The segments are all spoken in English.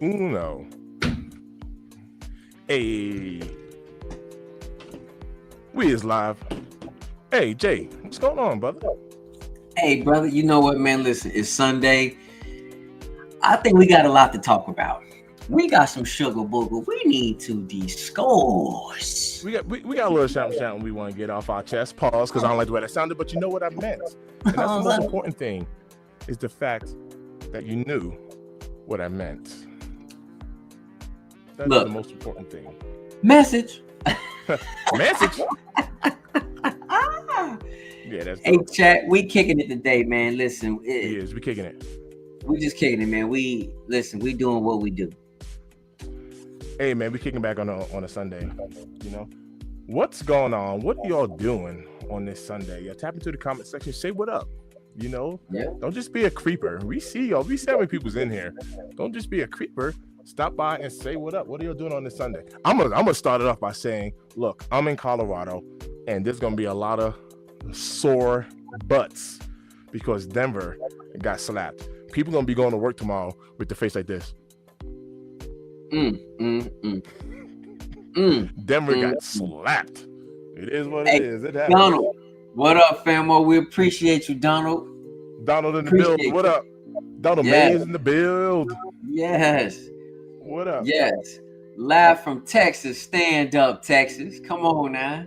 uno. Hey, we is live. Hey, Jay, what's going on, brother? Hey, brother, you know what, man? Listen, it's Sunday. I think we got a lot to talk about. We got some sugar booger. We need to discuss. We got a little something we want to get off our chest. Pause, because I don't like the way that sounded, but you know what I meant. And that's the most important thing, is the fact that you knew what I meant. That's the most important thing. Message. Message. Yeah, that's hey, chat. We kicking it today, man. Listen, we kicking it. We just kicking it, man. We doing what we do. Hey, man, we kicking back on a Sunday. You know, what's going on? What are y'all doing on this Sunday? Y'all tap into the comment section. Say what up. You know, Don't just be a creeper. We see y'all. We see how many people's in here. Don't just be a creeper. Stop by and say what up. What are y'all doing on this Sunday? I'm gonna start it off by saying, look, I'm in Colorado, and there's gonna be a lot of sore butts because Denver got slapped. People gonna be going to work tomorrow with the face like this. Denver got slapped. It is what it is. It happened. Donald, what up, famo? We appreciate you, Donald. Donald in the build. What up? Donald May is in the build. Yes. What up? Yes. Live from Texas. Stand up, Texas. Come on now.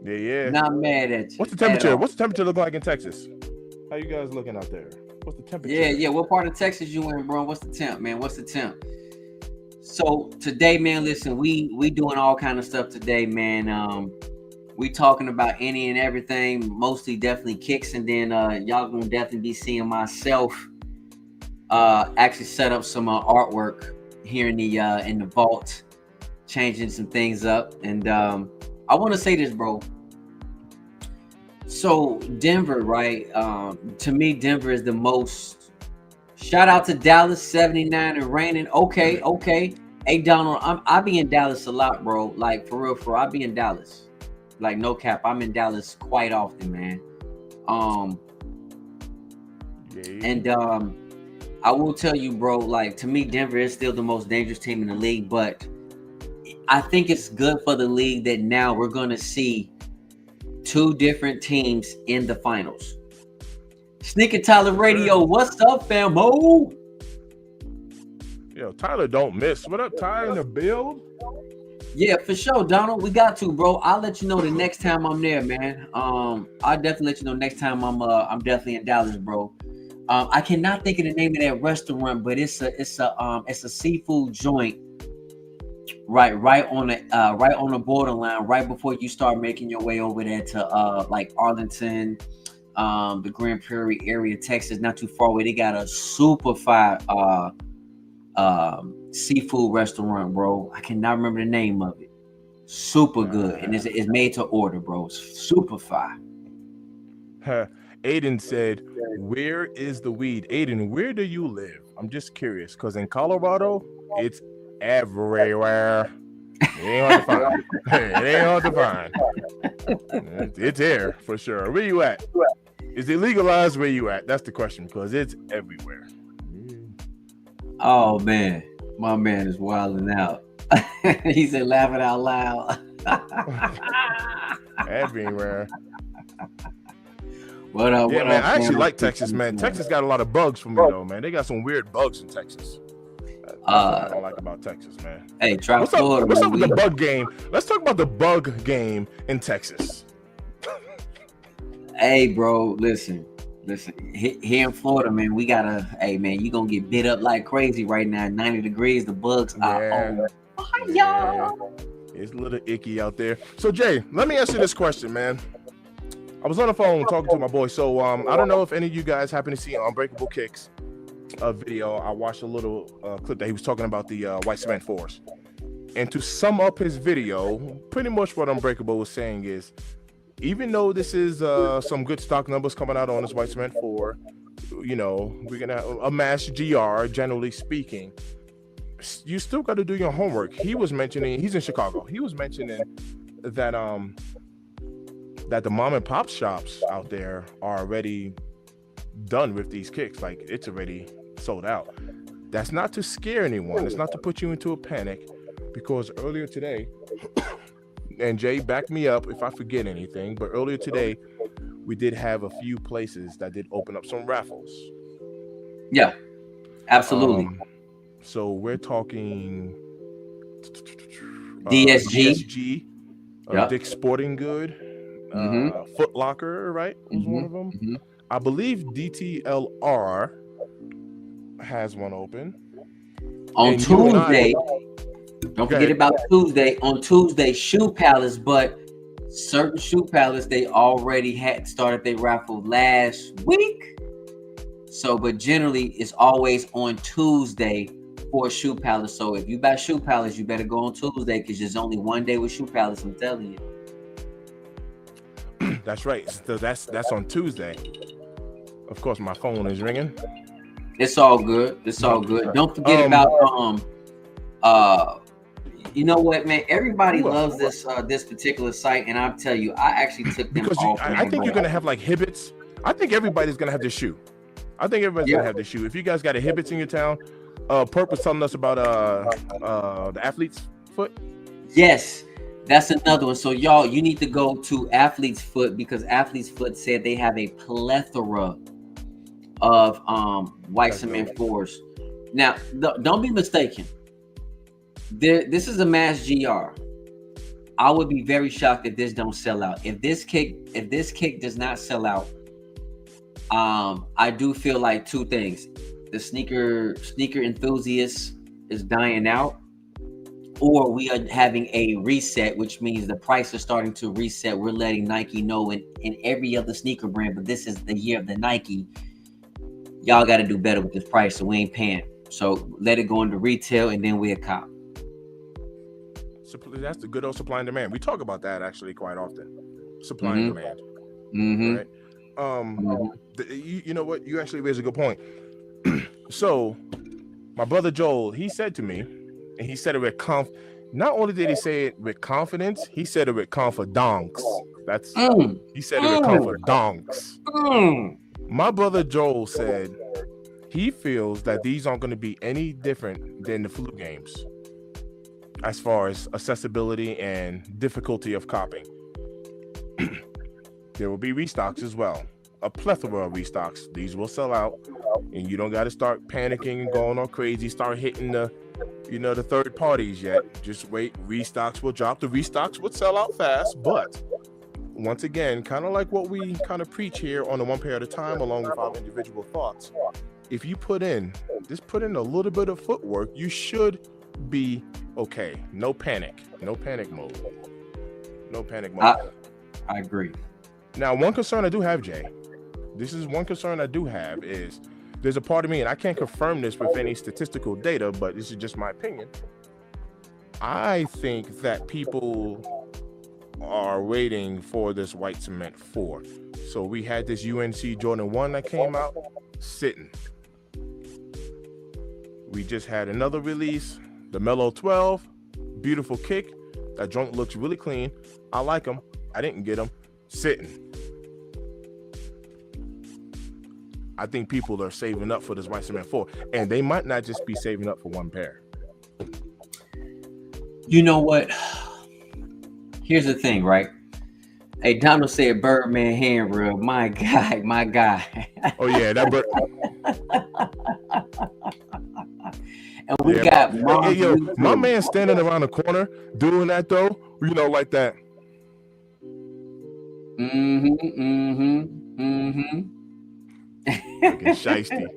Yeah. Not mad at you. What's the temperature? What's the temperature look like in Texas? How you guys looking out there? What's the temperature? Yeah. What part of Texas you in, bro? What's the temp, man? What's the temp? So today, man, listen, we doing all kind of stuff today, man. We talking about any and everything, mostly definitely kicks, and then y'all gonna definitely be seeing myself actually set up some artwork here in the vault, changing some things up. And I want to say this, bro. So Denver, right? To me, Denver is the most. Shout out to Dallas, 79 and raining. Okay. Hey, Donald, I be in Dallas a lot, bro. Like, for real, I be in Dallas. Like, no cap, I'm in Dallas quite often, man. And I will tell you, bro, like, to me, Denver is still the most dangerous team in the league, but I think it's good for the league that now we're going to see two different teams in the finals. Sneaker Tyler Radio, what's up, famo? Yo, Tyler don't miss. What up, Tyler in the build? Yeah, for sure, Donald. We got to, bro. I'll let you know the next time I'm there, man. I'll definitely let you know next time I'm definitely in Dallas, bro. I cannot think of the name of that restaurant, but it's a seafood joint, right on the borderline, right before you start making your way over there to like Arlington, the Grand Prairie area, Texas, not too far away. They got a super fire seafood restaurant, bro. I cannot remember the name of it. Super good, and it's made to order, bro. It's super fire. Aiden said, "Where is the weed?" Aiden, where do you live? I'm just curious, because in Colorado, it's everywhere. It ain't hard to find. It's here for sure. Where you at? Is it legalized? Where you at? That's the question, because it's everywhere. Oh man, my man is wilding out. He said, laughing out loud. Everywhere. What up? Yeah, man. I actually like Texas, man. Texas got a lot of bugs for me, though, man. They got some weird bugs in Texas. That's what I don't like about Texas, man. Hey, try what's Florida. What's up with the bug game? Let's talk about the bug game in Texas. Hey, bro, listen. Here in Florida, man, we gotta. Hey, man, you gonna get bit up like crazy right now. 90 degrees, the bugs are on fire. It's a little icky out there. So, Jay, let me ask you this question, man. I was on the phone talking to my boy. So, I don't know if any of you guys happen to see Unbreakable Kicks video. I watched a little clip that he was talking about the white cement force. And to sum up his video, pretty much what Unbreakable was saying is, even though this is some good stock numbers coming out on this white cement 4, you know, we're gonna amass GR, generally speaking, you still got to do your homework. He was mentioning, he's in Chicago. He was mentioning that that the mom and pop shops out there are already done with these kicks. Like, it's already sold out. That's not to scare anyone. It's not to put you into a panic, because earlier today, and Jay, back me up if I forget anything, but earlier today, we did have a few places that did open up some raffles. Yeah, absolutely. So we're talking DSG, DSG, Dick's Sporting Good, Foot Locker, right? Was one of them. I believe DTLR has one open. On Tuesday, don't forget about Tuesday. On Tuesday, Shoe Palace, but certain Shoe Palace, they already had started their raffle last week. So, but generally, it's always on Tuesday for Shoe Palace. So if you buy Shoe Palace, you better go on Tuesday, because there's only one day with Shoe Palace, I'm telling you. That's right. So that's on Tuesday. Of course, my phone is ringing. It's all good. It's all good. Don't forget about you know what, man? Everybody loves this this particular site, and I'll tell you, I actually took them off. I think you're gonna have like Hibbett's. I think everybody's gonna have this shoe. I think everybody's gonna have this shoe. If you guys got a Hibbett's in your town, Perp was telling us about the Athlete's Foot. Yes, that's another one. So y'all, you need to go to Athlete's Foot, because Athlete's Foot said they have a plethora of white cement 4s. Now, don't be mistaken. This is a mass GR. I would be very shocked if this don't sell out. If this kick does not sell out, I do feel like two things: the sneaker enthusiast is dying out, or we are having a reset, which means the price is starting to reset. We're letting Nike know, in every other sneaker brand, but this is the year of the Nike. Y'all got to do better with this price, so we ain't paying. So let it go into retail, and then we'll cop. That's the good old supply and demand. We talk about that actually quite often. Supply and demand. Right? You know what? You actually raise a good point. So my brother Joel, he said to me, and he said it with not only did he say it with confidence, he said it with confidence. He said it with confidence. My brother Joel said he feels that these aren't going to be any different than the flu games as far as accessibility and difficulty of copying. There will be restocks as well, a plethora of restocks. These will sell out, and you don't got to start panicking and going all crazy, start hitting the third parties yet. Just wait, restocks will drop. The restocks would sell out fast, but once again, kind of like what we kind of preach here on the One Pair at a Time, along with our individual thoughts, if you put in a little bit of footwork, you should be okay. No panic mode. I agree. Now, one concern I do have, Jay, is there's a part of me, and I can't confirm this with any statistical data, but this is just my opinion. I think that people are waiting for this white cement 4. So we had this UNC Jordan 1 that came out sitting. We just had another release, the Mellow 12, beautiful kick. That joint looks really clean. I like them. I didn't get them. Sitting. I think people are saving up for this white cement 4, and they might not just be saving up for one pair. You know what? Here's the thing, right? Hey, Donald said Birdman hand rub. My guy. Oh yeah, that bird. And we got my man standing around the corner doing that though, like that. Looking shiesty.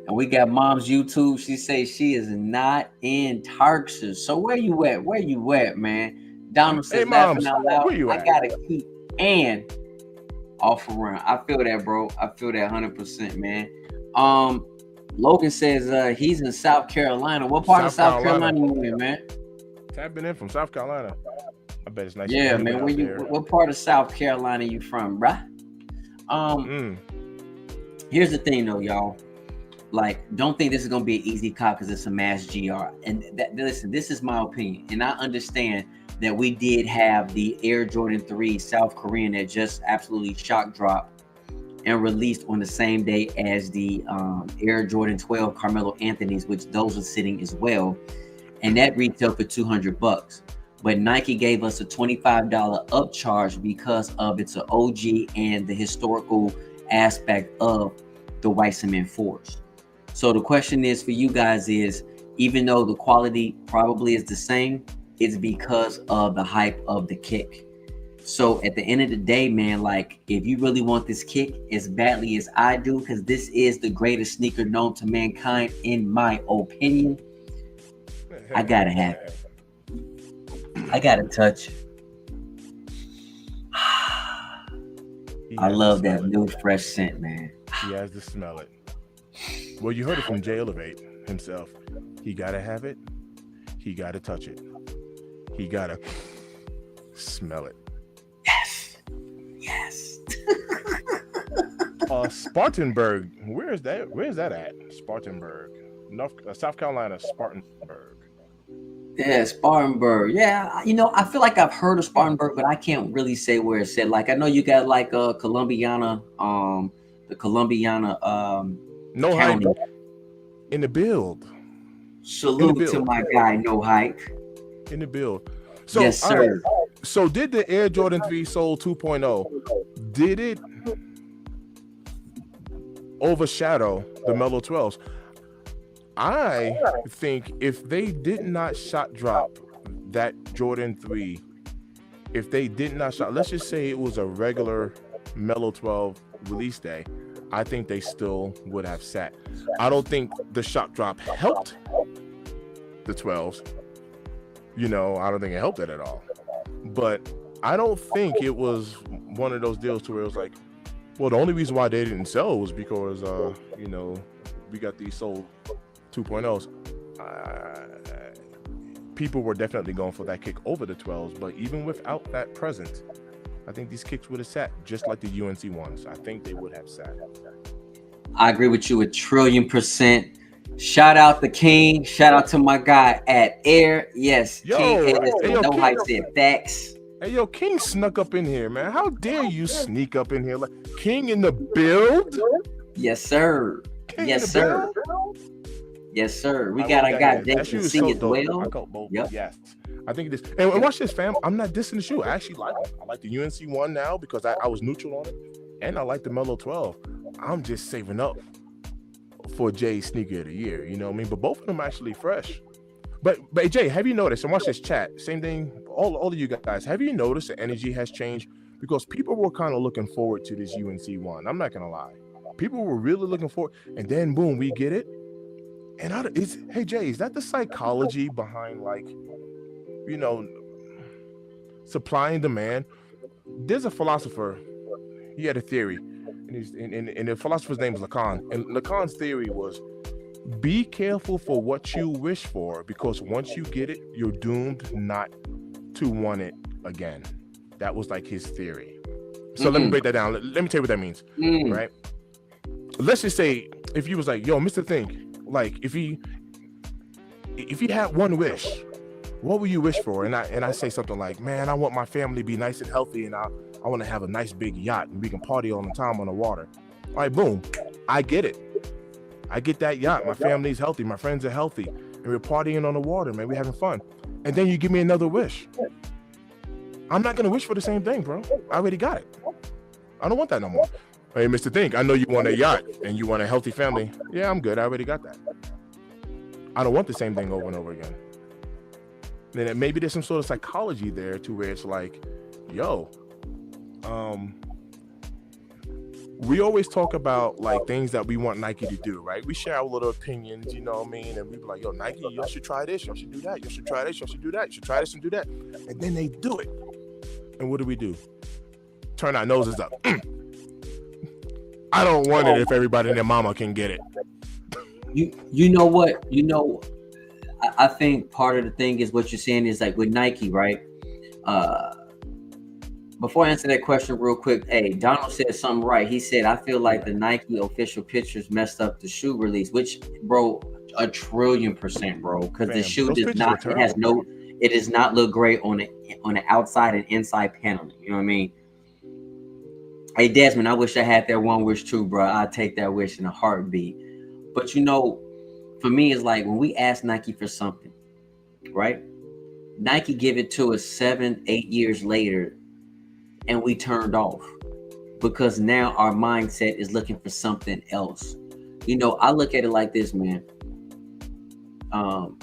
And we got Mom's YouTube. She says she is not in Tarsus. So where you at, man? Donald says, laughing out loud, where you at? I gotta keep Ann off around. I feel that, bro. I feel that 100%, man. Logan says he's in South Carolina. What part of South Carolina you in, man? Tapping in from South Carolina. I bet it's nice. Yeah, man. What part of South Carolina you from, bruh? Here's the thing, though, y'all. Like, don't think this is gonna be an easy cop because it's a mass GR. And listen, this is my opinion, and I understand that we did have the Air Jordan 3 South Korean that just absolutely shock dropped and released on the same day as the Air Jordan 12 Carmelo Anthony's, which those are sitting as well, and that retailed for $200. But Nike gave us a $25 upcharge because of it's an OG and the historical aspect of the white cement fours. So the question is for you guys is, even though the quality probably is the same, it's because of the hype of the kick. So at the end of the day, man, like if you really want this kick as badly as I do, because this is the greatest sneaker known to mankind, in my opinion, I gotta have it. I gotta touch. I love that new fresh scent, man. He has to smell it. Well, you heard it from Jay Elevate himself. He gotta have it. He gotta touch it. He gotta smell it. Yes. Spartanburg. Where's that at? Spartanburg, South Carolina. Spartanburg. Yeah, Spartanburg. Yeah, I feel like I've heard of Spartanburg, but I can't really say where it's at. Like I know you got like Columbiana, the Columbiana No county. hype in the build. Salute to my guy, No Hype. In the build. So, yes, sir. So did the Air Jordan 3 Soul 2.0, did it overshadow the Melo 12s? I think if they did not shot drop that Jordan 3, if they did not shot, let's just say it was a regular Melo 12 release day, I think they still would have sat. I don't think the shot drop helped the 12s. I don't think it helped it at all. But I don't think it was one of those deals to where it was like, well, the only reason why they didn't sell was because, we got these sold 2.0s. People were definitely going for that kick over the 12s, but even without that present, I think these kicks would have sat just like the UNC ones. I think they would have sat. I agree with you 1,000,000%. Shout out the King. Shout out to my guy at Air. Yes, King. No Hype said facts. Hey, yo, King snuck up in here, man. How dare you sneak up in here? Like King in the build? Yes, sir. King yes, sir. Yes, sir. We got Jason Singh as well. Yep. Yes. I think it is. And watch this, fam. I'm not dissing the shoe. I actually like it. I like the UNC one now because I was neutral on it. And I like the Melo 12. I'm just saving up for Jay's sneaker of the year. You know what I mean? But both of them are actually fresh. But Jay, have you noticed, and watch this chat, same thing, all of you guys, have you noticed the energy has changed? Because people were kind of looking forward to this UNC one. I'm not going to lie. People were really looking forward. And then, boom, we get it. And hey, Jay, is that the psychology behind, like, supply and demand? There's a philosopher. He had a theory. And the philosopher's name was Lacan. And Lacan's theory was, be careful for what you wish for, because once you get it, you're doomed not to want it again. That was like his theory. So let me break that down. Let me tell you what that means, right? Let's just say if you was like, yo, Mr. Think, like if you had one wish, what would you wish for? And I say something like, man, I want my family to be nice and healthy, and I want to have a nice big yacht and we can party all the time on the water. All right, boom. I get it. I get that yacht. My family's healthy. My friends are healthy. And we're partying on the water, man. We're having fun. And then you give me another wish. I'm not going to wish for the same thing, bro. I already got it. I don't want that no more. Hey, Mr. Think, I know you want a yacht and you want a healthy family. Yeah, I'm good. I already got that. I don't want the same thing over and over again. Then maybe there's some sort of psychology there to where it's like, yo, we always talk about like things that we want Nike to do, right? We share our little opinions, you know what I mean? And we be like, yo, Nike, y'all should try this, y'all should do that, you should try this, y'all should do that, you should try this and do that. And then they do it. And what do? Turn our noses up. I don't want it if everybody and their mama can get it. You know what? I think part of the thing is what you're saying is like with Nike, right? Before I answer that question real quick, hey, Donald said something right. He said, I feel like the Nike official pictures messed up the shoe release, which, bro, 1,000,000%, bro. Because the shoe does not, it does not look great on the outside and inside paneling. You know what I mean? Hey Desmond, I wish I had that one wish too, bro. I'd take that wish in a heartbeat. But you know, for me, it's like when we ask Nike for something, right? Nike give it to us 7, 8 years later, and we turned off because now our mindset is looking for something else. You know, I look at it like this, man. Um,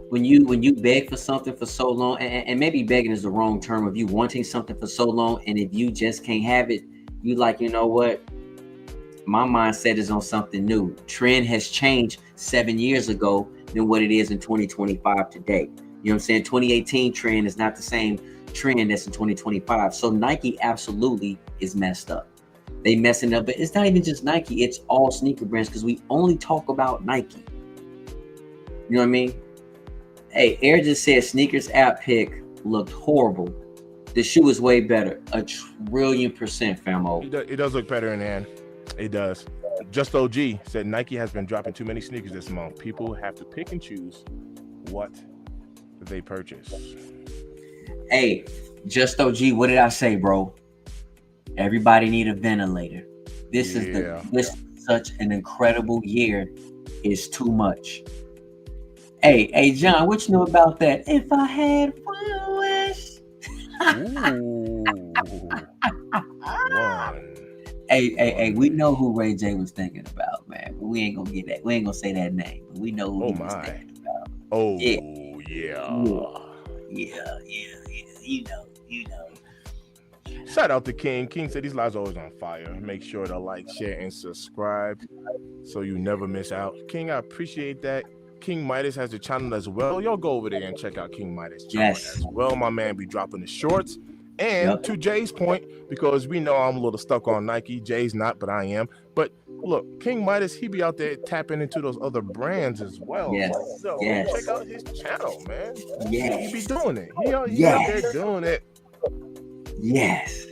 when you beg for something for so long, and maybe begging is the wrong term, of you wanting something for so long, and if you just can't have it, you like, you know what? My mindset is on something new. Trend has changed 7 years ago than what it is in 2025 today. You know what I'm saying? 2018 trend is not the same trend that's in 2025. So Nike absolutely is messed up. They messing up, but it's not even just Nike, it's all sneaker brands because we only talk about Nike. You know what I mean? Hey, Air just said sneakers app pick looked horrible. The shoe is way better. 1,000,000,000%, famo. It does look better in hand. It does. Just OG said Nike has been dropping too many sneakers this month. People have to pick and choose what they purchase. Hey, Just OG, what did I say, bro? Everybody need a ventilator. This is such an incredible year. It's too much. Hey, John, what you know about that? If I had one wish. Ooh. One. Hey, we know who Ray J was thinking about, man. But we ain't gonna get that. We ain't gonna say that name, but we know who he was thinking about. Oh, yeah. You know. Shout out to King. King said these lives are always on fire. Make sure to like, share, and subscribe so you never miss out. King, I appreciate that. King Midas has a channel as well. Y'all go over there and check out King Midas' channel as well. My man be dropping the shorts. And to Jay's point, because we know I'm a little stuck on Nike. Jay's not, but I am. But look, King Midas, he be out there tapping into those other brands as well. So check out his channel, man. He be doing it. He out there doing it. Yes.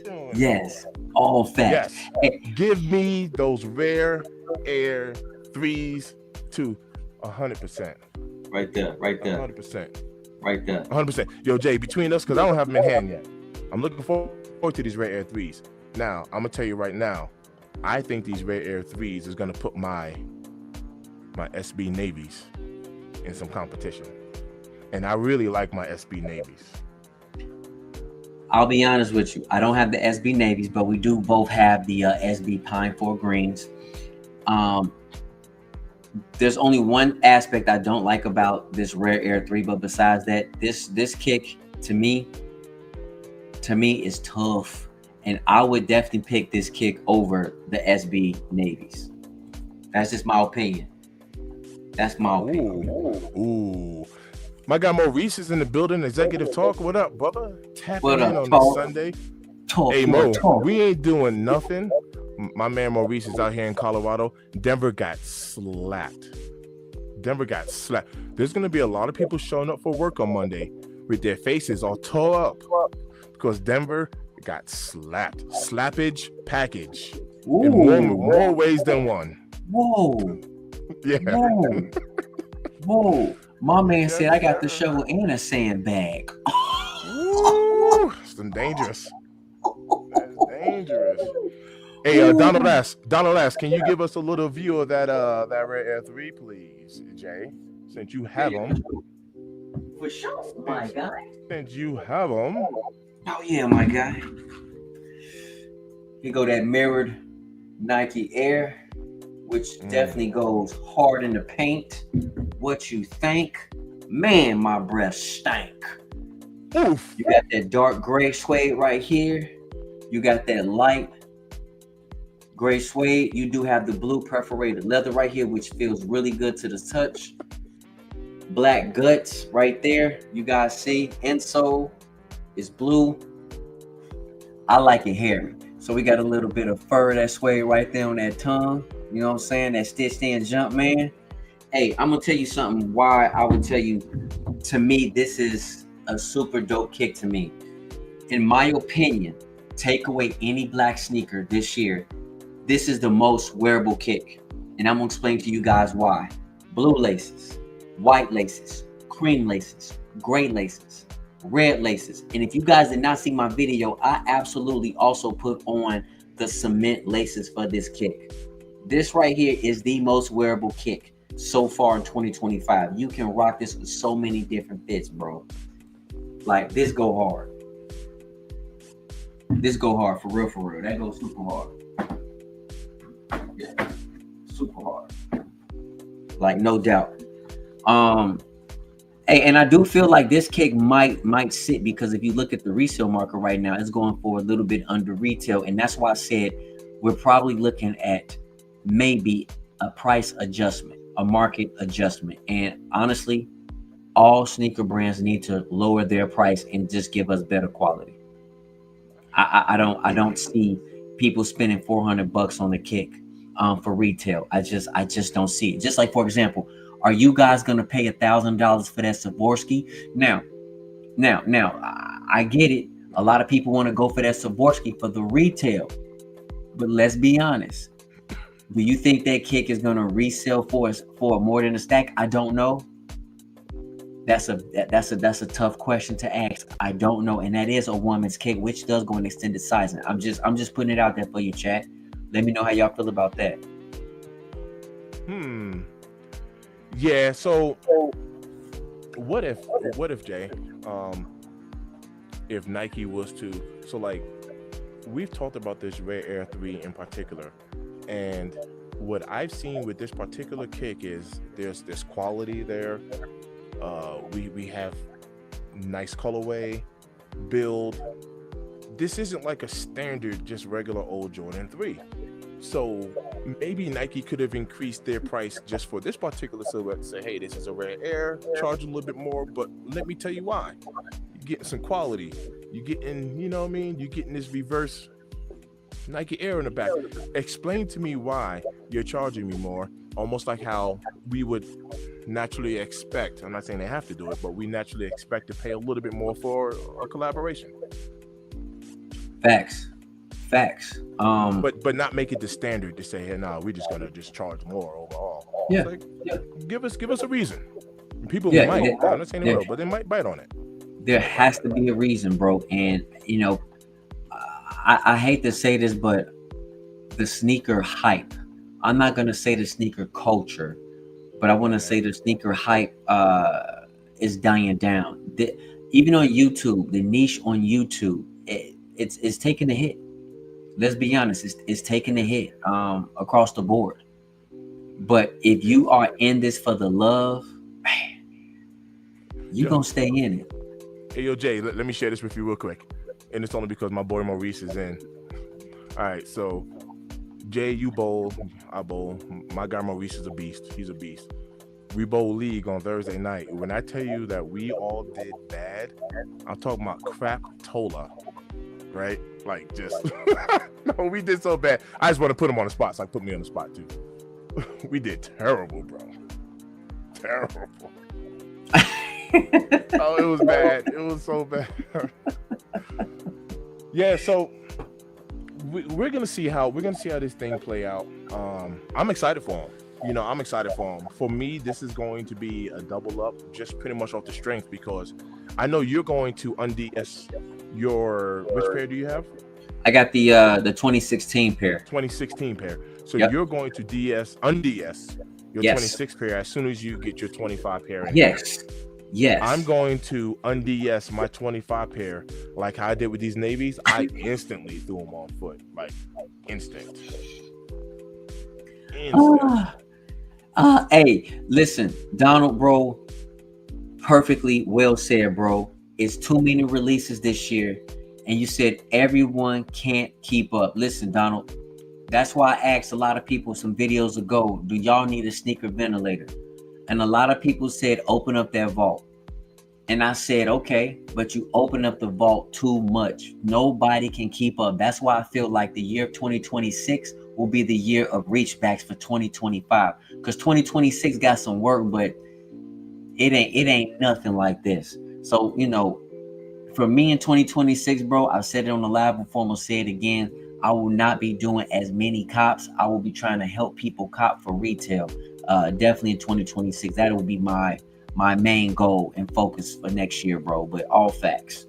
All facts. Yes. Give me those Rare Air 3s to 100%. Right there. 100%. Right there. 100%. Yo, Jay, between us, because I don't have them in hand yet. I'm looking forward to these Rare Air 3s. Now, I'm gonna tell you right now, I think these Rare Air 3s is gonna put my SB Navies in some competition. And I really like my SB Navies. I'll be honest with you. I don't have the SB Navies, but we do both have the SB Pine 4 Greens. There's only one aspect I don't like about this Rare Air 3, but besides that, this kick to me is tough, and I would definitely pick this kick over the SB Navies. That's just my opinion. That's my opinion. Ooh. My guy Maurice is in the building. Executive Talk. What up, brother? Tapping in on this Sunday. Hey, Mo, we ain't doing nothing. My man Maurice is out here in Colorado. Denver got slapped. There's going to be a lot of people showing up for work on Monday with their faces all tore up because Denver got slapped. Slappage package. In more ways than one. Whoa. Yeah. Whoa. My man said I got the shovel and a sandbag. Ooh, that's dangerous. That's dangerous. Hey, Donald Ask, can you give us a little view of that Rare Air 3, please, Jay? Since you have them. For sure, my guy. Since you have them. Oh yeah, my guy. Here go that mirrored Nike Air, which definitely goes hard in the paint. What you think? Man, my breath stank. Oof. You got that dark gray suede right here. You got that light gray suede. You do have the blue perforated leather right here, which feels really good to the touch. Black guts right there. You guys see, insole is blue. I like it hairy. So we got a little bit of fur that suede right there on that tongue. You know what I'm saying? That stitched in jump, man. Hey, I'm gonna tell you something. Why I would tell you, to me, this is a super dope kick to me. In my opinion, take away any black sneaker this year, this is the most wearable kick. And I'm gonna explain to you guys why. Blue laces, white laces, cream laces, gray laces, red laces. And if you guys did not see my video, I absolutely also put on the cement laces for this kick. This right here is the most wearable kick so far in 2025. You can rock this with so many different fits, bro. Like, this go hard. This go hard, for real, for real. That goes super hard. Yeah, super hard. Like, no doubt. And I do feel like this kick might sit, because if you look at the resale market right now, it's going for a little bit under retail. And that's why I said we're probably looking at maybe a price adjustment, a market adjustment. And honestly, all sneaker brands need to lower their price and just give us better quality. I don't see people spending $400 on a kick for retail. I just don't see it. Just like, for example, are you guys gonna pay $1,000 for that Swarovski? Now, I get it. A lot of people want to go for that Swarovski for the retail, but let's be honest. Do you think that kick is gonna resell for more than a stack? I don't know. That's a tough question to ask. I don't know, and that is a woman's kick, which does go in extended sizing. I'm just putting it out there for you, chat. Let me know how y'all feel about that. Yeah. So, what if Jay, if Nike was to, so like, we've talked about this Rare Air 3 in particular, and what I've seen with this particular kick is there's this quality there. We have nice colorway, build. This isn't like a standard, just regular old Jordan 3. So maybe Nike could have increased their price just for this particular silhouette. Say, hey, this is a Rare Air, charge a little bit more, but let me tell you why. You're getting some quality. You're getting, you know what I mean? You're getting this reverse Nike Air in the back. Explain to me why you're charging me more, almost like how we would naturally expect. I'm not saying they have to do it, but we naturally expect to pay a little bit more for a collaboration. Facts. But not make it the standard to say, hey, nah, we're just gonna just charge more overall. Yeah. Like, give us a reason. People might. I'm not saying they will, but they might bite on it. There has to be a reason, bro. And you know, I hate to say this, but the sneaker hype. I'm not gonna say the sneaker culture, but I want to say the sneaker hype is dying down. Even on YouTube, the niche on YouTube, it's taking a hit. Let's be honest, it's taking a hit across the board. But if you are in this for the love, you're going to stay in it. Hey, yo, Jay, let me share this with you real quick. And it's only because my boy Maurice is in. All right, so Jay, you bowl, I bowl. My guy Maurice is a beast. He's a beast. We bowl league on Thursday night. When I tell you that we all did bad, I'm talking about crap Tola. Right? Like, just no, we did so bad. I just want to put him on the spot, so I put me on the spot too. We did terrible, bro. Terrible. Oh, it was bad. It was so bad. Yeah, so we're gonna see how this thing play out. I'm excited for him. You know, I'm excited for him. For me, this is going to be a double up, just pretty much off the strength, because I know you're going to unds your, which pair do you have? I got the 2016 pair. 2016 pair. So yep. You're going to unds your 26 pair as soon as you get your 25 pair in. Yes. I'm going to unds my 25 pair like how I did with these navies. I instantly threw them on foot, like instant. Hey, listen, Donald, bro, perfectly well said, bro. It's too many releases this year, and you said everyone can't keep up. Listen, Donald, that's why I asked a lot of people some videos ago, do y'all need a sneaker ventilator? And a lot of people said, open up that vault. And I said, okay, but you open up the vault too much. Nobody can keep up. That's why I feel like the year of 2026 will be the year of reachbacks for 2025. Because 2026 got some work, but it ain't nothing like this. So, you know, for me in 2026, bro, I've said it on the live before, I'm gonna say it again. I will not be doing as many cops. I will be trying to help people cop for retail. Definitely in 2026. That will be my my main goal and focus for next year, bro. But all facts.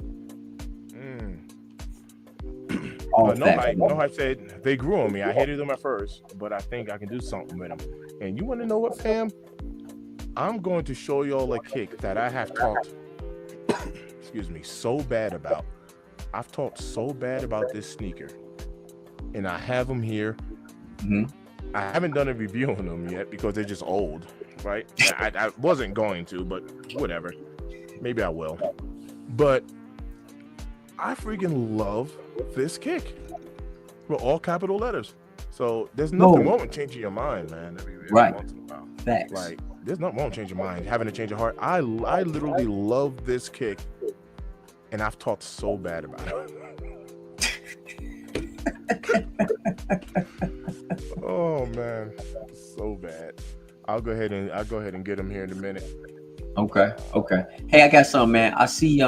All no facts. hype. No hype said they grew on me. I hated them at first, but I think I can do something with them. And you want to know what, fam? I'm going to show y'all a kick that I have talked, excuse me, so bad about. I've talked so bad about this sneaker, and I have them here. Mm-hmm. I haven't done a review on them yet because they're just old, right? I wasn't going to, but whatever. Maybe I will. But I freaking love this kick with all capital letters. So there's nothing wrong with changing your mind, man. Every Right. once in a while. Facts. Like, there's nothing wrong with changing your mind, having a change of heart. I literally love this kick, and I've talked so bad about it. Oh man, so bad. I'll go ahead and get him here in a minute. Okay. Hey, I got something, man. I see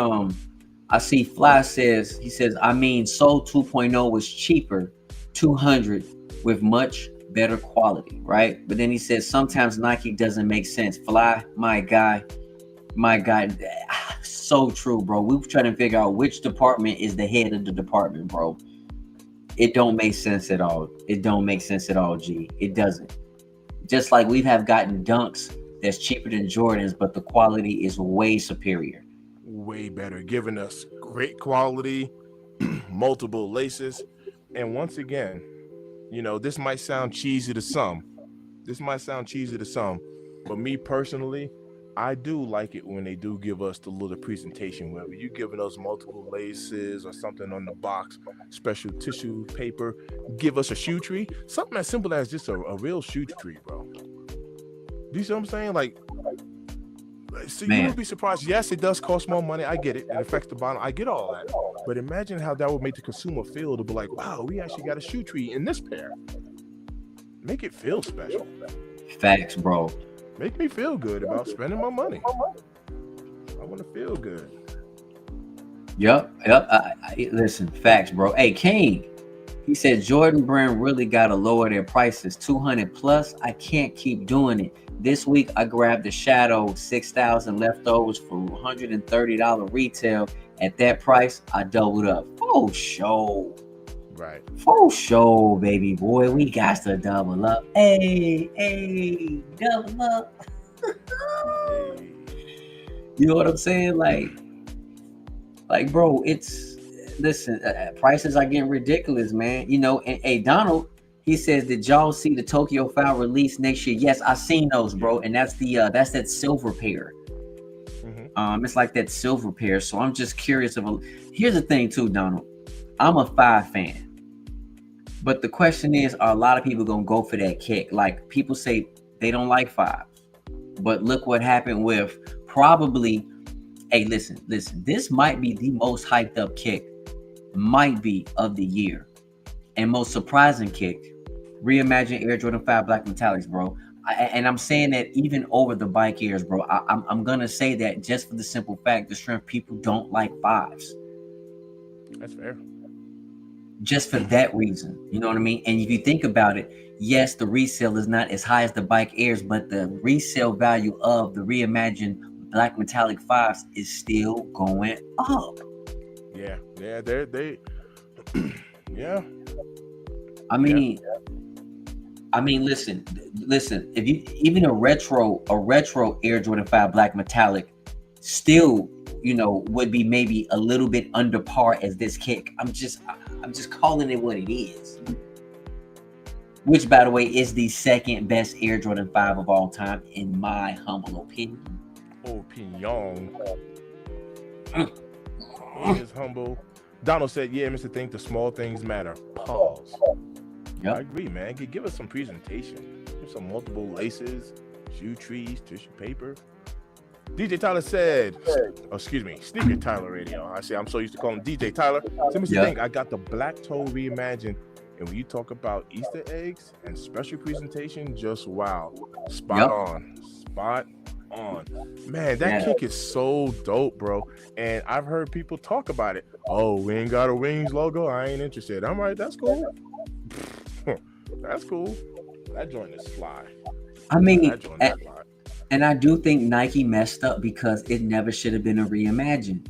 Fly says, he says, I mean, Soul 2.0 was cheaper, 200 with much better quality, right? But then he says sometimes Nike doesn't make sense. Fly, my guy, so true, bro. We're trying to figure out which department is the head of the department, bro. It don't make sense at all. It don't make sense at all, G. It doesn't. Just like we have gotten dunks that's cheaper than Jordans, but the quality is way superior. Way better, giving us great quality, multiple laces. And once again, you know, this might sound cheesy to some. But me personally, I do like it when they do give us the little presentation, whether you're giving us multiple laces or something on the box, special tissue paper, give us a shoe tree, something as simple as just a real shoe tree, bro. Do you see what I'm saying? Like, so you would be surprised. Yes, it does cost more money. I get it. It affects the bottom. I get all that. But imagine how that would make the consumer feel to be like, wow, we actually got a shoe tree in this pair. Make it feel special. Facts, bro. Make me feel good about spending my money. I want to feel good. Yep. Listen, facts, bro. Hey, King, he said Jordan Brand really got to lower their prices, 200 plus. I can't keep doing it. This week, I grabbed the Shadow 6,000 leftovers for $130 retail. At that price, I doubled up. For sure. Right. For sure, baby boy. We got to double up. Hey, double up. You know what I'm saying? Like, bro, listen, prices are getting ridiculous, man. You know, and hey, Donald, he says, did y'all see the Tokyo Foul release next year? Yes, I seen those, bro. And that's that's that silver pair. Mm-hmm. It's like that silver pair. So I'm just curious here's the thing too, Donald. I'm a 5 fan. But the question is, are a lot of people gonna go for that kick? Like, people say they don't like 5. But look what happened with probably, hey, listen, this might be the most hyped up kick, might be, of the year. And most surprising kick, Reimagine Air Jordan 5 Black Metallics, bro. And I'm saying that even over the bike ears, bro. I'm gonna say that just for the simple fact, the strength people don't like 5s. That's fair. Just for that reason, you know what I mean? And if you think about it, yes, the resale is not as high as the bike airs, but the resale value of the Reimagined Black Metallic 5s is still going up. Yeah, they yeah. I mean, listen. If you even a retro Air Jordan 5 Black Metallic still, you know, would be maybe a little bit under par as this kick. I'm just calling it what it is. Which, by the way, is the second best Air Jordan 5 of all time, in my humble opinion. He is humble. Donald said, yeah, Mr. Think, the small things matter. Pause. Yep. I agree, man. Give us some presentation. Give some multiple laces, shoe trees, tissue paper. DJ Tyler said, Sneaker Tyler Radio. I say, I'm so used to calling DJ Tyler. So Mr. Think, I got the Black Toe Reimagined. And when you talk about Easter eggs and special presentation, just wow. Spot on. Man, that kick is so dope, bro. And I've heard people talk about it. Oh, we ain't got a Wings logo. I ain't interested. I'm right. That's cool. That's cool. That joint is fly. I mean, And I do think Nike messed up because it never should have been a reimagined.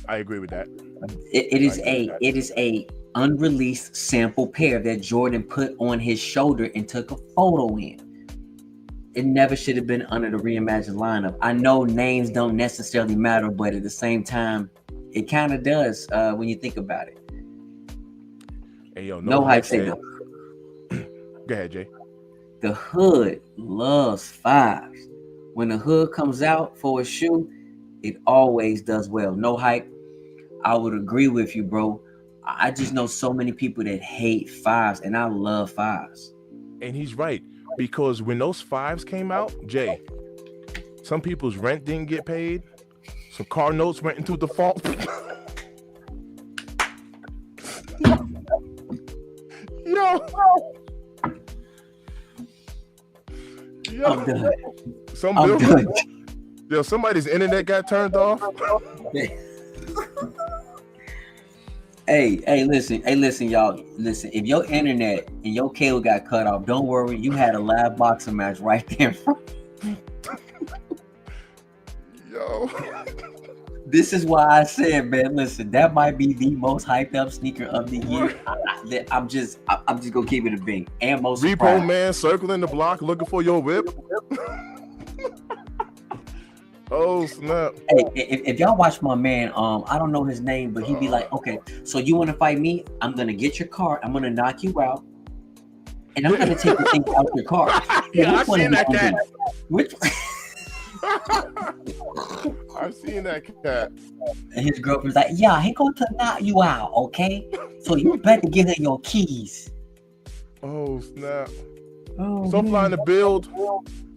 I agree with that. It is a unreleased sample pair that Jordan put on his shoulder and took a photo in. It never should have been under the reimagined lineup. I know names don't necessarily matter, but at the same time, it kind of does when you think about it. Hey, yo, No hype say though. Go ahead, Jay. The hood loves fives. When the hood comes out for a shoe, it always does well. No hype. I would agree with you, bro. I just know so many people that hate fives, and I love fives. And he's right, because when those fives came out, Jay, some people's rent didn't get paid. Some car notes went into default. Yo. I'm done. I'm done. Yo, somebody's internet got turned off. Hey, listen, y'all. Listen, if your internet and your cable got cut off, don't worry. You had a live boxing match right there. Yo. This is why I said, man, listen, that might be the most hyped up sneaker of the year. I'm just gonna keep it a beat. And most Repo surprised. man circling the block looking for your whip. Oh snap! Hey, if y'all watch my man, I don't know his name, but he'd be like, okay, so you want to fight me? I'm gonna get your car. I'm gonna knock you out, and I'm gonna take the thing out your car. Yeah, I've seen that cat. Which? I've seen that cat. And his girlfriend's like, yeah, he going to knock you out, okay? So you better give her your keys. Oh snap! Oh, So flying the build.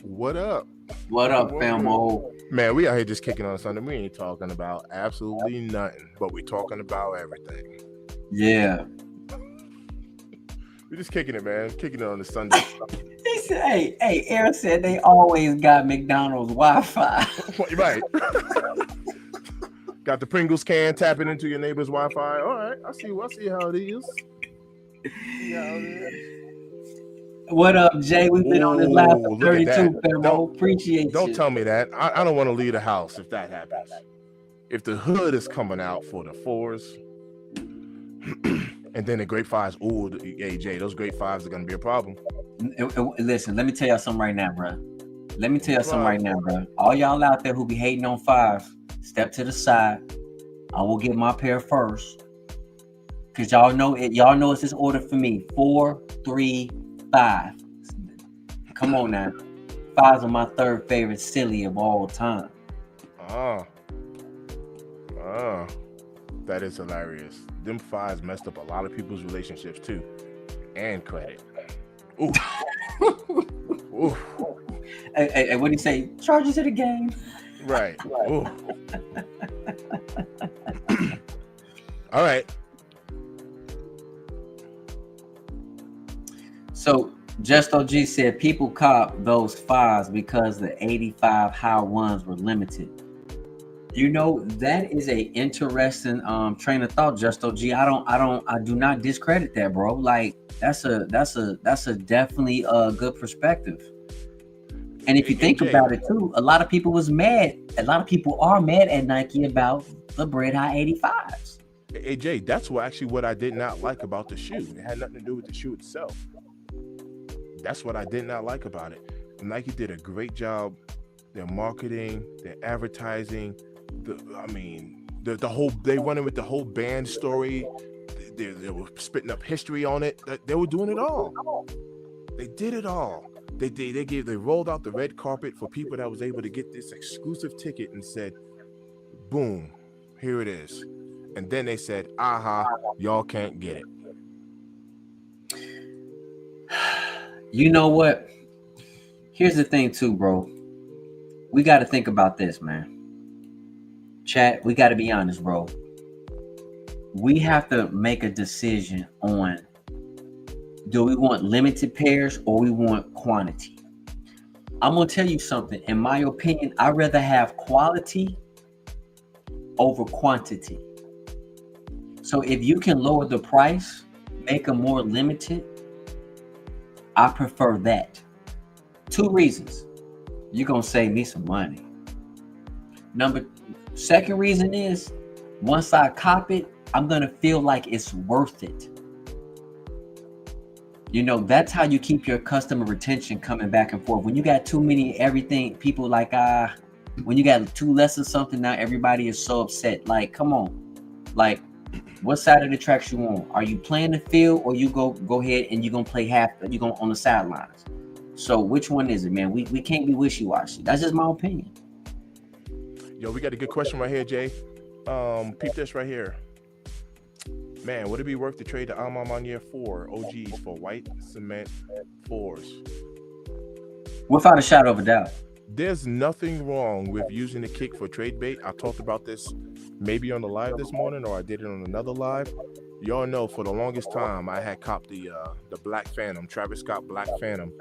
What up? What up, famo? Man, we out here just kicking on Sunday. We ain't talking about absolutely nothing, but we talking about everything. Yeah. We're just kicking it, man. Kicking it on the Sunday. He said, hey, Aaron said they always got McDonald's Wi-Fi. Right. Got the Pringles can tapping into your neighbor's Wi-Fi. All right, I see how it is. What up, Jay? We've been on this live for Look at 32, that. famo. Appreciate you. Don't tell me that. I don't want to leave the house if that happens. If the hood is coming out for the fours, and then the great fives, hey Jay, those great fives are gonna be a problem. Listen, let me tell y'all something right now, bro. All y'all out there who be hating on fives, step to the side. I will get my pair first, cause y'all know it. Y'all know it's this order for me: 4, 3, 5. Come on now, fives are my third favorite silly of all time. That is hilarious. Them fives messed up a lot of people's relationships too, and credit. Ooh. Ooh. Hey, what do you say? Charges to the game. Right. Ooh. All right. So Just OG said people cop those fives because the 85 high ones were limited. You know, that is a interesting train of thought, Just OG. I do not discredit that, bro. Like that's a definitely a good perspective. And if you think about it too, a lot of people was mad. A lot of people are mad at Nike about the Bread High 85s. Hey Jay, that's what I did not like about the shoe. It had nothing to do with the shoe itself. That's what I did not like about it. Nike did a great job. Their marketing, their advertising, the whole, they went in with the whole band story. They were spitting up history on it. They were doing it all. They did it all. They rolled out the red carpet for people that was able to get this exclusive ticket and said, boom, here it is. And then they said, aha, y'all can't get it. You know what? Here's the thing too, bro. We got to think about this, man. Chat, we got to be honest, bro. We have to make a decision on, do we want limited pairs or we want quantity? I'm going to tell you something. In my opinion, I'd rather have quality over quantity. So if you can lower the price, make them more limited, I prefer that. 2 reasons. you're gonna save me some money. Second reason is once I cop it, I'm gonna feel like it's worth it. You know, that's how you keep your customer retention coming back and forth. When you got too many everything, people like when you got too less of something, now everybody is so upset. Like, come on, like, what side of the tracks you on? Are you playing the field, or you go ahead and you're gonna play half? You gonna on the sidelines? So which one is it, man? We can't be wishy-washy. That's just my opinion. Yo, we got a good question right here, Jay. Peep this right here. Man, would it be worth to trade the Armand 4 OGs for white cement 4s? Without a shadow of a doubt. There's nothing wrong with using the kick for trade bait. I talked about this maybe on the live this morning, or I did it on another live. Y'all know for the longest time I had copped the Black Phantom, Travis Scott Black Phantom,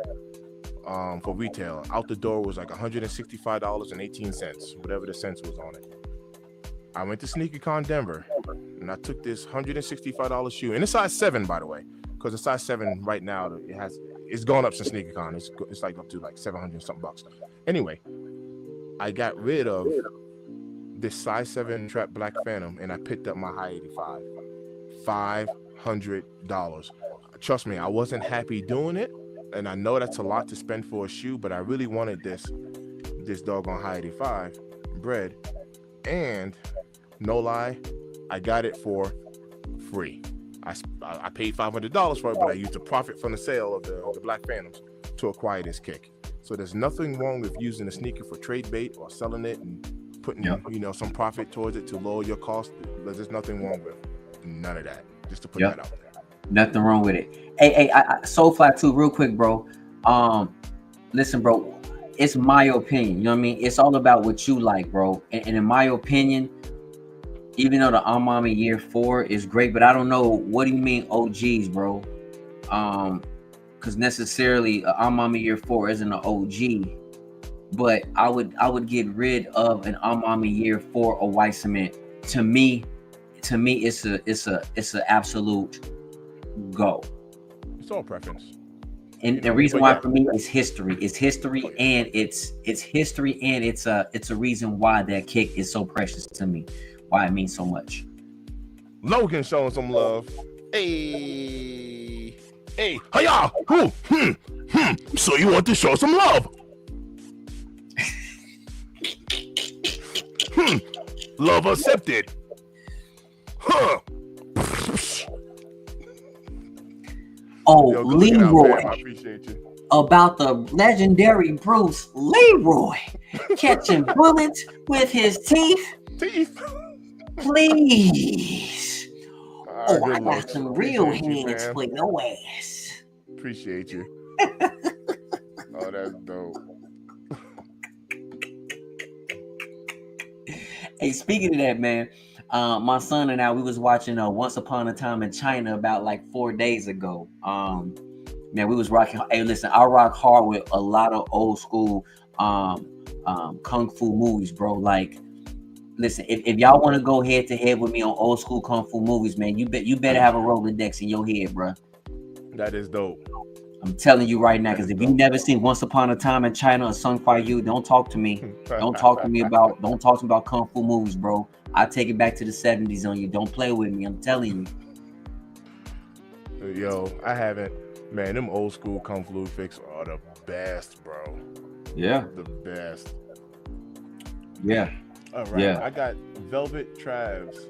for retail. Out the door was like $165.18, whatever the cents was on it. I went to SneakerCon Denver, and I took this $165 shoe, and it's size 7, by the way, because the size 7 right now it's gone up since SneakerCon. It's like up to like $700 something bucks. Anyway, I got rid of this size 7 Trap Black Phantom, and I picked up my high 85, $500. Trust me, I wasn't happy doing it, and I know that's a lot to spend for a shoe, but I really wanted this doggone high 85 bread, and no lie, I got it for free. I paid $500 for it, but I used the profit from the sale of the Black Phantoms to acquire this kick. So there's nothing wrong with using a sneaker for trade bait or selling it and putting some profit towards it to lower your cost. There's nothing wrong with none of that. Just to put that out there. Nothing wrong with it. Hey, Soulfly too, real quick, bro. Listen, bro, it's my opinion. You know what I mean? It's all about what you like, bro. And in my opinion, even though the Armani Year 4 is great, but I don't know, what do you mean OGs, bro? Because necessarily Armani Year 4 isn't an OG, but I would get rid of an Armani Year 4 or white cement. To me, it's a absolute go. It's all preference. And the reason why for me is history. It's history, and it's history, and it's a reason why that kick is so precious to me. Why it means so much. Logan showing some love. Hey, hiya! So you want to show some love? Love accepted. Huh? Oh, Yo, Leroy. I appreciate you. About the legendary Bruce Leroy catching bullets with his teeth. Please. I got some real hands for your ass. Appreciate you. Oh, that's dope. Hey, speaking of that, man, my son and I, we was watching Once Upon a Time in China about like 4 days ago. Man, we was rocking. Hey, listen, I rock hard with a lot of old school kung fu movies, bro. Like, listen, if y'all want to go head to head with me on old school kung fu movies, man, you better have a Rolodex in your head, bro. That is dope. I'm telling you right now, because if you've never seen Once Upon a Time in China or Sung Fa Yu, don't talk to me. Don't talk to me about kung fu movies, bro. I take it back to the 70s on you. Don't play with me. I'm telling you. Yo, I haven't. Man, them old school kung fu flicks are the best, bro. Yeah. The best. Yeah. All right. Yeah. I got Velvet Travs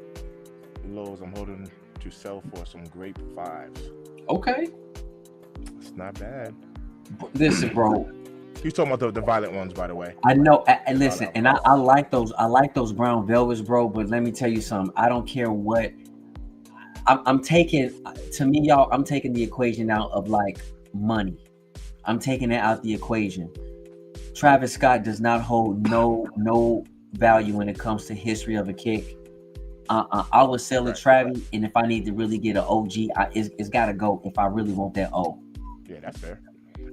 lows I'm holding to sell for some grape 5s. Okay. It's not bad. Listen, bro. He's talking about the violet ones, by the way. I know. And listen, and I like those. I like those brown velvets, bro. But let me tell you something. I don't care what. I'm taking. To me, y'all, I'm taking the equation out of like money. I'm taking it out the equation. Travis Scott does not hold no value when it comes to history of a kick. I would sell it, Travis, and if I need to really get an OG, it's got to go. If I really want that O. Yeah, that's fair.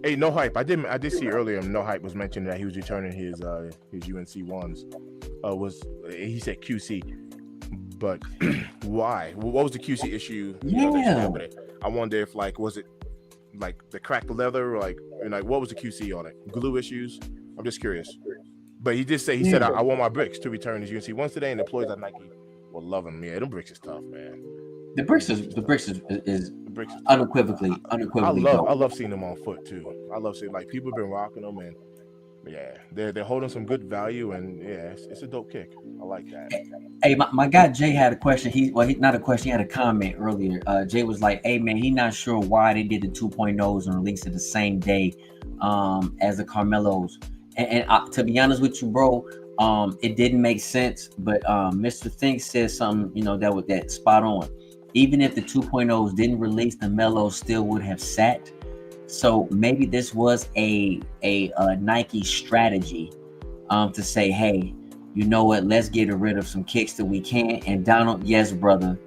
Hey, No Hype. I did see earlier. No Hype was mentioning that he was returning his UNC ones. He said QC, but why? What was the QC issue? Yeah. I wonder if was it like the cracked leather, or like what was the QC on it? Glue issues? I'm just curious. But he did say, he said, I want my bricks to return his UNC ones today, and employees at Nike will love them. Yeah, them bricks is tough, man. The bricks is The bricks is unequivocally I dope. love seeing them on foot too. I love seeing, like, people have been rocking them, and yeah, they're holding some good value, and yeah, it's a dope kick. I like that. Hey, my guy Jay had a question. He not a question. He had a comment earlier. Jay was like, "Hey man, he's not sure why they did the 2.0s and released it the same day as the Carmelos." And to be honest with you, bro, it didn't make sense. But Mr. Think said something, that spot on. Even if the 2.0s didn't release, the Melos still would have sat. So maybe this was a Nike strategy to say, hey, you know what? Let's get rid of some kicks that we can. And Donald, yes, brother,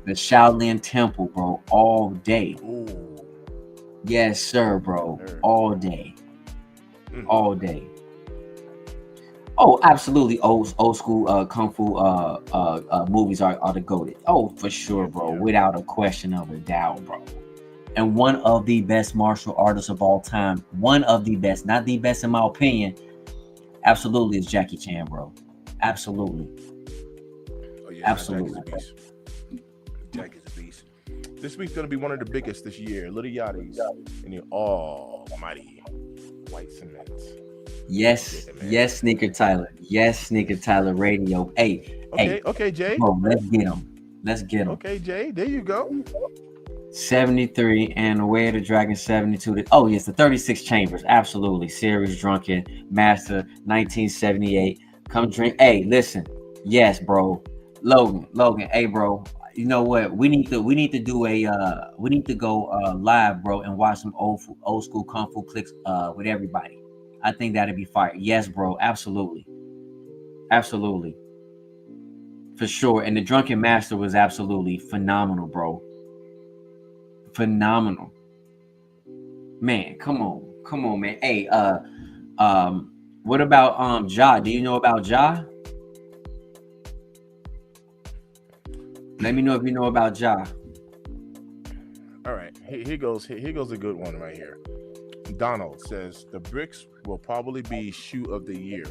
the Shaolin Temple, bro, all day. Ooh. Yes, sir, bro, all day, all day. Oh, absolutely. Old school kung fu movies are the goated. Oh, for sure, bro, without a question of a doubt, bro. And one of the best martial artists of all time, one of the best, not the best in my opinion, absolutely is Jackie Chan, bro. Absolutely. Oh yeah, absolutely. Jackie's a beast. This week's gonna be one of the biggest this year. Lil Yachty's in the almighty white cement. Yes, yes, Sneaker Tyler. Yes, Sneaker Tyler Radio. Hey, okay, Jay. Bro, let's get him. Okay, Jay, there you go. 73 and Away of the Dragon 72. Oh, yes, the 36 Chambers. Absolutely. Series Drunken Master 1978. Come drink. Hey, listen. Yes, bro. Logan. Hey, bro. You know what? We need to do we need to go live, bro, and watch some old school kung fu clicks with everybody. I think that'd be fire. Yes, bro. Absolutely. For sure. And the Drunken Master was absolutely phenomenal, bro. Phenomenal, man. Come on, man. Hey, what about Ja? Do you know about Ja? Let me know if you know about Ja. All right, here goes a good one right here. Donald says the bricks will probably be shoe of the year.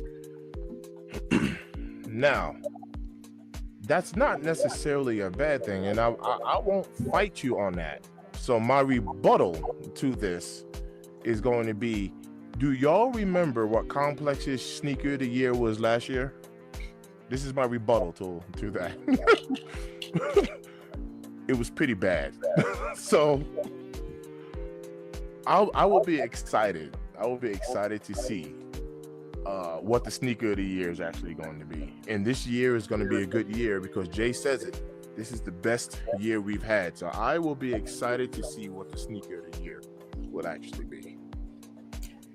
Now, that's not necessarily a bad thing, and I won't fight you on that. So my rebuttal to this is going to be, do y'all remember what Complex's sneaker of the year was last year? This is my rebuttal to that. It was pretty bad. So I will be excited. I will be excited to see what the sneaker of the year is actually going to be. And this year is going to be a good year because Jay says it. This is the best year we've had. So I will be excited to see what the sneaker of the year will actually be.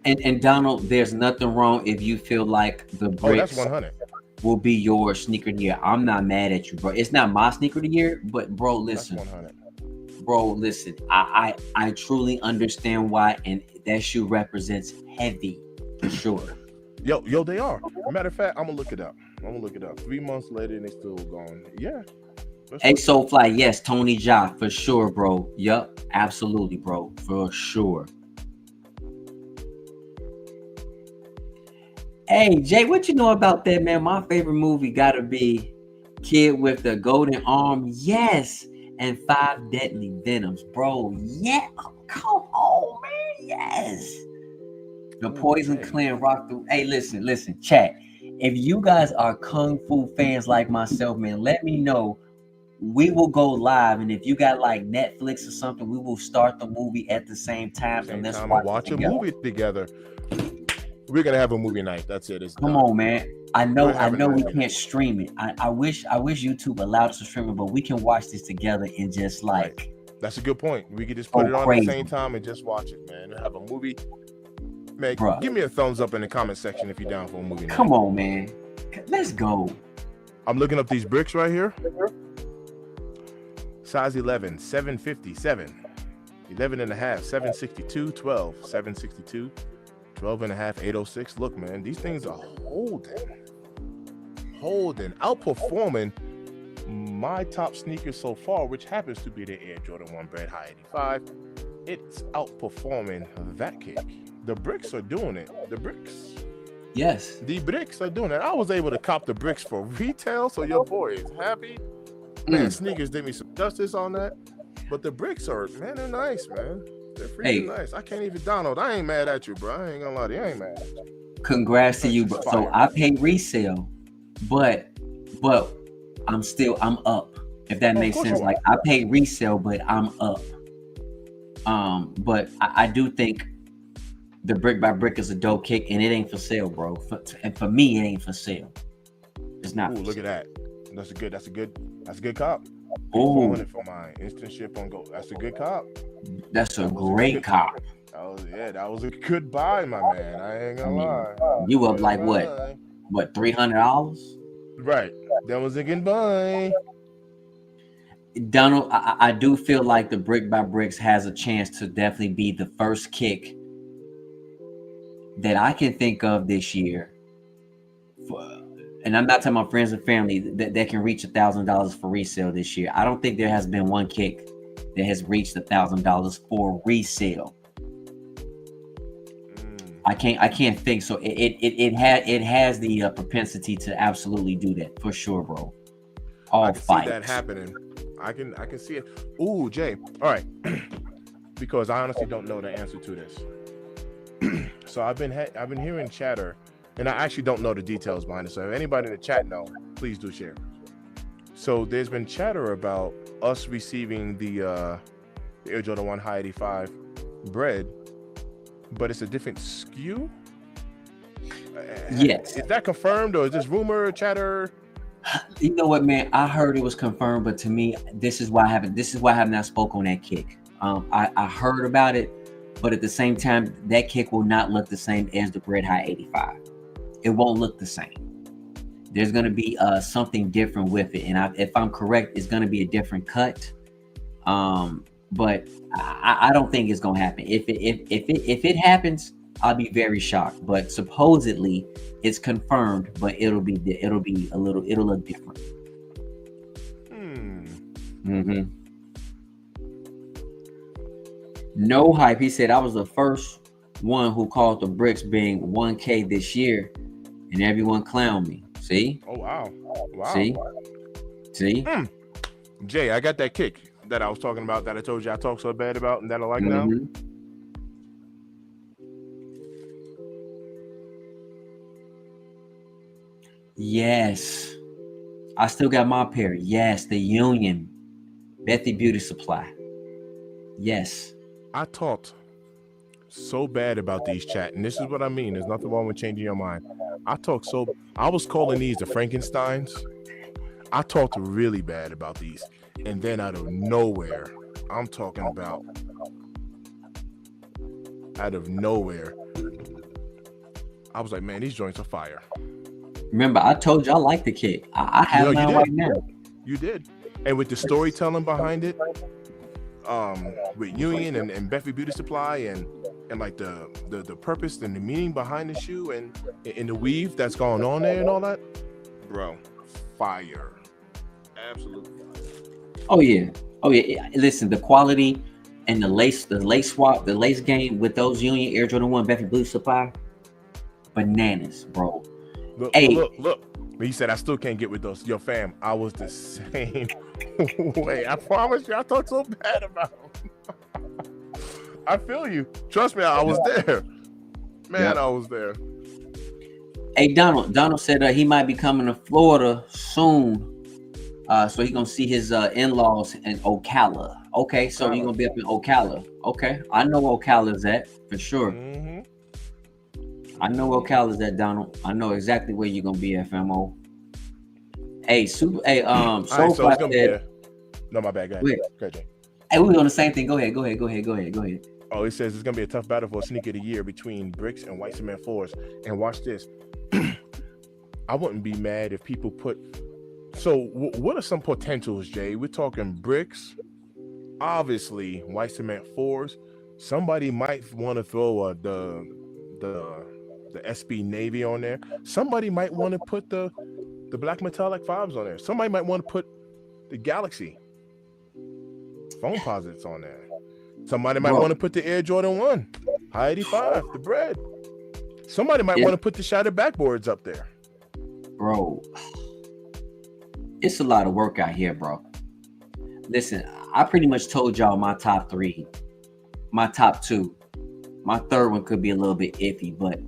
And Donald, there's nothing wrong if you feel like the bricks that's 100. Will be your sneaker of the year. I'm not mad at you, bro. It's not my sneaker of the year, but bro, listen. That's 100. Bro, listen. I truly understand why, and that shoe represents heavy for sure. Yo, they are. Matter of fact, I'm gonna look it up. 3 months later, and they still going. Yeah. Hey, Soulfly, yes, Tony Ja, for sure, bro. Yup, absolutely, bro, for sure. Hey, Jay, what you know about that, man? My favorite movie gotta be Kid with the Golden Arm, yes, and 5 Deadly Venoms, bro. Yeah, come on, man, yes. The Poison Clan rock through. Hey, listen, chat. If you guys are kung fu fans like myself, man, let me know. We will go live, and if you got like Netflix or something, we will start the movie at the same time. And let's watch a movie together. We're gonna have a movie night. That's it. Come on, man. I know we can't stream it. I wish YouTube allowed us to stream it, but we can watch this together and just like. Right. That's a good point. We could just put it on at the same time and just watch it, man. Have a movie. Man, give me a thumbs up in the comment section if you're down for a movie night. Come on, man. Let's go. I'm looking up these bricks right here. Size 11, 757. 11 and a half, 762, 12, 762, 12 and a half, 806. Look, man, these things are holding, outperforming my top sneaker so far, which happens to be the Air Jordan 1 Bread High 85. It's outperforming that kick. The bricks are doing it. The bricks Yes. The bricks are doing that. I was able to cop the bricks for retail, so your boy is happy. Man, sneakers did me some justice on that. But the bricks are, man, they're nice, man. They're freaking nice. I can't even, Donald, I ain't mad at you, bro. I ain't gonna lie to you. I ain't mad at you. Congrats to you, bro. So I pay resale, but I'm up. If that makes sense. Like I pay resale, but I'm up. But I do think the brick by brick is a dope kick, and it ain't for sale, bro. And for me, it ain't for sale. It's not. Ooh, look at that. That's a good cop. Oh, for my instant ship on Go. That's a good cop. That's a great cop. That was a good buy, my man. I ain't gonna lie. You up like what? What, $300? Right. That was a good buy. Donald, I do feel like the brick by bricks has a chance to definitely be the first kick that I can think of this year. And I'm not talking about friends and family that can reach $1,000 for resale this year. I don't think there has been one kick that has reached $1,000 for resale. I can't think so. It has the propensity to absolutely do that for sure, bro. I can see that happening. I can see it. Ooh, Jay. All right, because I honestly don't know the answer to this. So I've been hearing chatter, and I actually don't know the details behind it. So if anybody in the chat know, please do share. So there's been chatter about us receiving the Air Jordan 1 High 85 bread, but it's a different SKU. Yes. Is that confirmed, or is this rumor, chatter? You know what, man? I heard it was confirmed, but to me, this is why I have not spoke on that kick. I heard about it, but at the same time, that kick will not look the same as the Bread High 85. It won't look the same. There's gonna be something different with it, and if I'm correct, it's gonna be a different cut. But I don't think it's gonna happen. If it happens, I'll be very shocked. But supposedly it's confirmed, but it'll look different. No hype. He said I was the first one who called the bricks being 1K this year, and everyone clowned me. See? Oh wow. See? Jay, I got that kick that I was talking about that I told you I talk so bad about and that I like now. Yes. I still got my pair. Yes, the Union. Bethy Beauty Supply. Yes. I talked so bad about these, chat, and this is what I mean. There's nothing wrong with changing your mind. I was calling these the Frankensteins. I talked really bad about these, and then out of nowhere, I'm talking about out of nowhere, I was like, man, these joints are fire. Remember, I told you I like the kick. I have mine right now. You did. And with the storytelling behind it, with Union and Bethy Beauty Supply and like the purpose and the meaning behind the shoe and the weave that's going on there and all that, bro, fire. Absolutely fire. Oh yeah. Listen, the quality and the lace swap, the lace game with those Union Air Jordan 1 Bethy Beauty Supply, bananas, bro. Look. But he said, I still can't get with those. Yo, fam, I was the same way. I promise you, I talked so bad about them. I feel you. Trust me, I was there. Man, yep. I was there. Hey, Donald said he might be coming to Florida soon. So he's going to see his in-laws in Ocala. Okay, so you're going to be up in Ocala. Okay, I know where Ocala's at, for sure. Mm-hmm. I know where Ocala's at, Donald. I know exactly where you're gonna be, FMO. Hey, Soul Fly said. No, my bad. Go ahead. Hey, we on the same thing. Go ahead. Oh, it says it's gonna be a tough battle for a sneaker of the year between bricks and white cement floors. And watch this. I wouldn't be mad if people put. So, what are some potentials, Jay? We're talking bricks, obviously white cement floors. Somebody might want to throw the SB Navy on there. Somebody might want to put the black metallic 5s on there. Somebody might want to put the Galaxy foam posits on there. Somebody might want to put the Air Jordan 1 High 85, the bread. Somebody might want to put the shattered backboards up there. Bro, it's a lot of work out here, bro. Listen, I pretty much told y'all my top 3, my top 2. My third one could be a little bit iffy, but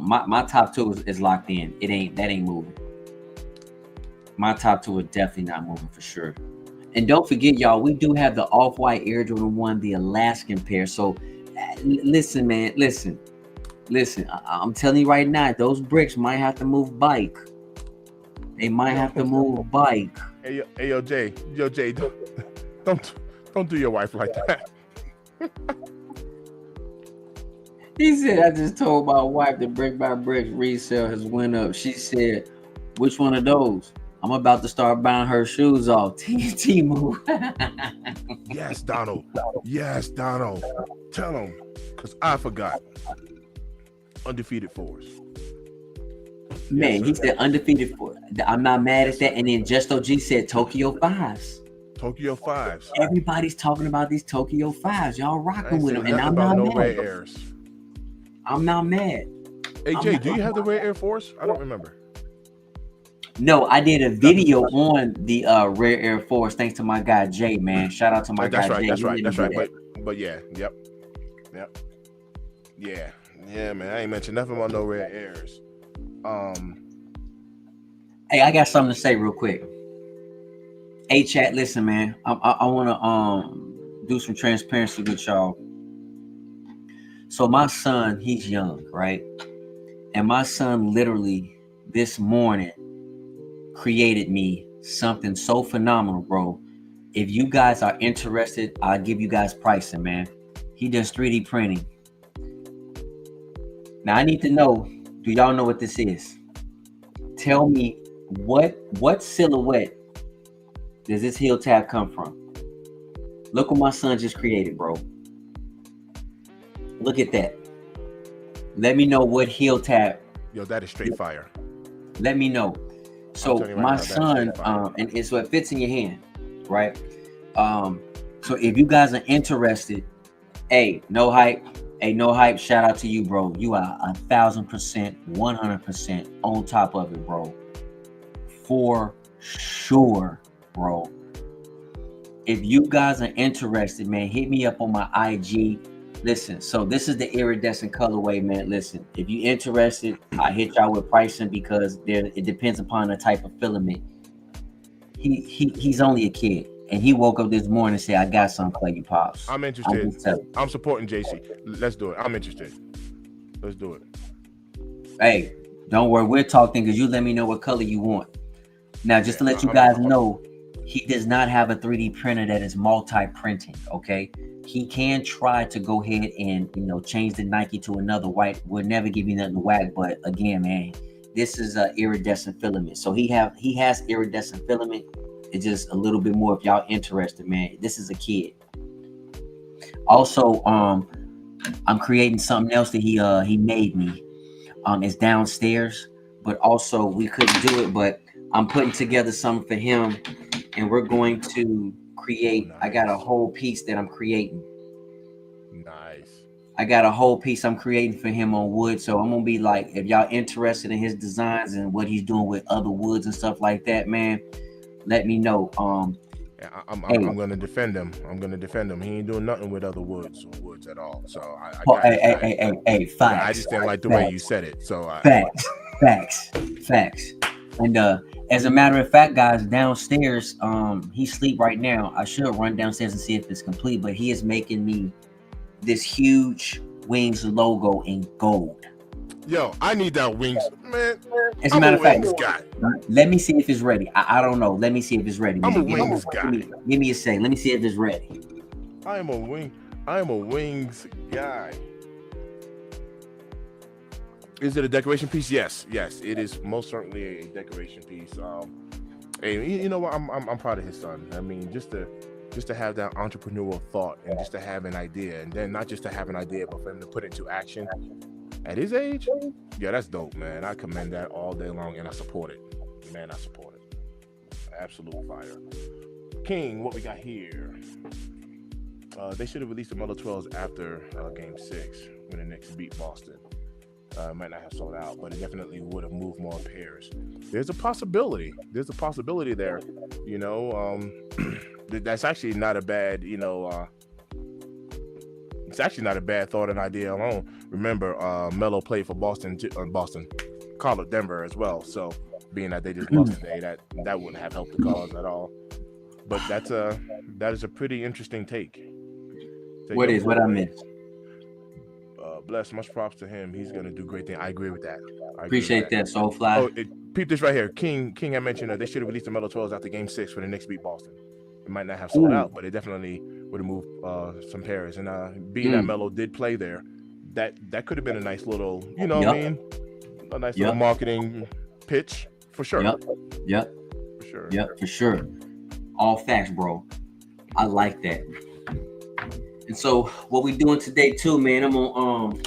my top 2 is locked in. That ain't moving. My top 2 are definitely not moving for sure. And don't forget, y'all, we do have the Off-White Air Jordan 1, the Alaskan pair. So listen, man, listen. I'm telling you right now, those bricks might have to move bike. They might have to move bike. Hey, yo, Jay, don't do your wife like that. He said, I just told my wife that Brick by Brick resale has went up. She said, which one of those? I'm about to start buying her shoes off. Temu. Yes, Donald. Tell him, because I forgot. Undefeated Force. Man, he said undefeated Force. I'm not mad at that. And then Justo G said Tokyo 5s. Tokyo 5s. Everybody's talking about these Tokyo 5s. Y'all rocking with them. And I'm not mad. Rare Airs. I'm not mad. Hey, Jay, do you have the Rare Air Force? I don't remember. No, I did a video on the Rare Air Force thanks to my guy Jay, man. Shout out to my guy Jay. That's right. But yeah, yep. Yeah, man. I ain't mentioned nothing about no Rare Airs. Hey, I got something to say real quick. Hey, chat, listen, man. I want to do some transparency with y'all. So my son, he's young, right? And my son literally this morning created me something so phenomenal, bro. If you guys are interested, I'll give you guys pricing, man. He does 3D printing. Now I need to know, do y'all know what this is? Tell me what silhouette does this heel tab come from? Look what my son just created, bro. Look at that. Let me know what heel tab. Yo, that is straight fire. Let me know. So my son, and so it fits in your hand, right? So if you guys are interested, no hype. Shout out to you, bro. You are 1,000%, 100% on top of it, bro. For sure, bro. If you guys are interested, man, hit me up on my IG. Listen, so this is the iridescent colorway, man. Listen, if you're interested, I hit y'all with pricing because it depends upon the type of filament. He's only a kid, and he woke up this morning and said, "I got some for you, pops." I'm interested. I'm supporting JC. Let's do it. I'm interested. Let's do it. Hey, don't worry, we're talking because you let me know what color you want. Now, just to let you guys know, he does not have a 3D printer that is multi-printing. Okay. He can try to go ahead and, change the Nike to another white. We'll never give you nothing to whack. But again, man, this is a iridescent filament. So he has iridescent filament. It's just a little bit more if y'all interested, man. This is a kid. Also, I'm creating something else that he made me. It's downstairs, but also we couldn't do it. But I'm putting together something for him, and we're going to create. Nice. I got a whole piece that I'm creating. Nice. I got a whole piece I'm creating for him on wood. So I'm gonna be like, if y'all interested in his designs and what he's doing with other woods and stuff like that, man, let me know. I'm gonna defend him. He ain't doing nothing with other woods or woods at all. So hey, facts. I just didn't like the way you said it. So facts. And as a matter of fact, guys, downstairs, he sleep right now. I should run downstairs and see if it's complete, but he is making me this huge Wings logo in gold. Yo, I need that Wings, man. As a matter of fact, let me see if it's ready. I don't know. Let me see if it's ready. I'm a Wings guy. Give me a second. Let me see if it's ready. I am a Wings guy. Is it a decoration piece? Yes, it is most certainly a decoration piece. Hey, you know what? I'm proud of his son. I mean, just to have that entrepreneurial thought and just to have an idea, and then not just to have an idea, but for him to put it into action at his age. Yeah, that's dope, man. I commend that all day long, and I support it. Man, I support it. Absolute fire. King, what we got here? They should have released the Melo 12s after Game 6 when the Knicks beat Boston. Might not have sold out, but it definitely would have moved more pairs. There's a possibility. There's a possibility there. You know, that's actually not a bad. It's actually not a bad thought and idea alone. Remember, Melo played for Boston, College, Denver as well. So being that they just lost today, that wouldn't have helped the cause at all. But that is a pretty interesting take. What I missed? Bless, much props to him. He's gonna do great things. I agree with that. Appreciate that. Soulfly. Oh, peep this right here. King had mentioned that they should have released the Melo 12s after Game 6 for the Knicks beat Boston. It might not have sold out, but it definitely would have moved some pairs. And being that Melo did play there, that could have been a nice little, what I mean, a nice little marketing pitch for sure. Yep. For sure. Yep, for sure. All facts, bro. I like that. And so what we doing today too, man, I'm gonna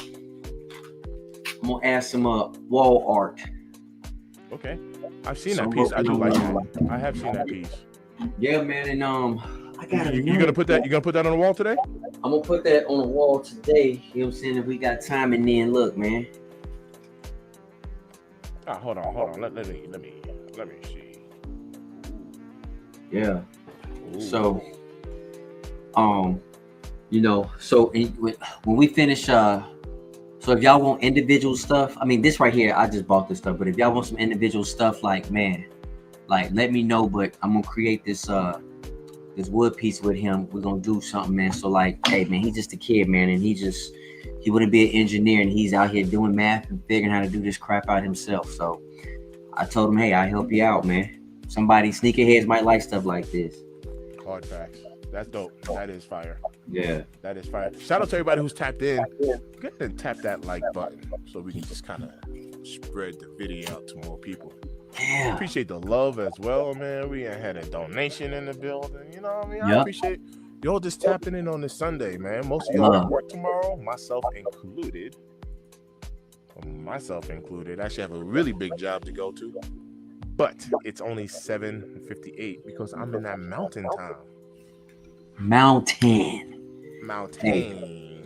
add some wall art. Okay. I've seen that piece. I do like that. I have seen that piece. Yeah, man, and I got you gonna put that on the wall today? I'm gonna put that on the wall today. You know what I'm saying? If we got time, and then look, man. Hold on. Let me see. Yeah. Ooh. So, so when we finish, so if y'all want individual stuff, I mean, this right here, I just bought this stuff, but if y'all want some individual stuff, like let me know. But I'm gonna create this wood piece with him. We're gonna do something, man. So hey, man, he's just a kid, man, and he wouldn't be an engineer, and he's out here doing math and figuring how to do this crap out himself. So I told him, hey, I'll help you out, man. Somebody sneakerheads might like stuff like this. Hard facts. That's dope. That is fire. Yeah. That is fire. Shout out to everybody who's tapped in. Go ahead and tap that like button so we can just kind of spread the video out to more people. Yeah. Appreciate the love as well, man. We had a donation in the building. You know what I mean? Yep. I appreciate y'all just tapping in on this Sunday, man. Most of y'all at work tomorrow, myself included. I actually have a really big job to go to. But it's only 7:58 because I'm in that mountain time. Mountain.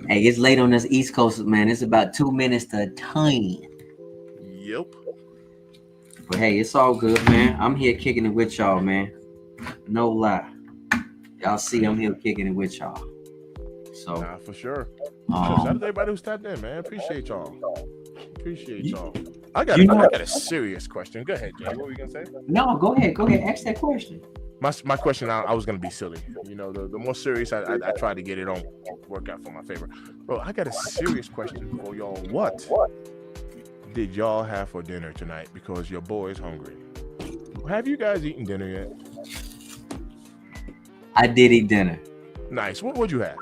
Hey, it's late on this East Coast, man. It's about 2 minutes to 10. Yep. But hey, it's all good, man. I'm here kicking it with y'all, man. No lie. Y'all see, I'm here kicking it with y'all. So, nah, for sure. Shout out to everybody who's tapped in, man. Appreciate y'all. I got a serious question. Go ahead, Jay. What were you gonna say? No, go ahead. Ask that question. My question, I was gonna be silly. The more serious I try to get it on, work out for my favor. Bro, I got a serious question for y'all. What did y'all have for dinner tonight? Because your boy is hungry. Have you guys eaten dinner yet? I did eat dinner. Nice. What'd you have?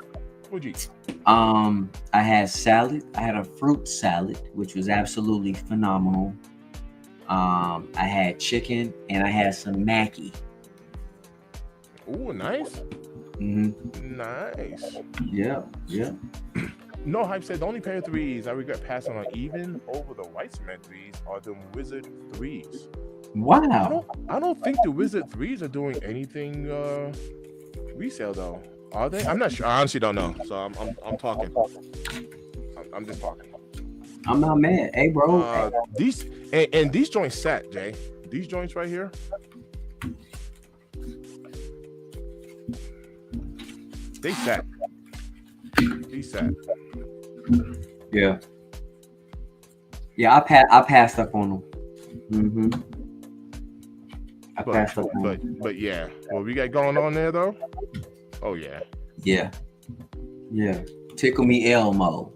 What'd you eat? I had salad. I had a fruit salad, which was absolutely phenomenal. I had chicken and I had some Mackie. Ooh, nice. Mm-hmm. Nice. Yeah. No Hype said the only pair of threes I regret passing on even over the white cement threes are the Wizard threes. Wow. I don't think the Wizard threes are doing anything resale though. Are they? I'm not sure. I honestly don't know. So I'm talking. I'm just talking. I'm not mad. Hey, bro. These joints sat, Jay. These joints right here. They sat. Yeah. Yeah, I passed up on them. Mm-hmm. But yeah, what we got going on there though? Oh yeah. Yeah. Tickle me Elmo.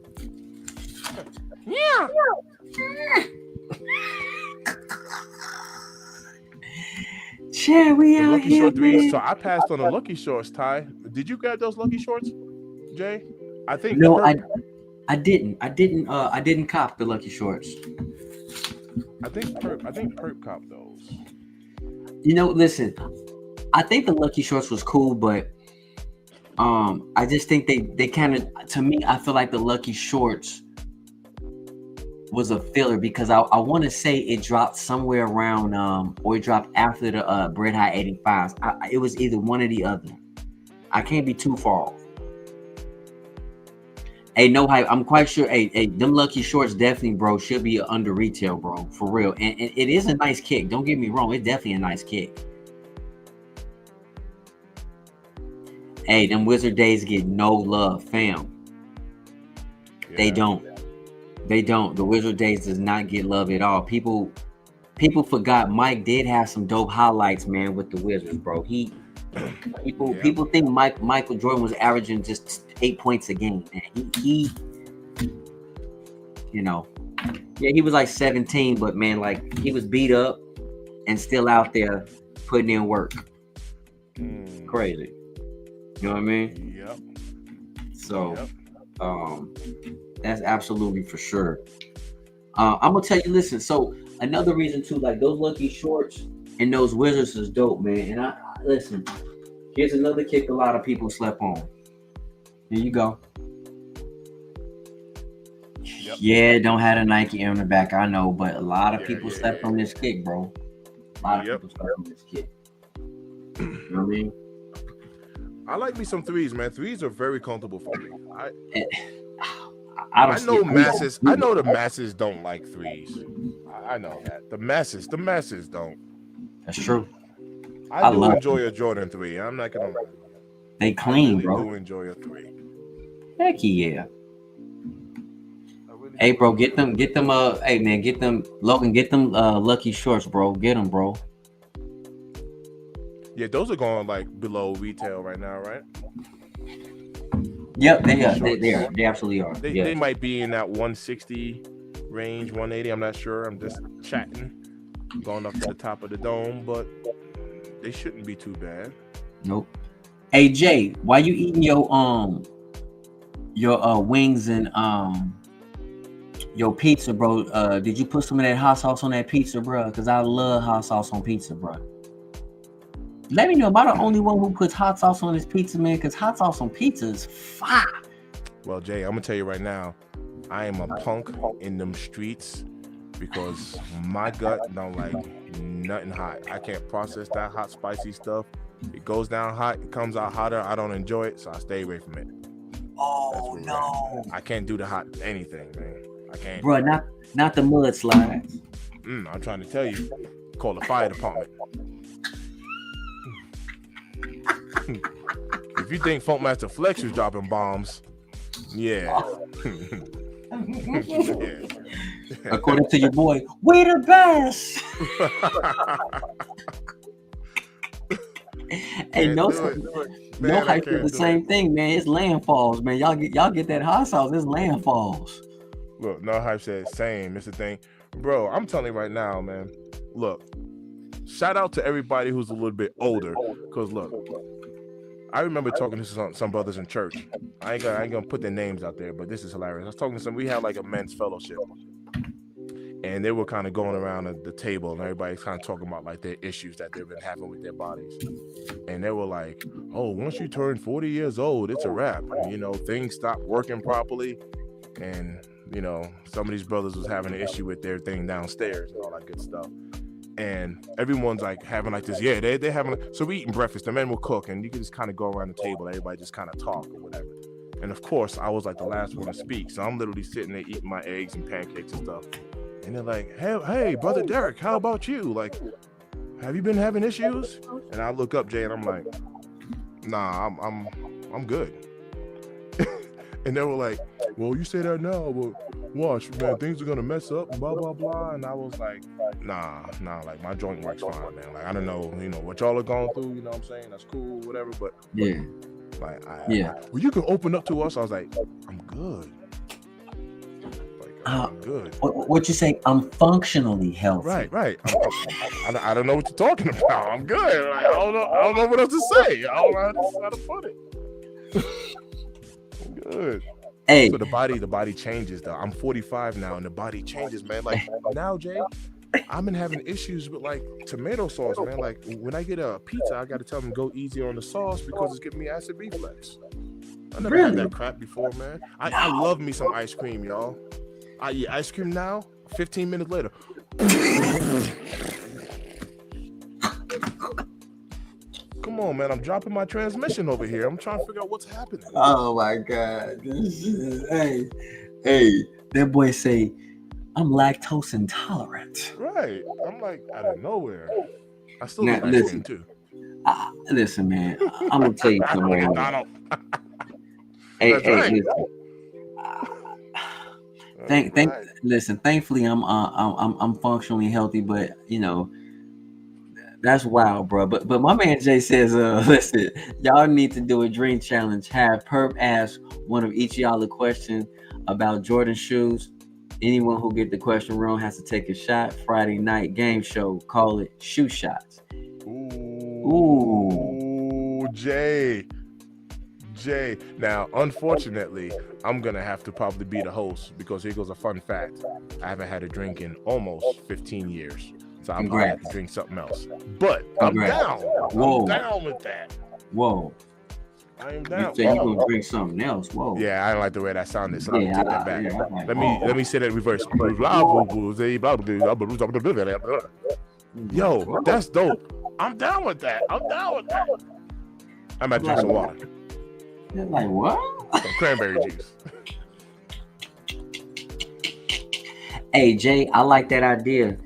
Yeah. Chad, we out Lucky here, Short threes. man. So I passed on the Lucky Shorts, Ty. Did you grab those Lucky Shorts, Jay? I think no, I didn't. I didn't cop the Lucky Shorts. I think Perp copped those. Listen, I think the Lucky Shorts was cool, but I just think they kind of, to me, I feel like the Lucky Shorts was a filler because I want to say it dropped somewhere around or it dropped after the Bread High 85s. It was either one or the other. I can't be too far off. Hey, no hype. I'm quite sure. Hey, them Lucky Shorts definitely, bro, should be under retail, bro, for real. And it is a nice kick. Don't get me wrong. It's definitely a nice kick. Hey, them Wizard days get no love, fam. Yeah. They don't. They don't. The Wizard days does not get love at all. People forgot Mike did have some dope highlights, man, with the Wizards, bro. People think Michael Jordan was averaging just 8 points a game, man. He you know, yeah, he was like 17, but man, like he was beat up and still out there putting in work. Crazy. You know what I mean? Yep. So that's absolutely for sure. I'm gonna tell you, listen, so another reason too, like those Lucky Shorts and those Wizards is dope, man. And I listen, here's another kick a lot of people slept on. Here you go. Yep. Yeah, don't have a Nike Air on the back, I know, but a lot of people slept on this kick, bro. A lot of people slept on this kick. You know what I mean? I like me some threes, man. Threes are very comfortable for me. I know masses. I know the masses don't like threes. I know that the masses don't. That's true. I do enjoy a Jordan 3. I'm not gonna lie. They clean, bro. I do enjoy a 3. Heck yeah. Hey, bro, get them. Hey, man, get them. Logan, get them. Lucky Shorts, bro. Get them, bro. Yeah, those are going like below retail right now, right? Yep, they are. They absolutely are. They might be in that 160 range, 180. I'm not sure. I'm just chatting, going up to the top of the dome, but they shouldn't be too bad. Nope. Hey Jay, why you eating your wings and your pizza, bro? Did you put some of that hot sauce on that pizza, bro? Because I love hot sauce on pizza, bro. Let me know. Am I the only one who puts hot sauce on his pizza, man? Because hot sauce on pizza is fire. Well, Jay, I'm gonna tell you right now, I am a punk in them streets because my gut don't like nothing hot. I can't process that hot, spicy stuff. It goes down hot, it comes out hotter. I don't enjoy it, so I stay away from it. Oh no! I can't do the hot anything, man. I can't. Bro, not the mudslides. I'm trying to tell you. Call the fire department. If you think Funkmaster Flex was dropping bombs, yeah. According to your boy, we the best. Hey, no hype is the same thing, man. It's landfalls, man. Y'all get that hot sauce. It's landfalls. Look, no hype said same. It's the thing, bro. I'm telling you right now, man. Look, shout out to everybody who's a little bit older, cause look, I remember talking to some brothers in church. I ain't gonna put their names out there, but this is hilarious. I was talking to some. We had like a men's fellowship, and they were kind of going around the table, and everybody's kind of talking about like their issues that they've been having with their bodies. And they were like, "Oh, once you turn 40 years old, it's a wrap. You know, things stop working properly." And you know, some of these brothers was having an issue with their thing downstairs and all that good stuff. And everyone's like having like this, they're having, so we eating breakfast, the men will cook, and you can just kind of go around the table, everybody just kind of talk or whatever. And of course, I was like the last one to speak, so I'm literally sitting there eating my eggs and pancakes and stuff. And they're like, hey, brother Derek, how about you? Like, have you been having issues? And I look up, Jay, and I'm like, nah, I'm good. And they were like, well, you say that now, but watch, man, things are gonna mess up and blah blah blah. And I was like, nah, like my joint works fine, man. Like I don't know, what y'all are going through, you know what I'm saying? That's cool, whatever. But yeah, like well, you can open up to us. I was like, I'm good. Like I'm good. What you say? I'm functionally healthy. Right. I don't know what you're talking about. I'm good. Like, I don't know what else to say. I don't know how to put it. I'm good. Hey. So the body changes though. I'm 45 now and the body changes, man. Like now, Jay, I've been having issues with like tomato sauce, man. Like when I get a pizza, I gotta tell them to go easy on the sauce because it's giving me acid reflux. I never had that crap before, man. I love me some ice cream, y'all. I eat ice cream now, 15 minutes later. Come on, man. I'm dropping my transmission over here. I'm trying to figure out what's happening. Oh my God. Hey, that boy say, I'm lactose intolerant. Right. I'm like out of nowhere. I still Now, love ice cream too. Listen, man. I'm gonna tell you something right now. Donald. Hey, That's right. listen. Listen. Thankfully, I'm functionally healthy, but you know, that's wild, bro. But my man Jay says, listen, y'all need to do a dream challenge. Have Perp ask one of each of y'all a question about Jordan shoes. Anyone who get the question wrong has to take a shot. Friday night game show. Call it Shoe Shots. Ooh, Jay. Now, unfortunately, I'm gonna have to probably be the host because here goes a fun fact. I haven't had a drink in almost 15 years. So I'm gonna have to drink something else. But I'm down. I'm down with that. Whoa. I am down. You say you gonna drink something else? Whoa. Yeah, I don't like the way that sounded. So Yeah, I'll take that back. like, Let me say that in reverse. Yo, that's dope. I'm down with that. I'm about to drink some water. You're like what? Some cranberry juice. Hey Jay, I like that idea.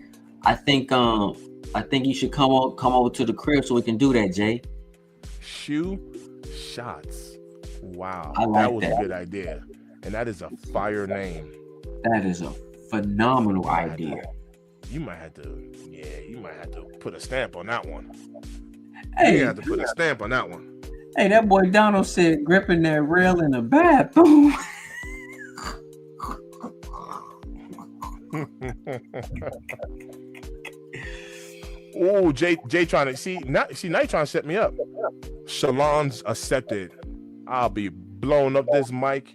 I think you should come over to the crib so we can do that, Jay. Shoe shots. Wow, I like that was that. a good idea, and that is a fire name. That is a phenomenal idea. You might have to put a stamp on that one. Hey, You have to put a stamp on that one. hey, that boy Donald said gripping that rail in the bathroom. Oh, Jay trying to see now you trying to set me up. Shalon's accepted. I'll be blowing up this mic.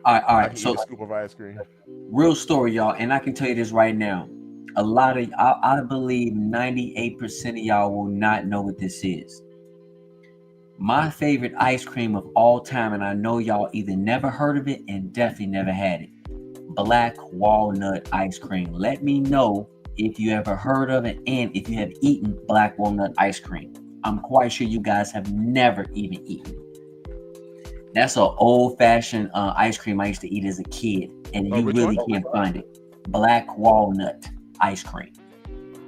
All right. So, a scoop of ice cream. real story, y'all, and I can tell you this right now. A lot of, I believe 98% of y'all will not know what this is. My favorite ice cream of all time, and I know y'all either never heard of it and definitely never had it. Black walnut ice cream. Let me know if you ever heard of it and if you have eaten black walnut ice cream. I'm quite sure you guys have never even eaten it. That's an old-fashioned ice cream I used to eat as a kid, and you really can't find it. Black walnut ice cream.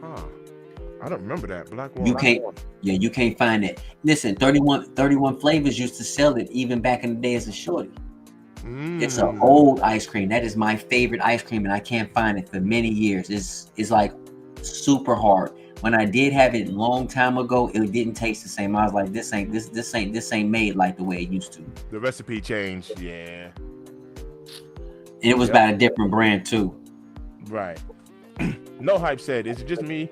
Huh. I don't remember that. Black walnut. You can't find it. Listen, 31 Flavors used to sell it even back in the day as a shorty. It's an old ice cream. That is my favorite ice cream, and I can't find it for many years. It's like super hard. When I did have it a long time ago, it didn't taste the same. I was like, this ain't made like the way it used to. The recipe changed, yeah. And it was by a different brand too. Right. No Hype said, is it just me,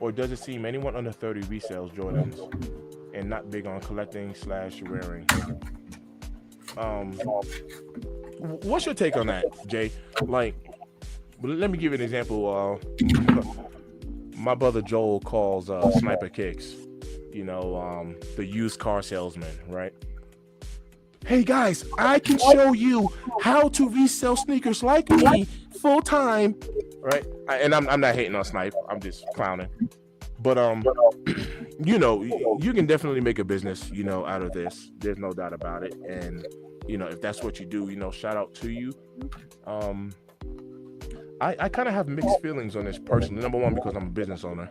or does it seem anyone under 30 resells Jordans and not big on collecting / wearing? What's your take on that, Jay? Like, let me give you an example. My brother Joel calls Sniper Kicks, the used car salesman, right? Hey guys, I can show you how to resell sneakers like me full time, right? And I'm not hating on Snipe, I'm just clowning. But you can definitely make a business, out of this. There's no doubt about it. And if that's what you do, shout out to you. I kind of have mixed feelings on this personally. Number one, because I'm a business owner.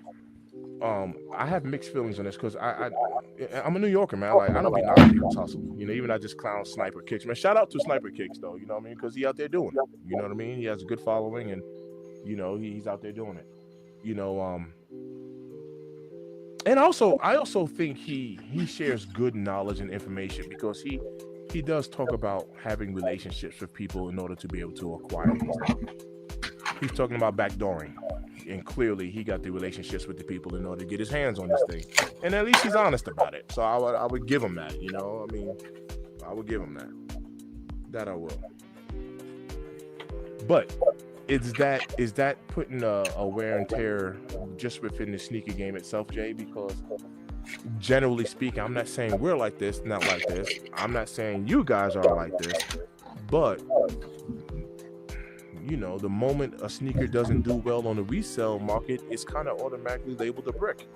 I have mixed feelings on this because I'm a New Yorker, man. Like, I don't be knocking people's hustle. Even I just clown Sniper Kicks, man. Shout out to Sniper Kicks, though. You know what I mean? Because he out there doing it. You know what I mean? He has a good following, and he's out there doing it. And also, I also think he shares good knowledge and information because he does talk about having relationships with people in order to be able to acquire these things. He's talking about backdooring, and clearly he got the relationships with the people in order to get his hands on this thing. And at least he's honest about it. So I would give him that, I would give him that. That I will. But is that putting a wear and tear just within the sneaker game itself, Jay? Because generally speaking, I'm not saying we're like this, not like this. I'm not saying you guys are like this, but you know, the moment a sneaker doesn't do well on the resale market, it's kind of automatically labeled a brick,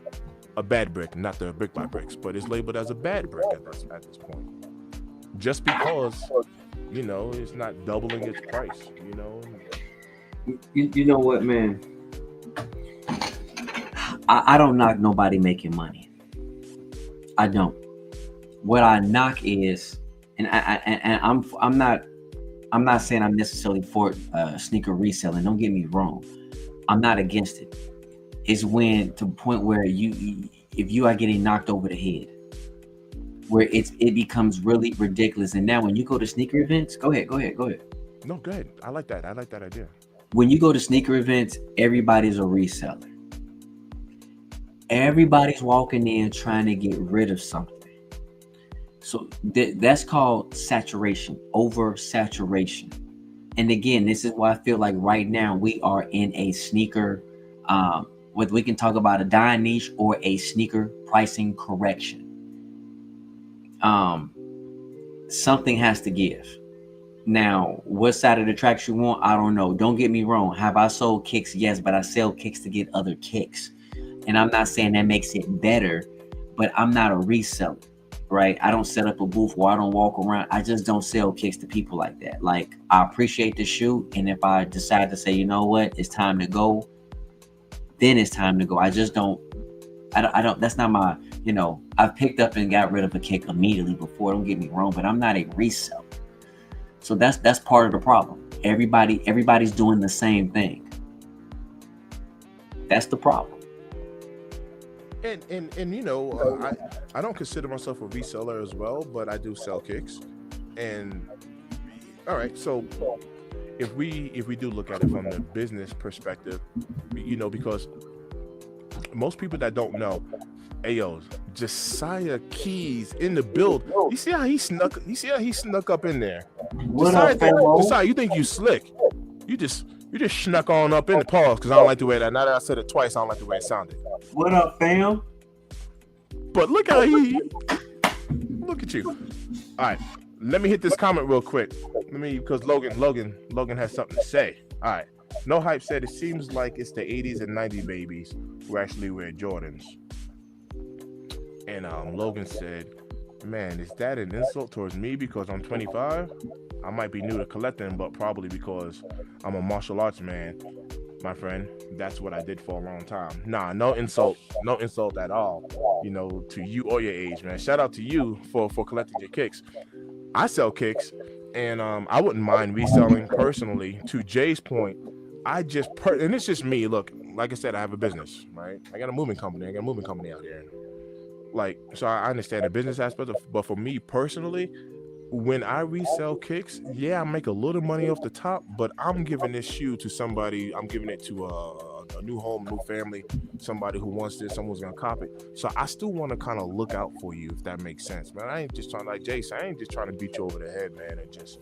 a bad brick, not the brick by bricks, but it's labeled as a bad brick at this point, just because, you know, it's not doubling its price, you know. You know what, man? I don't knock nobody making money. I don't. What I knock is, and I'm not saying I'm necessarily for sneaker reselling. Don't get me wrong. I'm not against it. It's when to the point where if you are getting knocked over the head, where it becomes really ridiculous. And now when you go to sneaker events, go ahead. No, go ahead. I like that idea. When you go to sneaker events, everybody's a reseller. Everybody's walking in trying to get rid of something. So that's called saturation, oversaturation. And again, this is why I feel like right now we are in a sneaker, whether we can talk about a dying niche or a sneaker pricing correction. Something has to give. Now, what side of the tracks you want, I don't know. Don't get me wrong. Have I sold kicks? Yes, but I sell kicks to get other kicks. And I'm not saying that makes it better, but I'm not a reseller, right? I don't set up a booth where I don't walk around. I just don't sell kicks to people like that. Like, I appreciate the shoe. And if I decide to say, you know what, it's time to go, then it's time to go. I just don't, that's not my, you know, I've picked up and got rid of a kick immediately before. Don't get me wrong, but I'm not a reseller. So that's part of the problem. Everybody's doing the same thing. That's the problem. And you know, I don't consider myself a reseller as well, but I do sell kicks. And all right, so if we do look at it from the business perspective, you know, because most people that don't know, Ayo, Josiah Keys in the build. You see how he snuck up in there. Josiah, you think you slick? You just snuck on up in the pause because I don't like the way that. Now that I said it twice, I don't like the way it sounded. What up, fam? But look at you. All right, let me hit this comment real quick. Because Logan has something to say. All right, No Hype said it seems like it's the 80s and 90s babies who actually wear Jordans. And Logan said, man, is that an insult towards me because I'm 25? I might be new to collecting, but probably because I'm a martial arts man, my friend. That's what I did for a long time. Nah, no insult at all, you know, to you or your age, man. Shout out to you for collecting your kicks. I sell kicks, and I wouldn't mind reselling personally. To Jay's point, and it's just me. Look, like I said, I have a business, right? I got a moving company out here. Like, so I understand the business aspect, but for me personally, when I resell kicks, yeah, I make a little money off the top, but I'm giving this shoe to somebody. I'm giving it to a new home, new family, somebody who wants this, someone's gonna cop it. So I still want to kind of look out for you, if that makes sense, man. I ain't just trying, like Jason, I ain't just trying to beat you over the head, man, and just,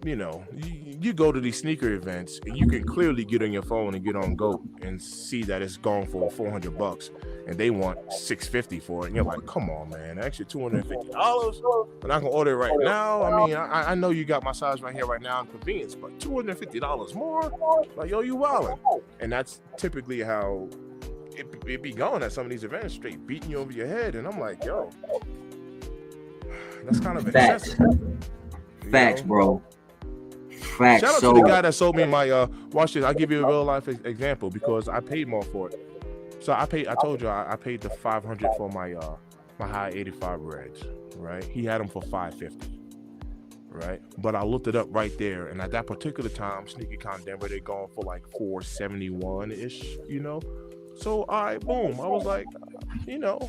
you know, you go to these sneaker events and you can clearly get on your phone and get on GOAT and see that it's gone for $400 and they want $650 for it. And you're like, come on, man, actually $250, and I can order it right now. I mean, I know you got my size right here right now in convenience, but $250 more? Like, yo, you wildin'. And that's typically how it be going at some of these events, straight beating you over your head. And I'm like, yo, that's kind of excessive. Facts, bro. Facts. Shout out to the guy that sold me my watch this. I'll give you a real life example because I paid more for it. So I told you I paid the $500 for my high 85 Reds, right? He had them for $550, right? But I looked it up right there, and at that particular time, SneakerCon Denver, they're going for like $471-ish, you know? So, all right, boom. I was like, you know,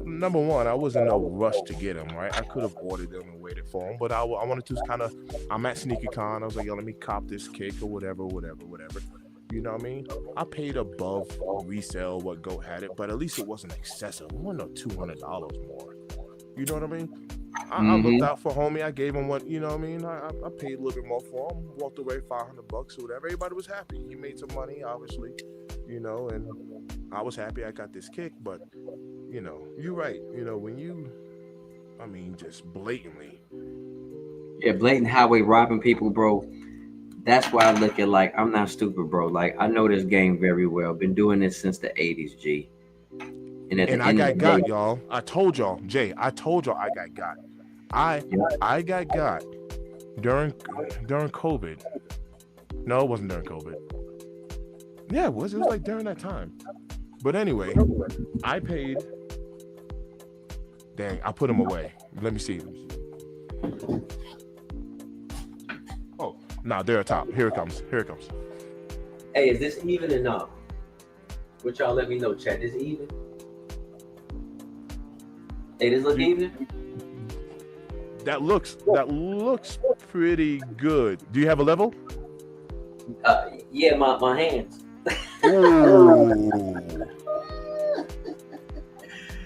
number one, I wasn't in no rush to get them, right? I could have ordered them and waited for them, but I wanted to kind of, I'm at SneakerCon. I was like, yo, let me cop this kick or whatever. You know what I mean? I paid above resale what GOAT had it, but at least it wasn't excessive. It wasn't $200 more. You know what I mean? I looked out for homie. I gave him what, you know what I mean? I paid a little bit more for him. Walked away $500 or whatever. Everybody was happy. He made some money, obviously, you know, and I was happy I got this kick. But, you know, you're right. You know, when you, I mean, just blatantly. Yeah, blatant highway robbing people, bro. that's why I look at like I'm not stupid, bro. Like I know this game very well. Been doing this since the '80s, G. And at the And I end of got the day, y'all. I told y'all, Jay. I told y'all I got. I got during COVID. No, it wasn't during COVID. Yeah, it was. It was like during that time. But anyway, I paid. Dang, I put them away. Let me see. Oh, no, they're at top. Here it comes. Here it comes. hey, is this even or not? What y'all let me know, chat. Is it even? Hey, this look even? That looks pretty good. Do you have a level? Yeah, my hands. Ooh.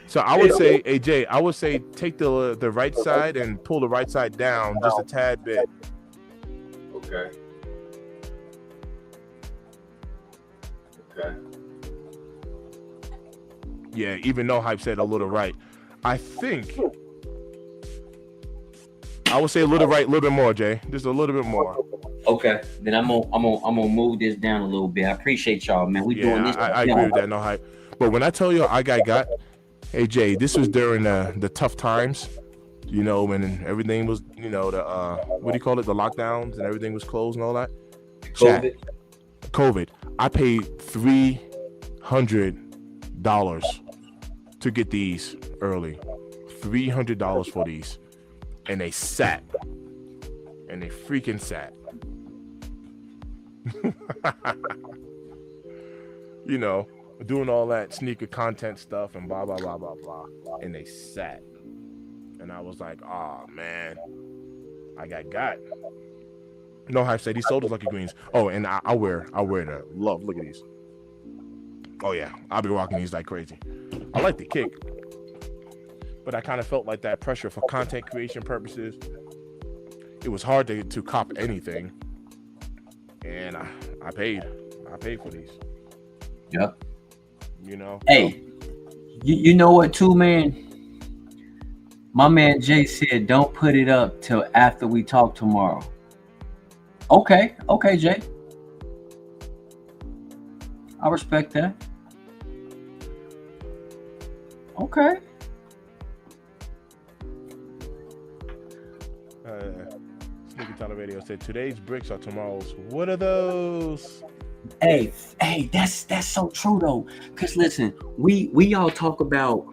So I would say, AJ, I would say take the right side and pull the right side down just a tad bit. Okay. Okay. Yeah, even though Hype said a little right. I think I would say a little right, a little bit more, Jay. Just a little bit more. Okay. Then I'm gonna move this down a little bit. I appreciate y'all, man. We doing this. I agree with that, no Hype. But when I tell you I got, hey Jay, this was during the tough times, you know, when everything was, you know, the what do you call it, the lockdowns and everything was closed and all that. COVID. I paid $300 to get these early. $300 for these, and they sat, and they freaking sat. You know, doing all that sneaker content stuff and blah blah blah blah blah, and they sat, and I was like, oh man, I got. No Hype said he sold his Lucky Greens. Oh, and I wear the love. Look at these. Oh yeah, I'll be rocking these like crazy. I like the kick, but I kind of felt like that pressure for content creation purposes. It was hard to cop anything, and I paid for these. Yep. You know. Hey, you know what too, man? My man Jay said, don't put it up till after we talk tomorrow. Okay, Jay. I respect that. Okay. Sneaker Tyler Radio said today's bricks are tomorrow's. What are those? Hey, that's so true though. Cause listen, we all talk about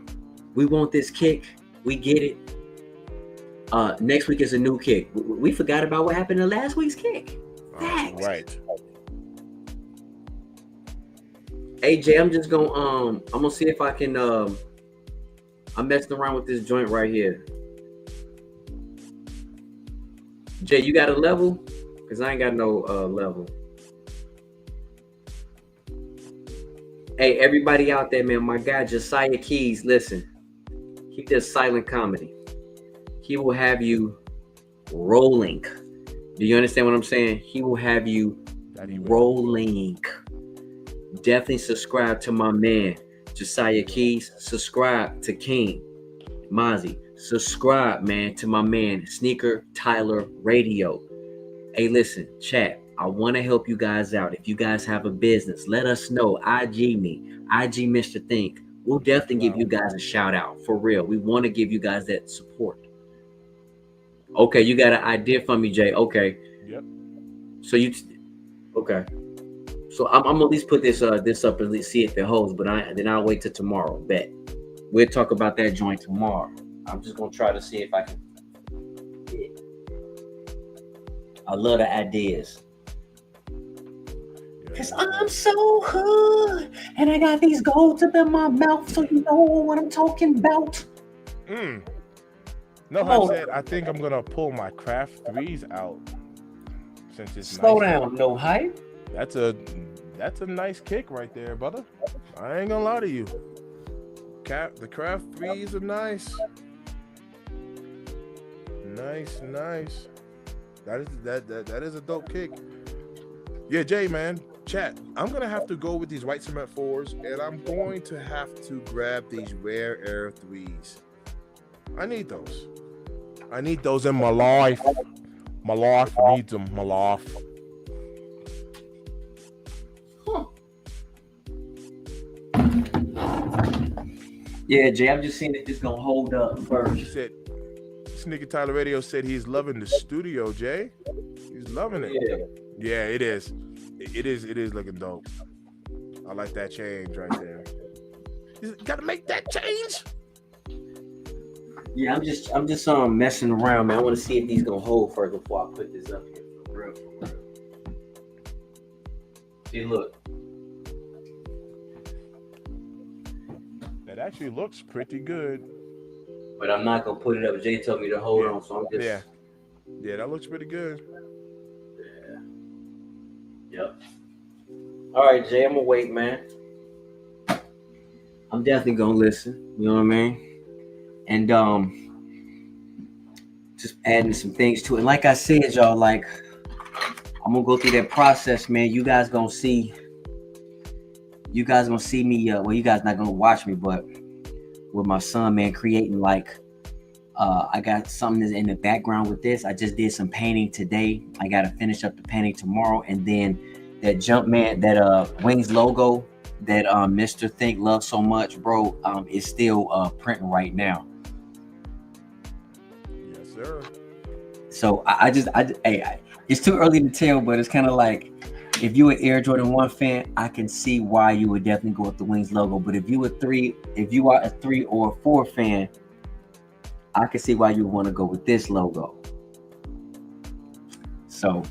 we want this kick, we get it. Next week is a new kick. We forgot about what happened in last week's kick. Facts. Right. Hey Jay, I'm just gonna I'm gonna see if I can I'm messing around with this joint right here. Jay, you got a level? Cause I ain't got no level. Hey, everybody out there, man, my guy Josiah Keys, listen, he does silent comedy. He will have you rolling. Do you understand what I'm saying? He will have you rolling. Definitely subscribe to my man, Josiah Keys. Subscribe to King Mozzie. Subscribe, man, to my man, Sneaker Tyler Radio. Hey, listen, chat. I want to help you guys out. If you guys have a business, let us know. IG me, IG Mr. Think. We'll definitely give you guys a shout out. For real. We want to give you guys that support. Okay, you got an idea for me, Jay. Okay. Yep. So okay. So I'm gonna at least put this up and at least see if it holds, but then I'll wait till tomorrow. Bet. We'll talk about that joint tomorrow. I'm just gonna try to see if I can. I love the ideas. Cause I'm so hood and I got these golds up in my mouth, so you know what I'm talking about. No Hype said, I think I'm gonna pull my Craft 3s out since it's slow nice. Down, No Hype. That's a nice kick right there, brother. I ain't gonna lie to you. The Craft 3s are nice. Nice. That is a dope kick. Yeah, Jay, man. Chat, I'm gonna have to go with these white cement 4s, and I'm going to have to grab these Rare Air 3s. I need those in my life. My life needs them. My life. Yeah, Jay, I'm just seeing if it's gonna hold up He first. said, Sneaker Tyler Radio said he's loving the studio, Jay. He's loving it. Yeah. Yeah, it is. It is looking dope. I like that change right there. You gotta make that change. Yeah, I'm just messing around, man. I want to see if these gonna hold first before I put this up here. For real, for real. See, look. That actually looks pretty good. But I'm not gonna put it up. Jay told me to hold on, so I'm just. Yeah, that looks pretty good. Yeah. Yep. All right, Jay, I'm gonna wait, man. I'm definitely gonna listen. You know what I mean? And just adding some things to it. And like I said, y'all, like I'm gonna go through that process, man. You guys gonna see me. Well, you guys not gonna watch me, but with my son, man, creating like. I got something that's in the background with this. I just did some painting today. I got to finish up the painting tomorrow. And then that Jumpman, that Wings logo that Mr. Think loves so much, bro, is still printing right now. Yes, sir. So it's too early to tell, but it's kind of like if you an Air Jordan 1 fan, I can see why you would definitely go with the Wings logo. But if you are a 3 or a 4 fan, I can see why you want to go with this logo. So,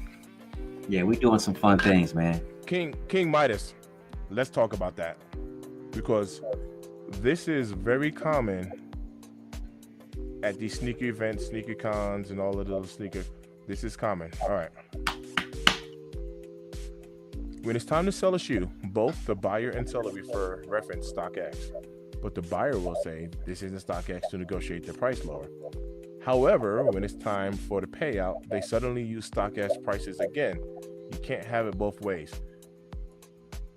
yeah, we're doing some fun things, man. King Midas, let's talk about that because this is very common at these sneaker events, sneaker cons, and all of those sneakers. This is common. All right. When it's time to sell a shoe, both the buyer and seller reference StockX. But the buyer will say, this isn't StockX to negotiate the price lower. However, when it's time for the payout, they suddenly use StockX prices again. You can't have it both ways.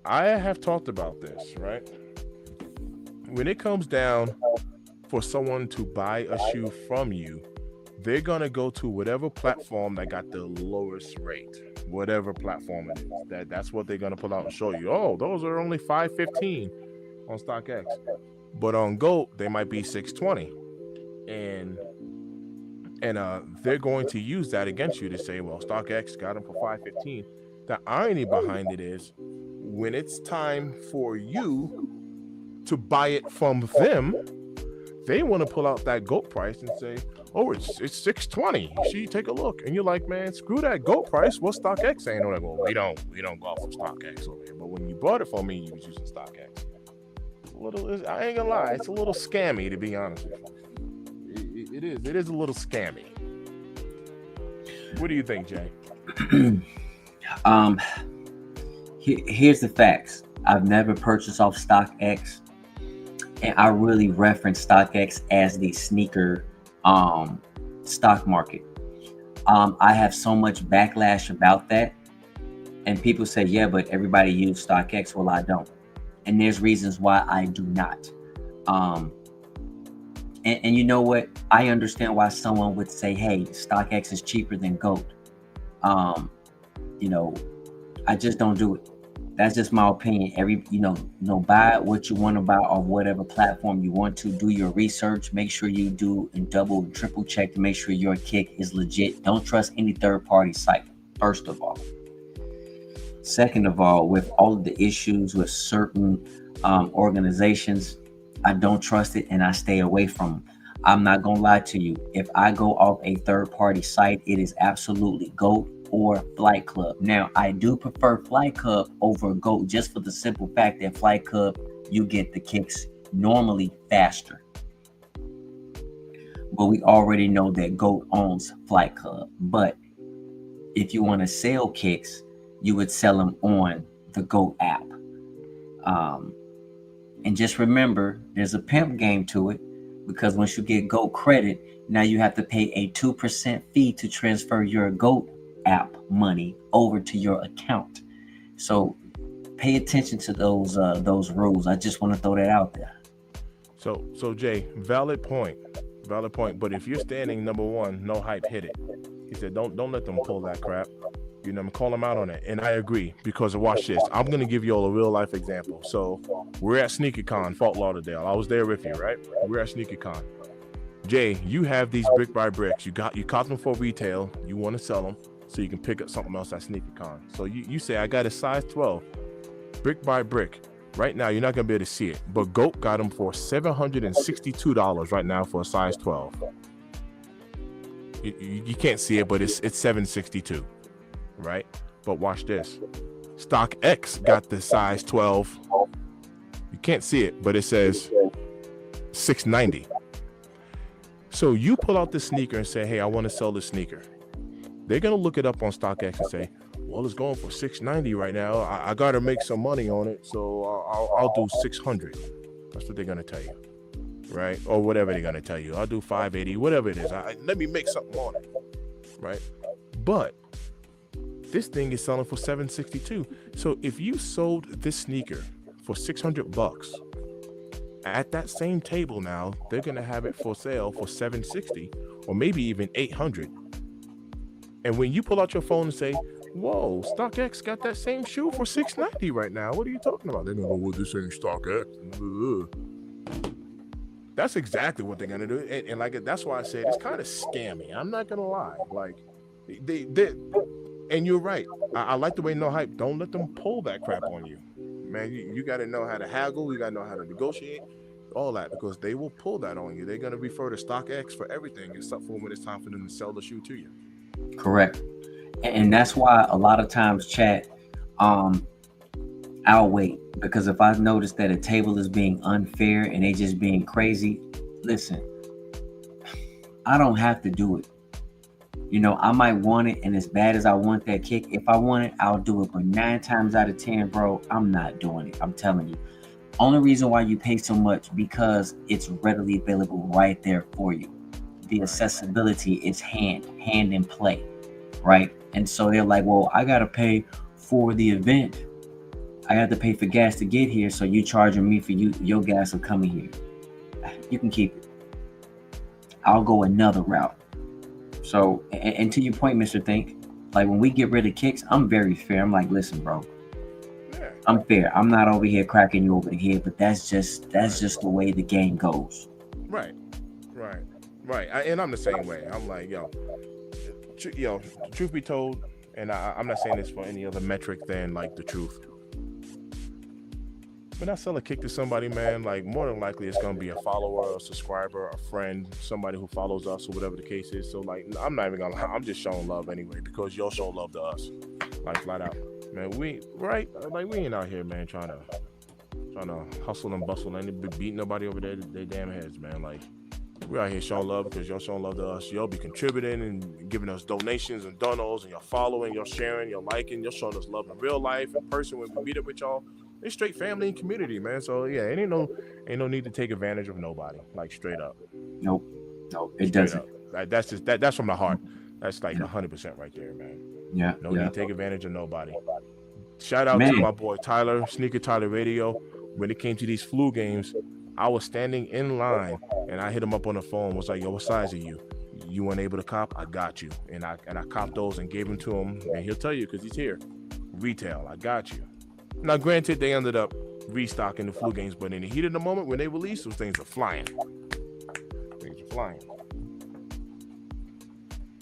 I have talked about this, right? When it comes down for someone to buy a shoe from you, they're going to go to whatever platform that got the lowest rate, whatever platform it is. That's what they're going to pull out and show you. Oh, those are only $5.15 on StockX. But on GOAT, they might be $6.20, and they're going to use that against you to say, well, StockX got them for $5.15. The irony behind it is, when it's time for you to buy it from them, they want to pull out that GOAT price and say, oh, it's $6.20. You see, take a look, and you're like, man, screw that GOAT price. What's StockX saying? They're like, well, we don't go off of StockX over here. But when you bought it for me, you was using StockX. I ain't gonna lie, it's a little scammy, to be honest with you. It is a little scammy. What do you think, Jay? Here's the facts. I've never purchased off StockX, and I really reference StockX as the sneaker stock market. I have so much backlash about that, and people say, yeah, but everybody uses StockX. Well, I don't. And there's reasons why I do not. And you know what? I understand why someone would say, hey, StockX is cheaper than GOAT. You know, I just don't do it. That's just my opinion. Buy what you want to buy on whatever platform you want to. Do your research. Make sure you do and double and triple check to make sure your kick is legit. Don't trust any third-party site, first of all. Second of all, with all of the issues with certain organizations, I don't trust it and I stay away from them. I'm not going to lie to you. If I go off a third-party site, it is absolutely GOAT or Flight Club. Now, I do prefer Flight Club over GOAT just for the simple fact that Flight Club, you get the kicks normally faster. But we already know that GOAT owns Flight Club. But if you want to sell kicks, you would sell them on the GOAT app. And just remember, there's a pimp game to it, because once you get GOAT credit, now you have to pay a 2% fee to transfer your GOAT app money over to your account. So pay attention to those rules. I just want to throw that out there. So Jay, valid point. But if you're standing number one, no hype, hit it. He said, don't let them pull that crap. You know, I'm calling them out on it, and I agree because watch this. I'm gonna give you all a real life example. So we're at SneakerCon, Fort Lauderdale. I was there with you, right? We're at SneakerCon. Jay, you have these brick by bricks. You caught them for retail. You want to sell them so you can pick up something else at SneakerCon. So you say, I got a size 12, brick by brick. Right now, you're not gonna be able to see it, but GOAT got them for $762 right now for a size 12. You can't see it, but it's $762, right? But watch this. StockX got the size 12. You can't see it, but it says $690. So you pull out the sneaker and say, hey, I want to sell this sneaker. They're gonna look it up on StockX and say, well, it's going for $690 right now. I gotta make some money on it, so I'll do $600. That's what they're gonna tell you, right? Or whatever they're gonna tell you. I'll do $580, whatever it is. Let me make something on it, right? But this thing is selling for $762. So if you sold this sneaker for $600, at that same table now, they're gonna have it for sale for $760 or maybe even $800. And when you pull out your phone and say, whoa, StockX got that same shoe for $690 right now. What are you talking about? They're gonna go, well, this ain't StockX. That's exactly what they're gonna do. And like, that's why I said it's kind of scammy. I'm not gonna lie. Like, they and you're right. I like the way No Hype. Don't let them pull that crap on you, man. You got to know how to haggle. You got to know how to negotiate, all that, because they will pull that on you. They're gonna refer to StockX for everything, except for when it's time for them to sell the shoe to you. Correct. And that's why a lot of times, chat, I'll wait, because if I notice that a table is being unfair and they just being crazy, listen, I don't have to do it. You know, I might want it, and as bad as I want that kick, if I want it, I'll do it. But 9 times out of 10, bro, I'm not doing it. I'm telling you. Only reason why you pay so much, because it's readily available right there for you. The accessibility is hand in play, right? And so they're like, well, I gotta pay for the event. I have to pay for gas to get here, so you charging me for your gas of coming here. You can keep it. I'll go another route. So, and to your point, Mr. Think, like when we get rid of kicks, I'm very fair. I'm like, listen, bro, I'm fair. I'm not over here cracking you over the head, but that's just the way the game goes. Right. And I'm the same way. I'm like, truth be told, and I'm not saying this for any other metric than like the truth. When I sell a kick to somebody, man, like more than likely it's gonna be a follower, a subscriber, a friend, somebody who follows us or whatever the case is. So like, I'm not even gonna lie, I'm just showing love anyway, because y'all show love to us, like flat out, man. We ain't out here, man, trying to hustle and bustle and beat nobody over their damn heads, man. Like, we're out here showing love because y'all showing love to us. Y'all be contributing and giving us donations and donos, and y'all following, y'all sharing, y'all liking, y'all showing us love in real life, in person when we meet up with y'all. It's straight family and community, man. So yeah, it ain't no need to take advantage of nobody, like straight up. Nope, it doesn't. That's from the heart. That's like 100% right there, man. Yeah. No need to take advantage of nobody. Shout out to my boy Tyler, Sneaker Tyler Radio. When it came to these flu games, I was standing in line and I hit him up on the phone. Was like, yo, what size are you? You weren't able to cop? I got you. And I copped those and gave them to him. And he'll tell you because he's here. Retail, I got you. Now, granted, they ended up restocking the flu games, but in the heat of the moment when they released, those things are flying.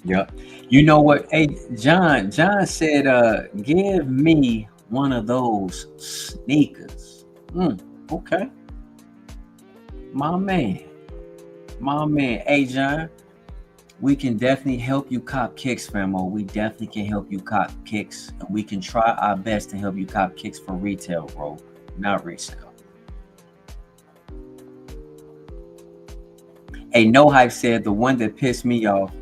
Yep. You know what? Hey, John said, give me one of those sneakers. Okay. My man. Hey, John, we can definitely help you cop kicks, famo. We definitely can help you cop kicks. And we can try our best to help you cop kicks for retail, bro, not resale. Hey, No Hype said the one that pissed me off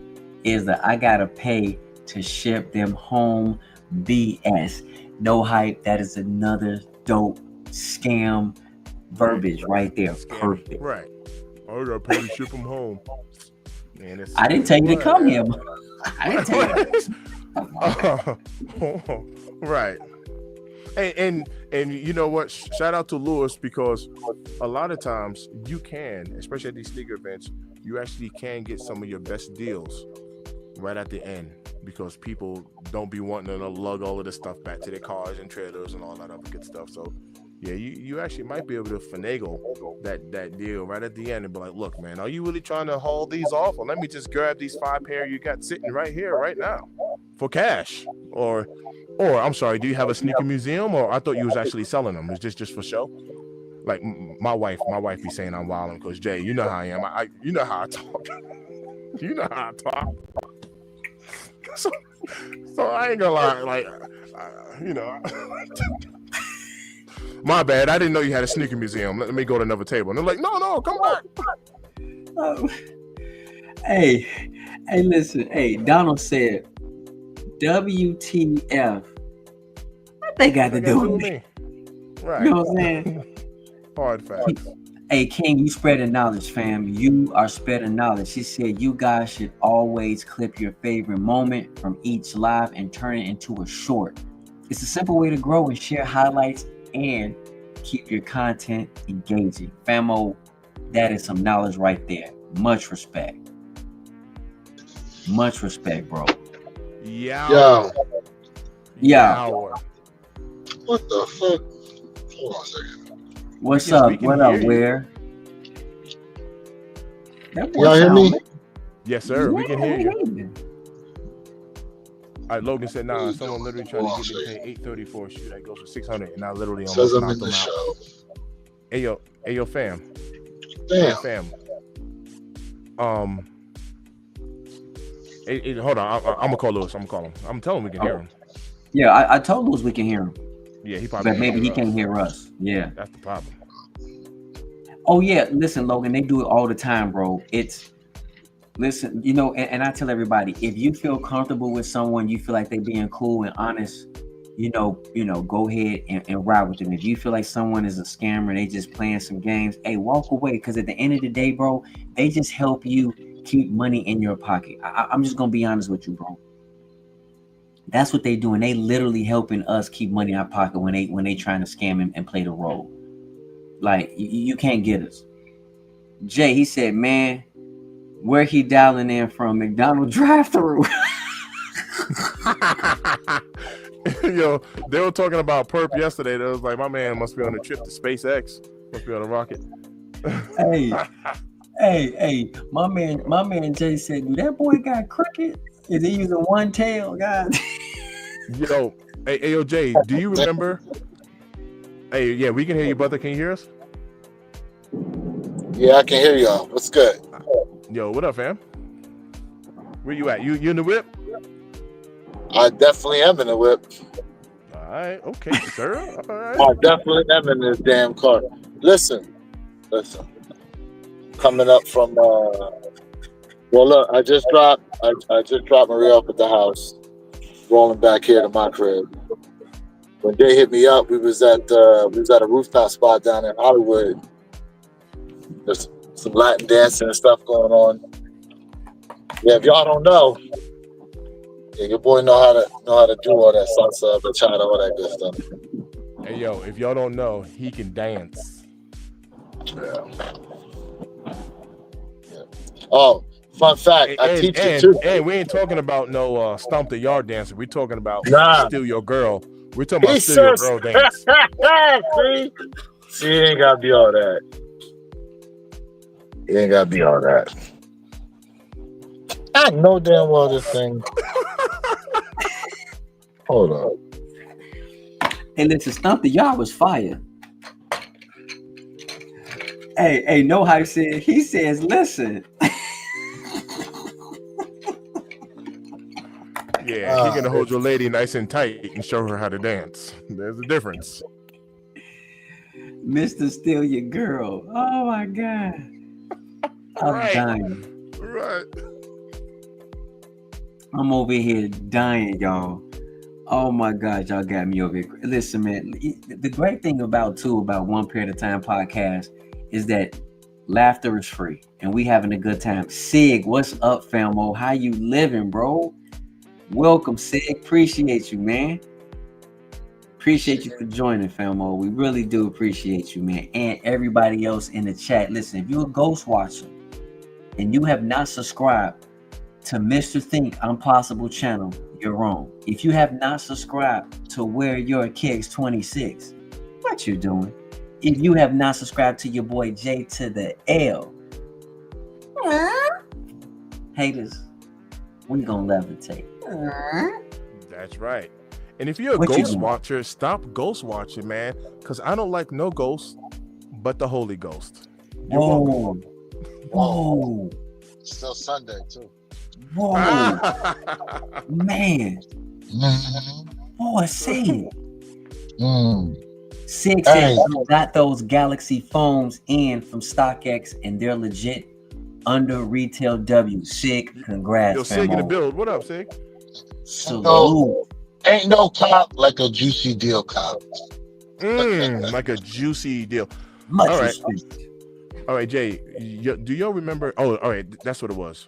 is that I gotta pay to ship them home. BS. No Hype, that is another dope scam verbiage right there. Perfect. Right. I gotta pay to ship them home. Man, I didn't tell you to come here. I didn't tell you. Right. And you know what? Shout out to Lewis, because a lot of times you can, especially at these sneaker events, you actually can get some of your best deals right at the end. because people don't be wanting to lug all of this stuff back to their cars and trailers and all that other good stuff. So yeah, you actually might be able to finagle that deal right at the end and be like, look, man, are you really trying to haul these off, or let me just grab these 5 pair you got sitting right here right now for cash? Or I'm sorry, do you have a sneaker museum, or I thought you was actually selling them? Is this just for show? Like my wife be saying I'm wilding because Jay, you know how I am. You know how I talk. You know how I talk. So I ain't gonna lie, like you know. My bad. I didn't know you had a sneaker museum. Let me go to another table. And they're like, no, come back. Hey, listen. Hey, Donald said, WTF. What they got to do with me? Right. You know what I'm saying? Hard facts. Hey, King, you spreading knowledge, fam. You are spreading knowledge. She said you guys should always clip your favorite moment from each live and turn it into a short. It's a simple way to grow and share highlights and keep your content engaging. Famo, that is some knowledge right there. Much respect. Much respect, bro. Yeah. What the fuck? Hold on a second. What's up? What up, Where? Y'all hear me? Yes, sir. We can hear you. All right, Logan said, nah, someone literally tried to get me paid $830 for a shoe that goes for $600, and I literally almost knocked them out. Hey, yo, fam. Damn. Fam. Hold on. I'm gonna call Lewis. I'm gonna call him. I'm telling him we can hear him. Yeah, I told Lewis we can hear him. Yeah, he probably. But maybe he can't hear us. Yeah, that's the problem. Oh yeah, listen, Logan. They do it all the time, bro. Listen, you know, and I tell everybody, if you feel comfortable with someone, you feel like they being cool and honest, you know, go ahead and ride with them. If you feel like someone is a scammer, they just playing some games, hey, walk away. Because at the end of the day, bro, they just help you keep money in your pocket. I'm just gonna be honest with you, bro. That's what they doing. They literally helping us keep money in our pocket when they trying to scam and play the role. Like you can't get us. Jay, he said, man, where he dialing in from? McDonald's drive-thru. Yo, they were talking about Perp yesterday. They was like, my man must be on a trip to SpaceX. Must be on a rocket. Hey, my man Jay said, do that boy got crooked? Is he using one tail, guys? Yo, yo, Jay, do you remember? Hey, yeah, we can hear you, brother. Can you hear us? Yeah, I can hear y'all. What's good? Yo, what up, fam? Where you at? You in the whip? I definitely am in the whip. All right, okay, sir. All right. I definitely am in this damn car. Listen. Coming up from well, look, I just dropped Maria up at the house, rolling back here to my crib. When they hit me up, we was at a rooftop spot down in Hollywood. There's some Latin dancing and stuff going on. Yeah, if y'all don't know, yeah, your boy know how to do all that salsa, bachata, all that good stuff. Hey, yo, if y'all don't know, he can dance. Yeah. Oh, fun fact, I teach it too. And we ain't talking about no stomp the yard dancer. We're talking about steal your girl. We're talking about steal your girl dance. See, you ain't gotta be all that. You ain't gotta be all that. I know damn well this thing. Hold on. And listen, Stomp the Yard was fire. Hey, No Hype said, he says, listen. Yeah, he's gonna hold your lady nice and tight and show her how to dance. There's a difference. Mr. Steal Your Girl. Oh my God. I'm dying. Right. I'm over here dying, y'all. Oh my God, y'all got me over here. Listen, man, the great thing about One Period of Time podcast is that laughter is free and we having a good time. Sig, what's up, famo? How you living, bro? Welcome, Sig. Appreciate you, man. Appreciate you for joining, famo. We really do appreciate you, man. And everybody else in the chat. Listen, if you're a Ghost Watcher and you have not subscribed To Mr. Think Impossible channel, you're wrong. If you have not subscribed to Where Your Kicks 26, what you doing? If you have not subscribed to your boy J to the L, haters, we gonna levitate. That's right. And if you're a What you ghost doing? watcher, stop ghost watching, man. Because I don't like no ghost but the Holy Ghost. You're welcome. Whoa, Still Sunday too. whoa, man. Boy, say it. Sig said Hey. he got those Galaxy phones in from StockX and they're legit under retail W. Sig, congrats, Yo, Sig in the famo. build. What up, Sig? Salute. Ain't no cop like a juicy deal cop. Like a juicy deal. Much All right. respect. All right, Jay, do y'all remember? Oh, all right, that's what it was.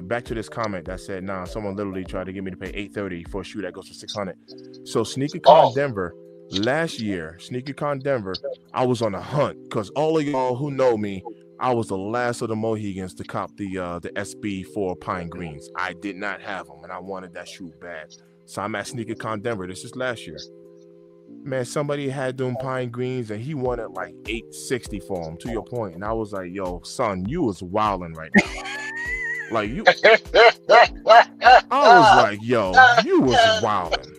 Back to this comment that said, nah, someone literally tried to get me to pay $830 for a shoe that goes for $600. So SneakerCon Denver last year, SneakerCon Denver, I was on a hunt because all of y'all who know me, I was the last of the Mohegans to cop the SB4 Pine Greens. I did not have them, and I wanted that shoe bad. So I'm at SneakerCon Denver. This is last year. Man, somebody had them Pine Greens and he wanted like $860 for them, to your point. And I was like, yo, son, you was wilding right now. Like you, I was like, yo, you was wilding.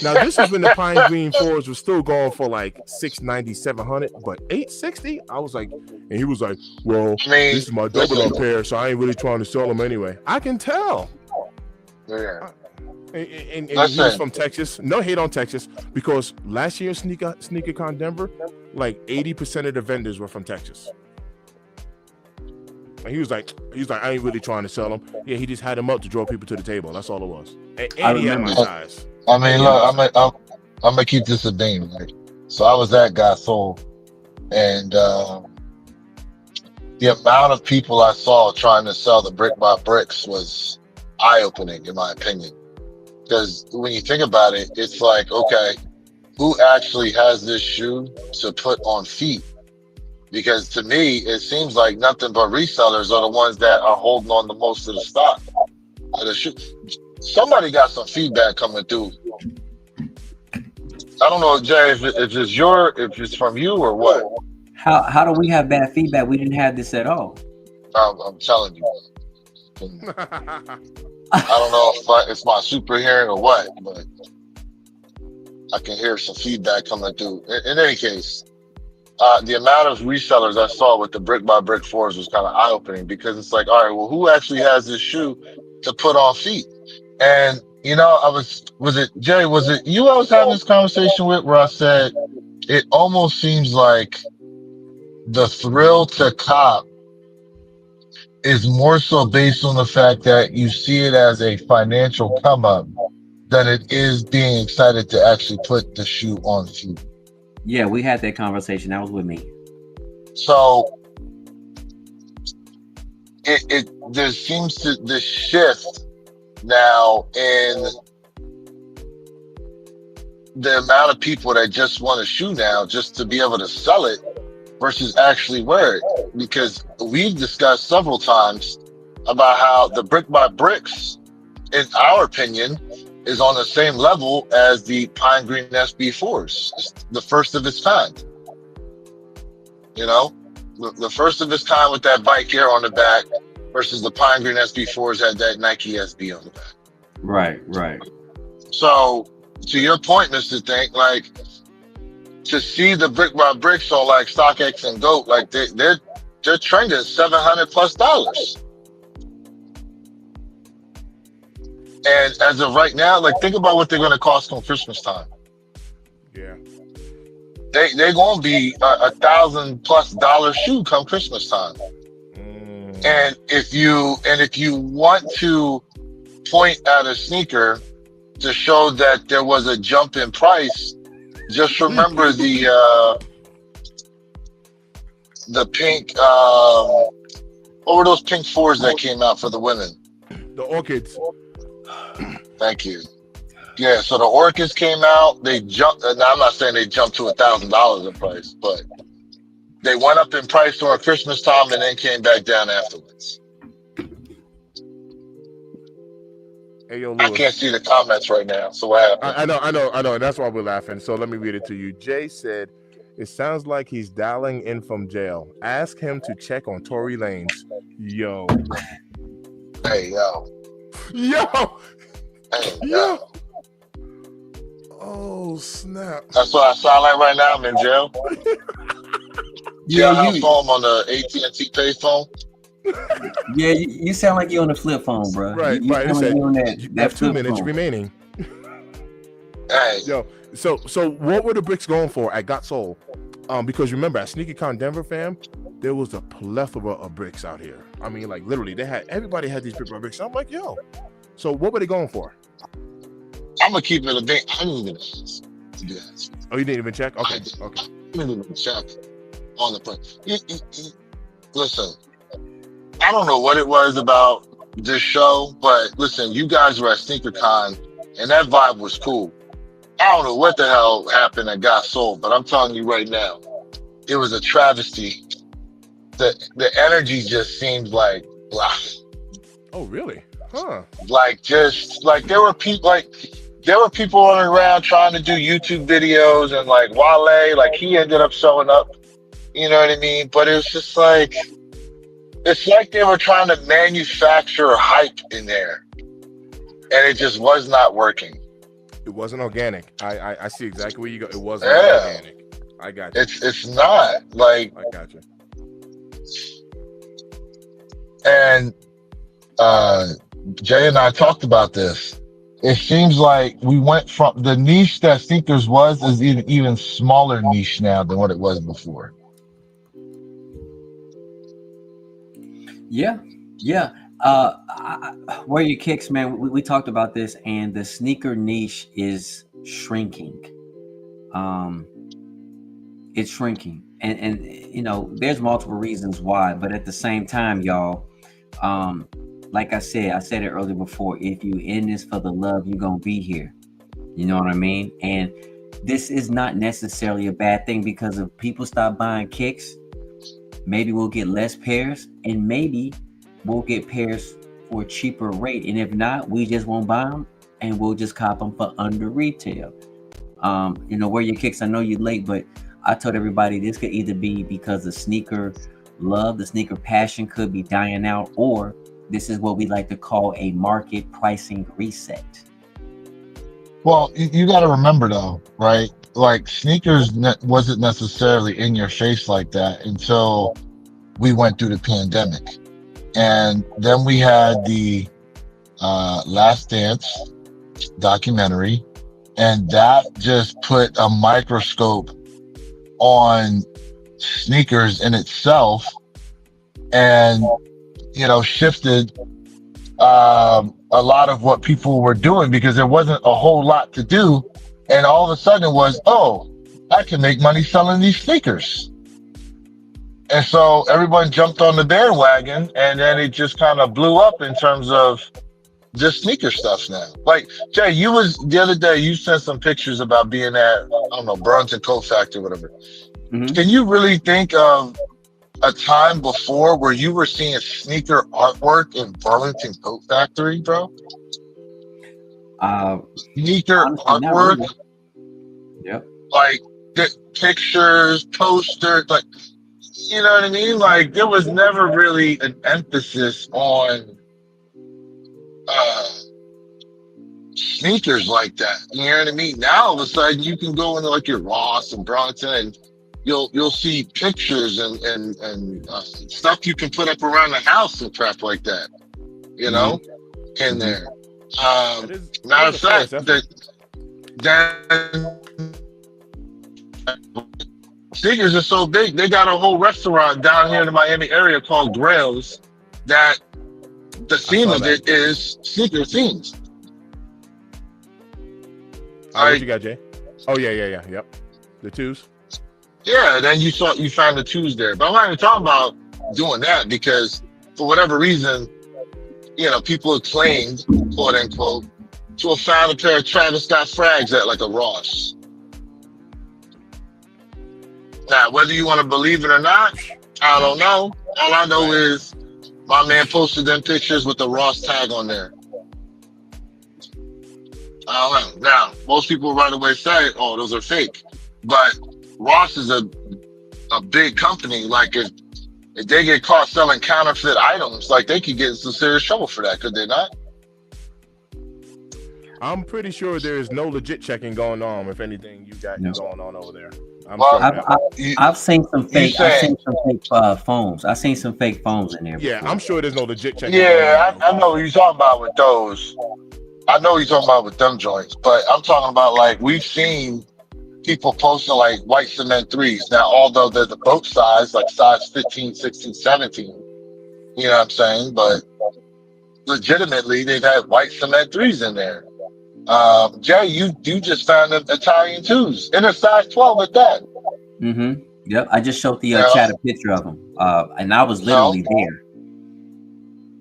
Now this is when the Pine Green 4s were still going for like $690, $700, but $860, I was like, and he was like, well, I mean, this is my double up pair, so I ain't really trying to sell them anyway. I can tell. Yeah. And he was from Texas. No hate on Texas, because last year SneakerCon Denver, like 80% of the vendors were from Texas. And he was like, I ain't really trying to sell them. Yeah, he just had them up to draw people to the table. That's all it was. And he had my size. I mean, look, I'm gonna keep this a beam, right? So I was at Gasol, and the amount of people I saw trying to sell the brick by bricks was eye-opening, in my opinion. Because when you think about it, it's like, okay, who actually has this shoe to put on feet? Because to me, it seems like nothing but resellers are the ones that are holding on to most of the stock of the shoe. Somebody got some feedback coming through. I don't know, Jay, if it's from you or what. How do we have bad feedback? We didn't have this at all. I'm telling you. I don't know if it's my super hearing or what, but I can hear some feedback coming through. In any case, the amount of resellers I saw with the brick by brick 4s was kind of eye opening, because it's like, all right, well, who actually has this shoe to put on feet? And you know, was it Jay? Was it you I was having this conversation with, where I said it almost seems like the thrill to cop is more so based on the fact that you see it as a financial come up than it is being excited to actually put the shoe on feet. Yeah, we had that conversation. That was with me. So there seems to this shift now in the amount of people that just want a shoe now just to be able to sell it versus actually wear it. Because we've discussed several times about how the brick by bricks, in our opinion, is on the same level as the Pine Green SB4s. It's the first of its kind. You know, the first of its kind with that bike here on the back versus the Pine Green SB4s had that Nike SB on the back. Right. So, to your point, Mr. Think, like, to see the brick by bricks on like StockX and GOAT, like they're trending $700+. And as of right now, like, think about what they're going to cost on Christmas time. Yeah. They're going to be $1,000+ shoe come Christmas time. And if you want to point at a sneaker to show that there was a jump in price, just remember the pink. What were those pink 4s that came out for the women? The Orchids. Thank you. Yeah, so the Orchids came out. They jumped. Now I'm not saying they jumped to $1,000 in price, but they went up in price during Christmas time and then came back down afterwards. Hey, yo, I Lewis. can't see the comments right now. So what happened? I know, and that's why we're laughing. So let me read it to you. Jay said, "It sounds like he's dialing in from jail. Ask him to check on Tory Lanez." Yo, Hey, yo. yo, Hey, yo. yo. Oh snap! That's what I sound like right now. I'm in jail. Yeah, Jailhouse you. phone on the AT&T payphone. Yeah, you sound like you on the flip phone, bro. Right, You right. It sound like said you on you that have 2 flip minutes phone. remaining. Hey, Yo, so what were the bricks going for at Got Soul? Because remember at SneakerCon Denver, fam, there was a plethora of bricks out here. I mean, like literally, everybody had these paper bricks. I'm like, yo. So what were they going for? I'm gonna keep it a bit. I didn't even ask to do that. Oh, you didn't even check? Okay, I okay. didn't even check on the place. Listen, I don't know what it was about this show, but listen, you guys were at SneakerCon, and that vibe was cool. I don't know what the hell happened at Got Soul, but I'm telling you right now, it was a travesty. The energy just seemed like blah. Oh, really? Huh? Like just like there were people running around trying to do YouTube videos, and like Wale, like he ended up showing up. You know what I mean? But it was just like it's like they were trying to manufacture hype in there, and it just was not working. It wasn't organic. I see exactly where you go. It wasn't Yeah. organic. I got you. It's not like, I got you. and Jay and I talked about this. It seems like we went from the niche that sneakers was is even smaller niche now than what it was before. Yeah. Where your kicks, man? We talked about this, and the sneaker niche is shrinking. It's shrinking, and you know, there's multiple reasons why, but at the same time, y'all, like I said it earlier before. If you in this for the love, you're gonna be here. You know what I mean? And this is not necessarily a bad thing, because if people stop buying kicks, maybe we'll get less pairs, and maybe we'll get pairs for a cheaper rate. And if not, we just won't buy them, and we'll just cop them for under retail. You know, where your kicks, I know you're late, but I told everybody this could either be because the sneaker love, the sneaker passion could be dying out, or this is what we like to call a market pricing reset. Well, you got to remember though, right? Like sneakers wasn't necessarily in your face like that until we went through the pandemic, and then we had the Last Dance documentary, and that just put a microscope on sneakers in itself, and you know, shifted a lot of what people were doing, because there wasn't a whole lot to do, and all of a sudden it was, oh, I can make money selling these sneakers. And so everyone jumped on the bandwagon, and then it just kind of blew up in terms of just sneaker stuff now. Like, Jay, you was the other day, you sent some pictures about being at, I don't know, Burlington Coat Factory, whatever. Mhm. Can you really think of a time before where you were seeing sneaker artwork in Burlington Coat Factory, bro? Sneaker Honestly, not artwork, really. Yep. like the pictures, posters, like, you know what I mean? Like there was never really an emphasis on sneakers like that. You know what I mean? Now all of a sudden you can go into like your Ross and Burlington, and you'll see pictures and stuff you can put up around the house and crap like that. You know, in there. Matter of fact, then sneakers are so big, they got a whole restaurant down here in the Miami area called Grails, that the theme of it is sneaker themes. What you got, Jay? Oh yeah, yep. The twos. Yeah, then you found the twos there. But I'm not even talking about doing that, because for whatever reason, you know, people have claimed, quote unquote, to have found a pair of Travis Scott frags at like a Ross. Now, whether you want to believe it or not, I don't know. All I know is my man posted them pictures with the Ross tag on there. I don't know. Now, most people right away say, "Oh, those are fake," but Ross is a big company. Like if they get caught selling counterfeit items, like they could get in some serious trouble for that, could they not? I'm pretty sure there is no legit checking going on with anything you got No. going on over there. I'm Well, sure of that. I've seen some fake. I've say- seen some fake phones. I've seen some fake phones in there. Yeah, before. I'm sure there's no legit checking. Yeah, going on. I know what you're talking about with those. I know what you're talking about with them joints, but I'm talking about like we've seen people posting like white cement threes. Now, although they're the boat size, like size 15, 16, 17, you know what I'm saying? But legitimately, they've had white cement threes in there. Jay, you just found them Italian twos in a size 12 at that. Mm-hmm. Yep. I just showed the Yeah. chat a picture of them. And I was literally there.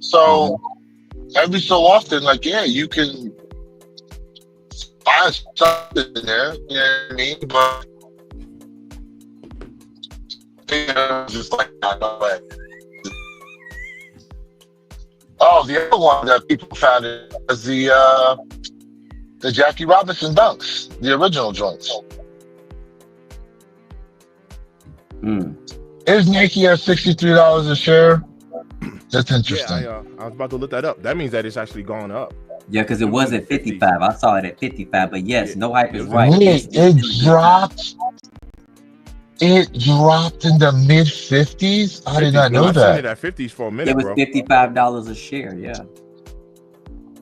So every so often, like, yeah, you can find something in there, you know what I mean? But just like no way. Oh, the other one that people found was the Jackie Robinson dunks, the original joints. Mm. Is Nike at $63 a share? That's Yeah, interesting. I was about to look that up. That means that it's actually gone up. Yeah, because it was at 55. I saw it at 55. But yes, no hype is right. Wait, it dropped. It dropped in the mid 50s. I did not know I've seen it that. at 50s for a minute, It was bro. $55 a share. Yeah.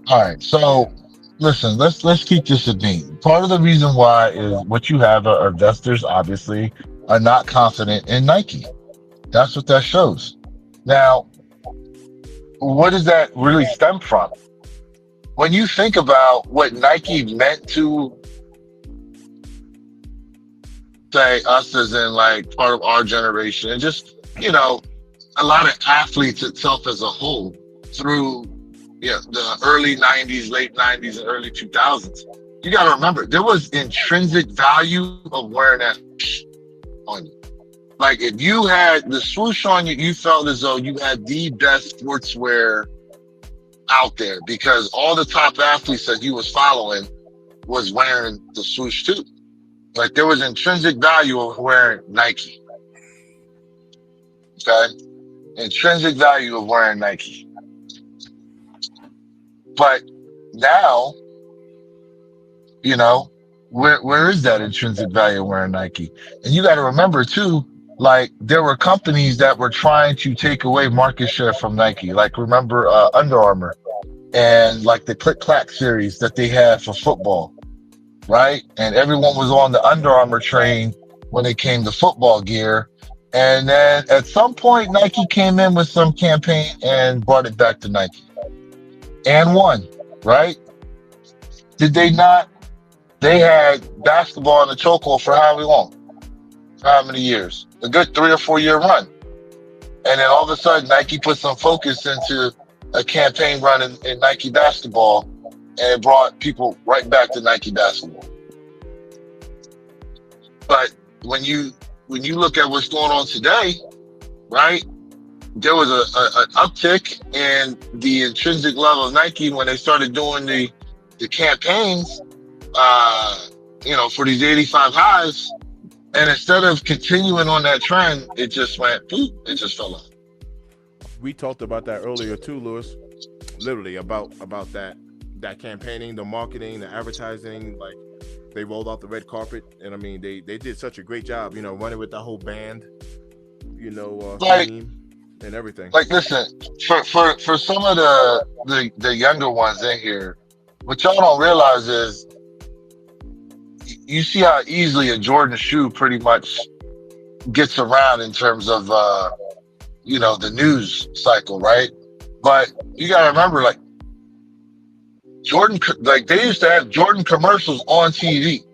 All right, so listen, let's keep this a beam. Part of the reason why is what you have are investors obviously are not confident in Nike. That's what that shows. Now, what does that really stem from? When you think about what Nike meant to say us as in like part of our generation and just, you know, a lot of athletes itself as a whole through the early 90s, late 90s, and early 2000s. You got to remember, there was intrinsic value of wearing that on you. Like if you had the swoosh on you, you felt as though you had the best sportswear out there because all the top athletes that you was following was wearing the swoosh too. Like there was intrinsic value of wearing Nike. Okay? Intrinsic value of wearing Nike. But now, you know, where is that intrinsic value of wearing Nike? And you got to remember too, like there were companies that were trying to take away market share from Nike. Like remember Under Armour and like the Click Clack series that they had for football, right? And everyone was on the Under Armour train when it came to football gear. And then at some point, Nike came in with some campaign and brought it back to Nike. And won, right? Did they not? They had basketball in the chokehold for how long? How many years? A good 3 or 4 year run. And then all of a sudden, Nike put some focus into a campaign run in Nike basketball, and it brought people right back to Nike basketball. But when you look at what's going on today, right? There was an uptick in the intrinsic level of Nike when they started doing the campaigns, for these 85 highs. And instead of continuing on that trend, it just went, boop, it just fell off. We talked about that earlier too, Lewis. Literally about that campaigning, the marketing, the advertising. Like they rolled out the red carpet, and I mean they did such a great job, running with the whole band, theme and everything. Like, listen, for some of the younger ones in here, what y'all don't realize is you see how easily a Jordan shoe pretty much gets around in terms of the news cycle, right? But you gotta remember, like Jordan, like they used to have Jordan commercials on TV.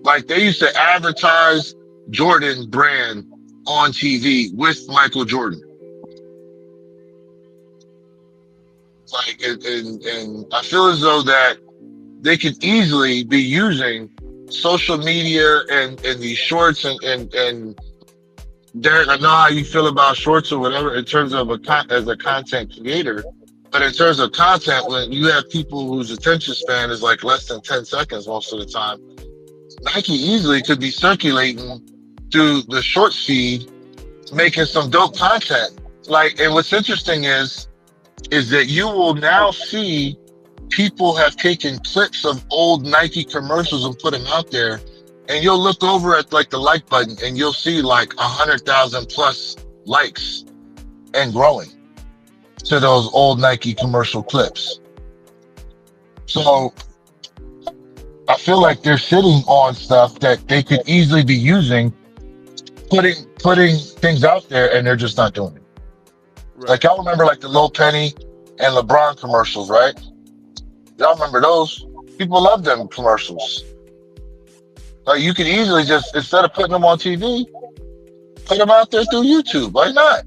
Like they used to advertise Jordan brand on TV with Michael Jordan. Like, and I feel as though that they could easily be using social media and these shorts and Derek, I know how you feel about shorts or whatever in terms of as a content creator, But in terms of content, when you have people whose attention span is like less than 10 seconds most of the time, Nike easily could be circulating through the short feed, making some dope content. Like, and what's interesting is that you will now see people have taken clips of old Nike commercials and put them out there, and you'll look over at like the like button and you'll see like 100,000 plus likes and growing to those old Nike commercial clips. So I feel like they're sitting on stuff that they could easily be using, putting things out there, and they're just not doing it. Right. Like, y'all remember like the Lil Penny and LeBron commercials, right? Y'all remember those? People love them commercials. Like, you could easily just, instead of putting them on TV, put them out there through YouTube. Why not?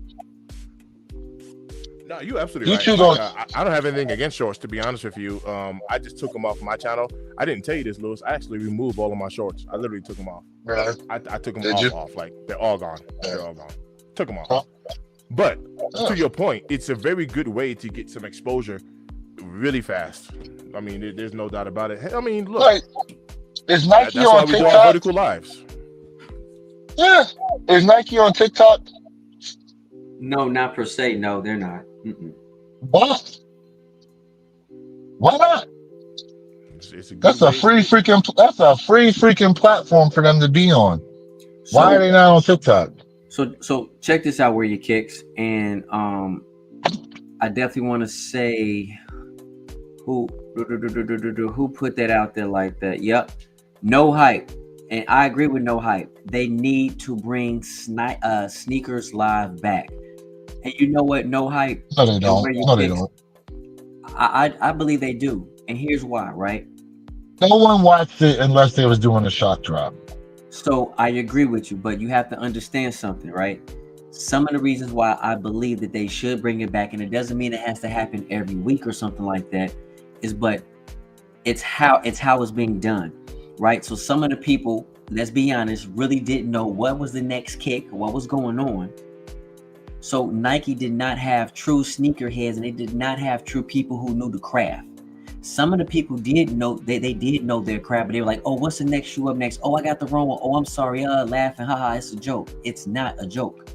No, you absolutely right. YouTube Like, I don't have anything against shorts, to be honest with you. I just took them off my channel. I didn't tell you this, Lewis. I actually removed all of my shorts. I literally took them off. Really? I took them Did you? off. Like, they're all gone. They're all gone. Took them off. Huh? But Oh. to your point, it's a very good way to get some exposure really fast. I mean, there's no doubt about it. I mean, look, Like, is Nike that's why on we do our TikTok? vertical lives. Yeah. Is Nike on TikTok? No, not per se. No, they're not. Mm-mm. What? Why not? It's a good That's a way. free freaking platform for them to be on. So, Why are they not on TikTok? So check this out, where your kicks, and I definitely want to say who put that out there like that. Yep, No Hype, and I agree with No Hype. They need to bring Sneakers Live back, and you know what, No Hype. No, they don't. Where your No, they kicks- don't. I believe they do, and here's why. Right. No one watched it unless they was doing a shock drop. So I agree with you, but you have to understand something, right? Some of the reasons why I believe that they should bring it back, and it doesn't mean it has to happen every week or something like that, but it's how it's being done, right? So some of the people, let's be honest, really didn't know what was the next kick, what was going on. So Nike did not have true sneakerheads, and they did not have true people who knew the craft. Some of the people did know, they did know their craft, but they were like, oh, what's the next shoe up next? Oh, I got the wrong one. Oh, I'm sorry. Laughing. Haha, it's a joke. It's not a joke.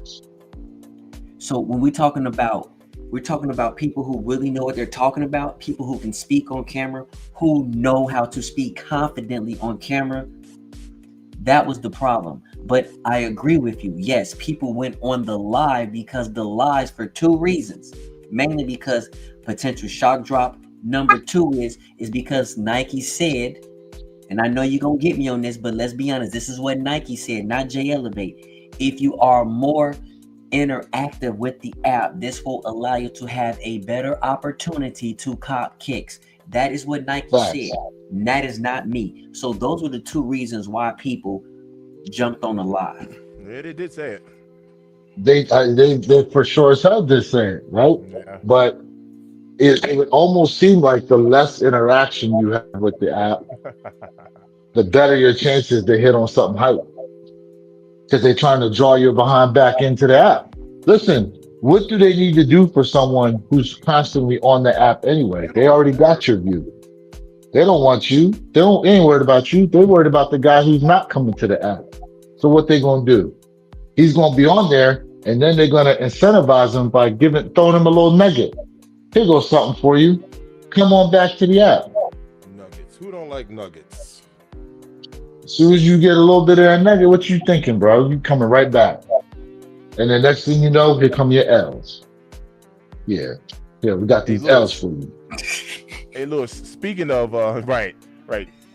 So when we're talking about people who really know what they're talking about, people who can speak on camera, who know how to speak confidently on camera. That was the problem. But I agree with you. Yes, people went on the live because the lives, for two reasons, mainly because potential shock drop. Number two is because Nike said, and I know you're going to get me on this, but let's be honest, this is what Nike said, not J Elevate. If you are more interactive with the app, this will allow you to have a better opportunity to cop kicks. That is what Nike said. That is not me. So those were the two reasons why people jumped on the live. Yeah, they did say it. They for sure as hell did say it, right? Yeah. But it would almost seem like the less interaction you have with the app, the better your chances to hit on something hype. Because they're trying to draw your behind back into the app. Listen, what do they need to do for someone who's constantly on the app anyway? They already got your view. They don't want you. They ain't worried about you. They're worried about the guy who's not coming to the app. So what they gonna do? He's gonna be on there, and then they're gonna incentivize him by throwing him a little nugget. Here goes something for you. Come on back to the app. Nuggets. Who don't like nuggets? As soon as you get a little bit of that nugget, what you thinking, bro? You coming right back. And the next thing you know, here come your L's. Yeah, we got these L's for you. Hey, Lewis, speaking of, right.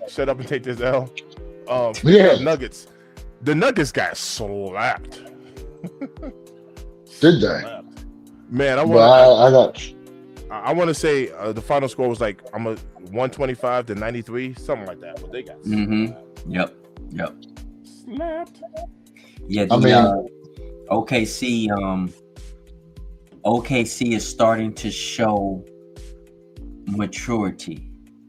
Shut up and take this L. Yeah. Nuggets. The Nuggets got slapped. Did they? Man, I want to say the final score was like 125 to 93, something like that. But they got Yep. slapped. Yeah, OKC is starting to show maturity.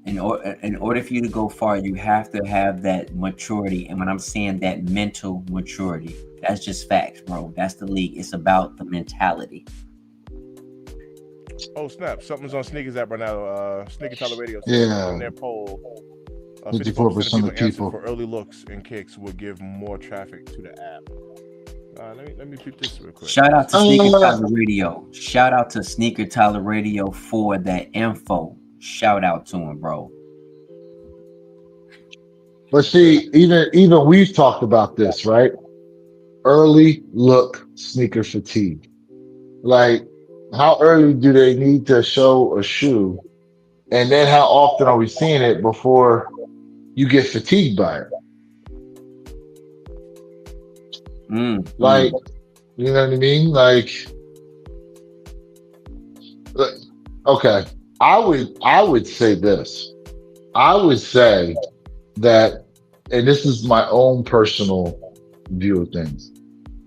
In order for you to go far, you have to have that maturity. And when I'm saying that, mental maturity, that's just facts, bro. That's the league. It's about the mentality. Oh snap! Something's on Sneakers app right now. Sneaker Tyler Radio. Yeah. On their poll, 54% of answered people. for early looks and kicks would give more traffic to the app. Let me peep this real quick. Shout out to Sneaker Tyler Radio. Shout out to Sneaker Tyler Radio for that info. Shout out to him, bro. But see, even we've talked about this, right? Early look sneaker fatigue. Like, how early do they need to show a shoe? And then how often are we seeing it before you get fatigued by it? Like, you know what I mean? Like, okay, I would say this. I would say that, and this is my own personal view of things.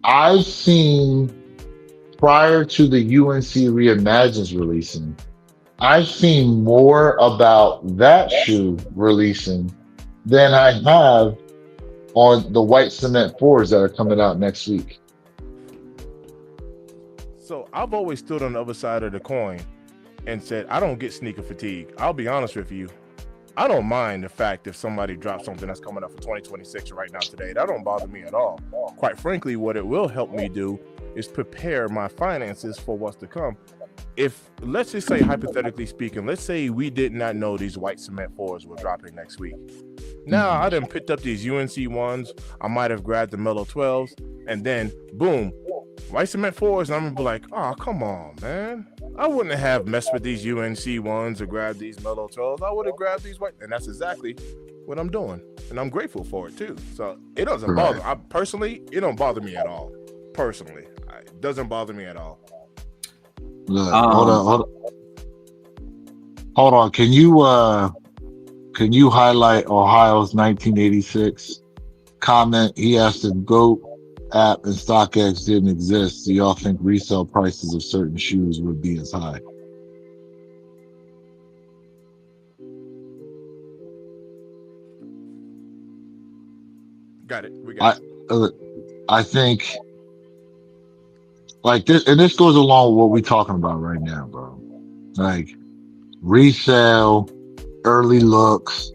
I've seen, prior to the UNC Reimagines releasing, I've seen more about that shoe releasing than I have on the white cement 4s that are coming out next week. So I've always stood on the other side of the coin and said, I don't get sneaker fatigue. I'll be honest with you. I don't mind the fact if somebody drops something that's coming up for 2026 right now today. That don't bother me at all. Quite frankly, what it will help me do is prepare my finances for what's to come. If, let's just say, hypothetically speaking, let's say we did not know these white cement 4s were dropping next week. Now I done picked up these UNC ones. I might have grabbed the Mellow 12s, and then boom, white cement 4s, and I'm gonna be like, oh, come on, man. I wouldn't have messed with these UNC ones or grabbed these Mellow 12s. I would have grabbed these white, and that's exactly what I'm doing. And I'm grateful for it too. So it doesn't bother. It don't bother me at all. Personally, it doesn't bother me at all. Look, hold on. Can you highlight Ohio's 1986 comment? He asked if GOAT app and StockX didn't exist, do y'all think resale prices of certain shoes would be as high? Got it. We got it. I think, like this, and this goes along with what we're talking about right now, bro. Like resale, early looks,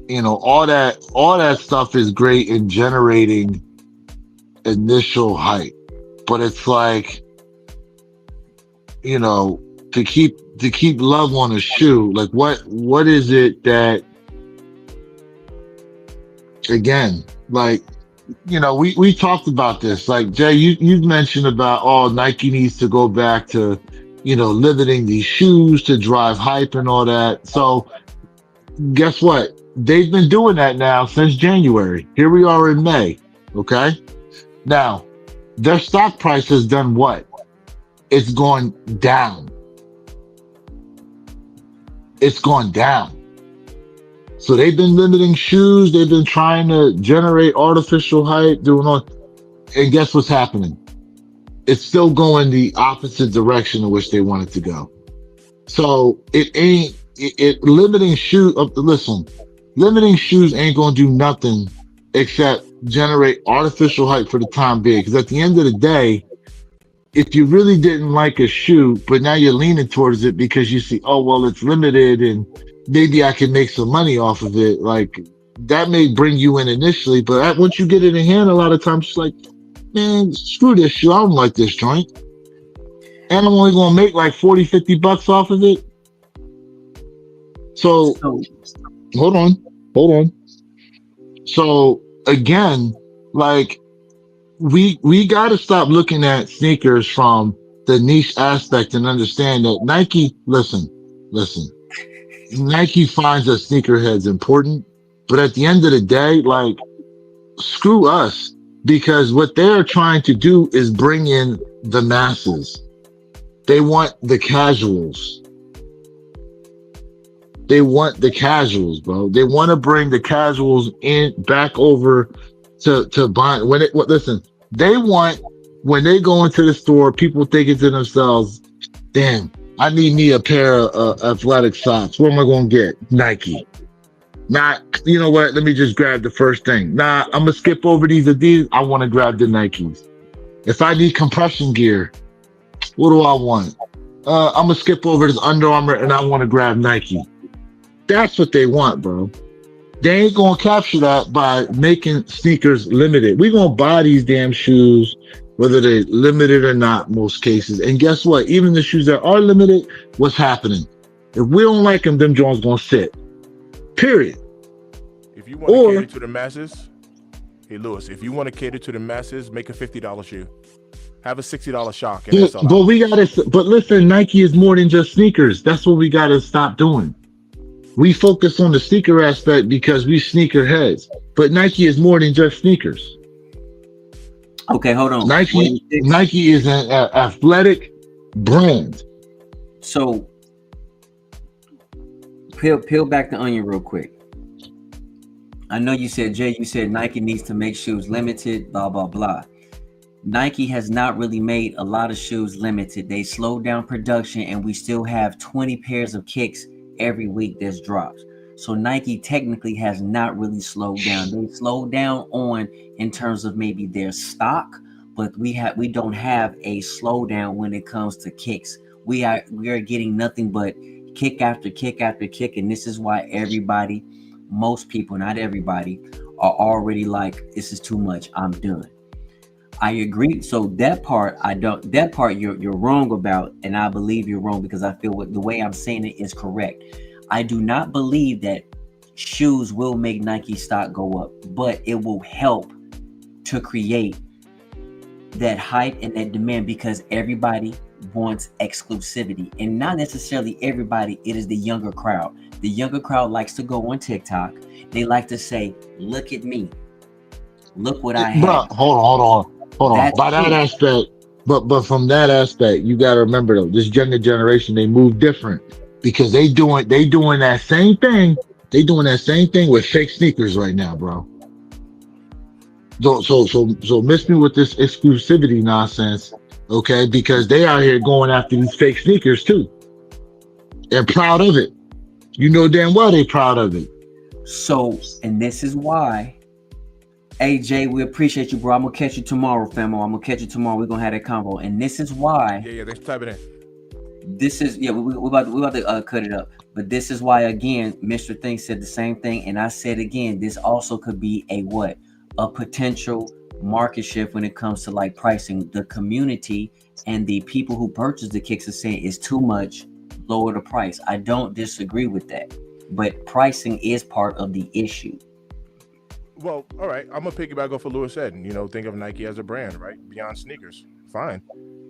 you know, all that stuff is great in generating initial hype, but it's like, you know, to keep love on a shoe, like what is it that, again, like, you know, we talked about this, like Jay, you mentioned about, oh, Nike needs to go back to, you know, limiting these shoes to drive hype and all that. So guess what? They've been doing that now since January. Here we are in May. Okay. Now, their stock price has done what? It's gone down. It's gone down. So they've been limiting shoes. They've been trying to generate artificial hype, doing all. And guess what's happening? It's still going the opposite direction in which they want it to go. So limiting shoes. Listen. Limiting shoes ain't gonna do nothing except generate artificial hype for the time being. Because at the end of the day, if you really didn't like a shoe, but now you're leaning towards it because you see, oh, well, it's limited and maybe I can make some money off of it, like that may bring you in initially. But once you get it in hand, a lot of times it's like, man, screw this shoe. I don't like this joint. And I'm only gonna make like 40, 50 bucks off of it. So hold on. So again, like we got to stop looking at sneakers from the niche aspect and understand that Nike, listen, Nike finds that sneakerheads important, but at the end of the day, like, screw us, because what they're trying to do is bring in the masses. They want the casuals. They want the casuals, bro. They want to bring the casuals in back over to buy. Listen, they want, when they go into the store, people thinking to themselves, damn, I need me a pair of athletic socks. What am I going to get? Nike. Not, you know what? Let me just grab the first thing. Nah, I'm going to skip over these Adidas. I want to grab the Nikes. If I need compression gear, What do I want? I'm gonna skip over this Under Armour and I want to grab Nike. That's what they want, bro. They ain't gonna capture that by making sneakers limited. We gonna buy these damn shoes, whether they're limited or not, most cases. And guess what? Even the shoes that are limited, what's happening? If we don't like them Jones gonna sit. Period. If you want to cater to the masses, hey Lewis, if you want to cater to the masses, make a $50 shoe. Have a $60 shock. And But listen, Nike is more than just sneakers. That's what we gotta stop doing. We focus on the sneaker aspect because we sneaker heads, but Nike is more than just sneakers. Okay, hold on. Nike is an athletic brand. So peel back the onion real quick. I know you said, Jay, you said Nike needs to make shoes limited, blah, blah, blah. Nike has not really made a lot of shoes limited. They slowed down production and we still have 20 pairs of kicks every week that's drops. So Nike technically has not really slowed down. They slowed down on in terms of maybe their stock, but we don't have a slowdown when it comes to kicks. We are getting nothing but kick after kick after kick, and this is why everybody, most people, not everybody, are already like, this is too much, I'm done. I agree. So that part you're wrong about, and I believe you're wrong because I feel the way I'm saying it is correct. I do not believe that shoes will make Nike stock go up, but it will help to create that hype and that demand because everybody wants exclusivity, and not necessarily everybody. It is the younger crowd. The younger crowd likes to go on TikTok. They like to say, "Look at me, look what I have." Hold on. By that aspect, but from that aspect, you got to remember though, this younger generation, they move different because they doing that same thing. They doing that same thing with fake sneakers right now, bro. So miss me with this exclusivity nonsense, okay? Because they out here going after these fake sneakers too. They're proud of it. You know damn well they proud of it. So, and this is why. Hey Jay, we appreciate you, bro. I'm gonna catch you tomorrow, famo. I'm gonna catch you tomorrow. We're gonna have that convo, and this is why. Yeah. Thanks for typing in. This is we're about to cut it up, but this is why again, Mr. Thing said the same thing, and I said again, this also could be a potential market shift when it comes to like pricing. The community and the people who purchase the kicks are saying it's too much, lower the price. I don't disagree with that, but pricing is part of the issue. Well, all right. I'm gonna piggyback off what Lewis said. Think of Nike as a brand, right? Beyond sneakers. Fine.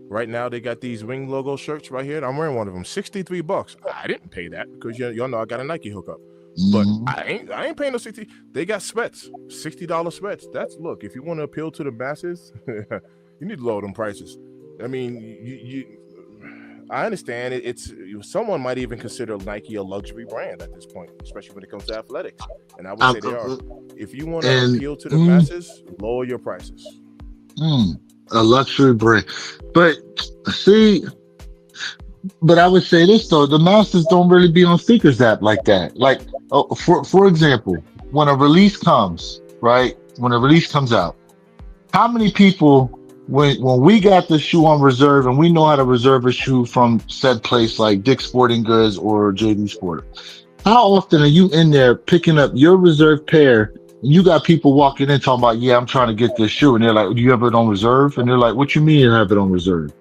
Right now they got these Wing logo shirts right here. I'm wearing one of them. $63. I didn't pay that because y'all know I got a Nike hookup. But I ain't paying no 60. They got sweats, $60 sweats. Look, if you want to appeal to the masses, you need to lower them prices. I mean, I understand it's someone might even consider Nike a luxury brand at this point, especially when it comes to athletics. And I would say they are. If you want to appeal to the masses, lower your prices. A luxury brand. But see, I would say this though, the masses don't really be on sneakers app like that. Like, for example, when a release comes, right? When a release comes out, how many people, when we got the shoe on reserve and we know how to reserve a shoe from said place like Dick's Sporting Goods or JD Sport, how often are you in there picking up your reserve pair and you got people walking in talking about, yeah, I'm trying to get this shoe, and they're like, do you have it on reserve? And they're like, what you mean you have it on reserve?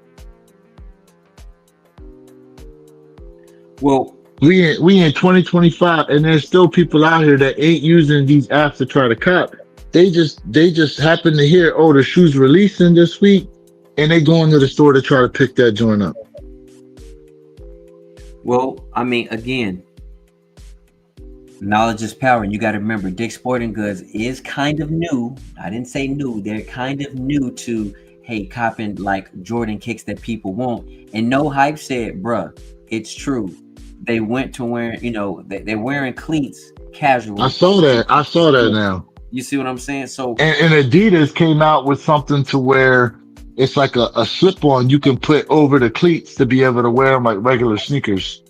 Well, we in 2025 and there's still people out here that ain't using these apps to try to cop. They just happen to hear, oh, the shoe's releasing this week, and they go into the store to try to pick that joint up. Well, I mean, again, knowledge is power, and you got to remember, Dick's Sporting Goods is kind of new. I didn't say new. They're kind of new to, hey, copping like Jordan kicks that people want. And No Hype said, bruh, it's true. They went to wearing, they're wearing cleats casual. I saw that now. You see what I'm saying? So and Adidas came out with something to where it's like a slip-on you can put over the cleats to be able to wear them like regular sneakers.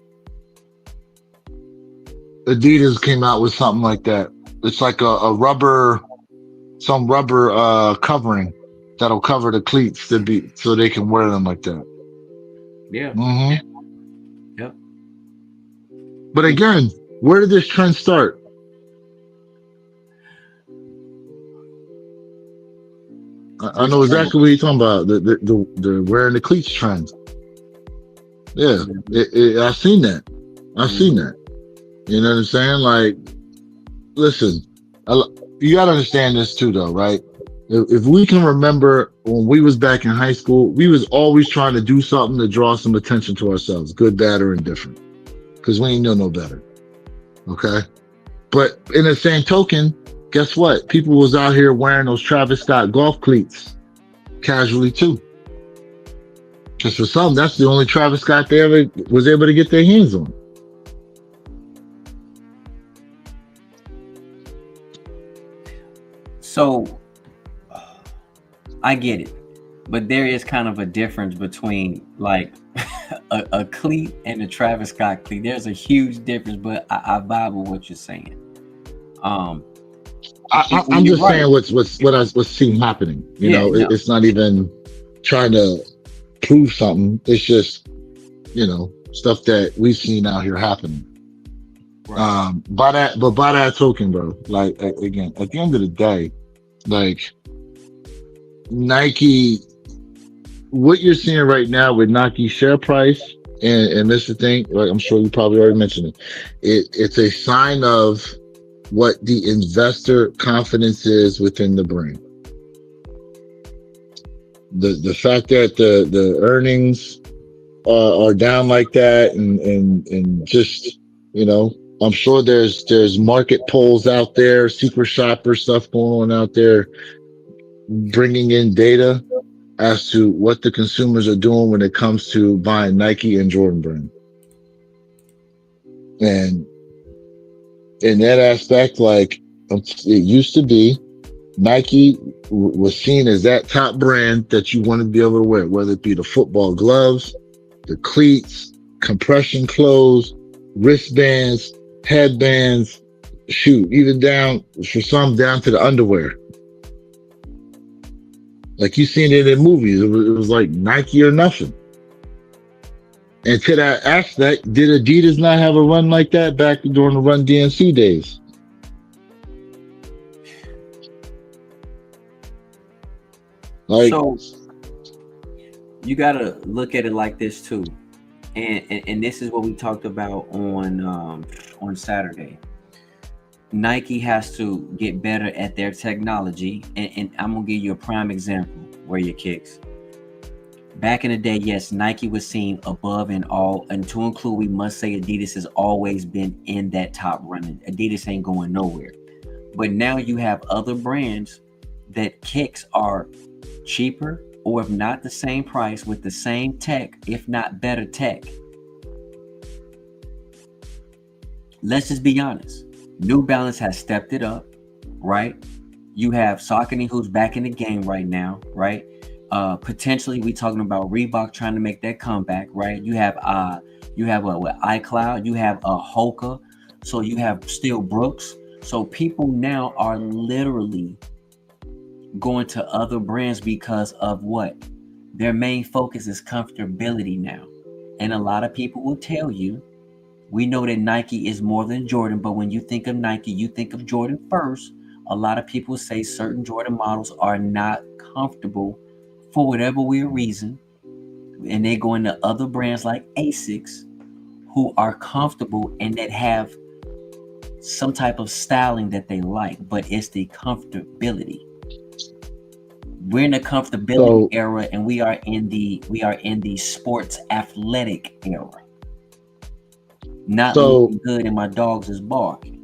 Adidas came out with something like that. It's like a rubber covering that'll cover the cleats so they can wear them like that. Yeah. Mm-hmm. Yep. But again, where did this trend start? I Which know one? exactly what you're talking about. The wearing the cleats trend. Yeah, I've seen that. I've seen that. You know what I'm saying? Like, listen, you got to understand this too, though, right? If we can remember when we was back in high school, we was always trying to do something to draw some attention to ourselves, good, bad, or indifferent, because we ain't know no better. Okay, but in the same token, guess what? People was out here wearing those Travis Scott golf cleats casually too. Because for some, that's the only Travis Scott they ever was able to get their hands on. So I get it, but there is kind of a difference between like a cleat and a Travis Scott cleat. There's a huge difference, but I vibe with what you're saying. I'm You're just right. saying what's seen happening. You Yeah, know, no. it's not even trying to prove something. It's just, you know, stuff that we've seen out here happening. Right. By that token, bro, like again, at the end of the day, like Nike, what you're seeing right now with Nike share price, and this is the thing, like I'm sure you probably already mentioned it's a sign of what the investor confidence is within the brand. The fact that the earnings are down like that, and just, you know, I'm sure there's market polls out there, secret shopper stuff going on out there, bringing in data as to what the consumers are doing when it comes to buying Nike and Jordan brand. And in that aspect, like it used to be, Nike was seen as that top brand that you want to be able to wear, whether it be the football gloves, the cleats, compression clothes, wristbands, headbands, shoot, even down for some down to the underwear. Like you seen it in movies, it was like Nike or nothing. And to that aspect, did Adidas not have a run like that back during the Run DMC days? Like, So you gotta look at it like this too, and this is what we talked about on Saturday. Nike has to get better at their technology, and I'm gonna give you a prime example. Wear your kicks. Back in the day, yes, Nike was seen above and all, and to include, we must say Adidas has always been in that top running. Adidas ain't going nowhere. But now you have other brands that kicks are cheaper, or if not the same price, with the same tech, if not better tech. Let's just be honest. New Balance has stepped it up, right? You have Saucony, who's back in the game right now, right? Potentially, we talking about Reebok trying to make that comeback, right? You have iCloud, you have Hoka, so you have still Brooks. So people now are literally going to other brands because of what? Their main focus is comfortability now. And a lot of people will tell you, we know that Nike is more than Jordan, but when you think of Nike, you think of Jordan first. A lot of people say certain Jordan models are not comfortable for whatever weird reason, and they go into other brands like Asics, who are comfortable and that have some type of styling that they like, but it's the comfortability. We're in the comfortability era, and we are in the sports athletic era. Not looking good and my dogs is barking.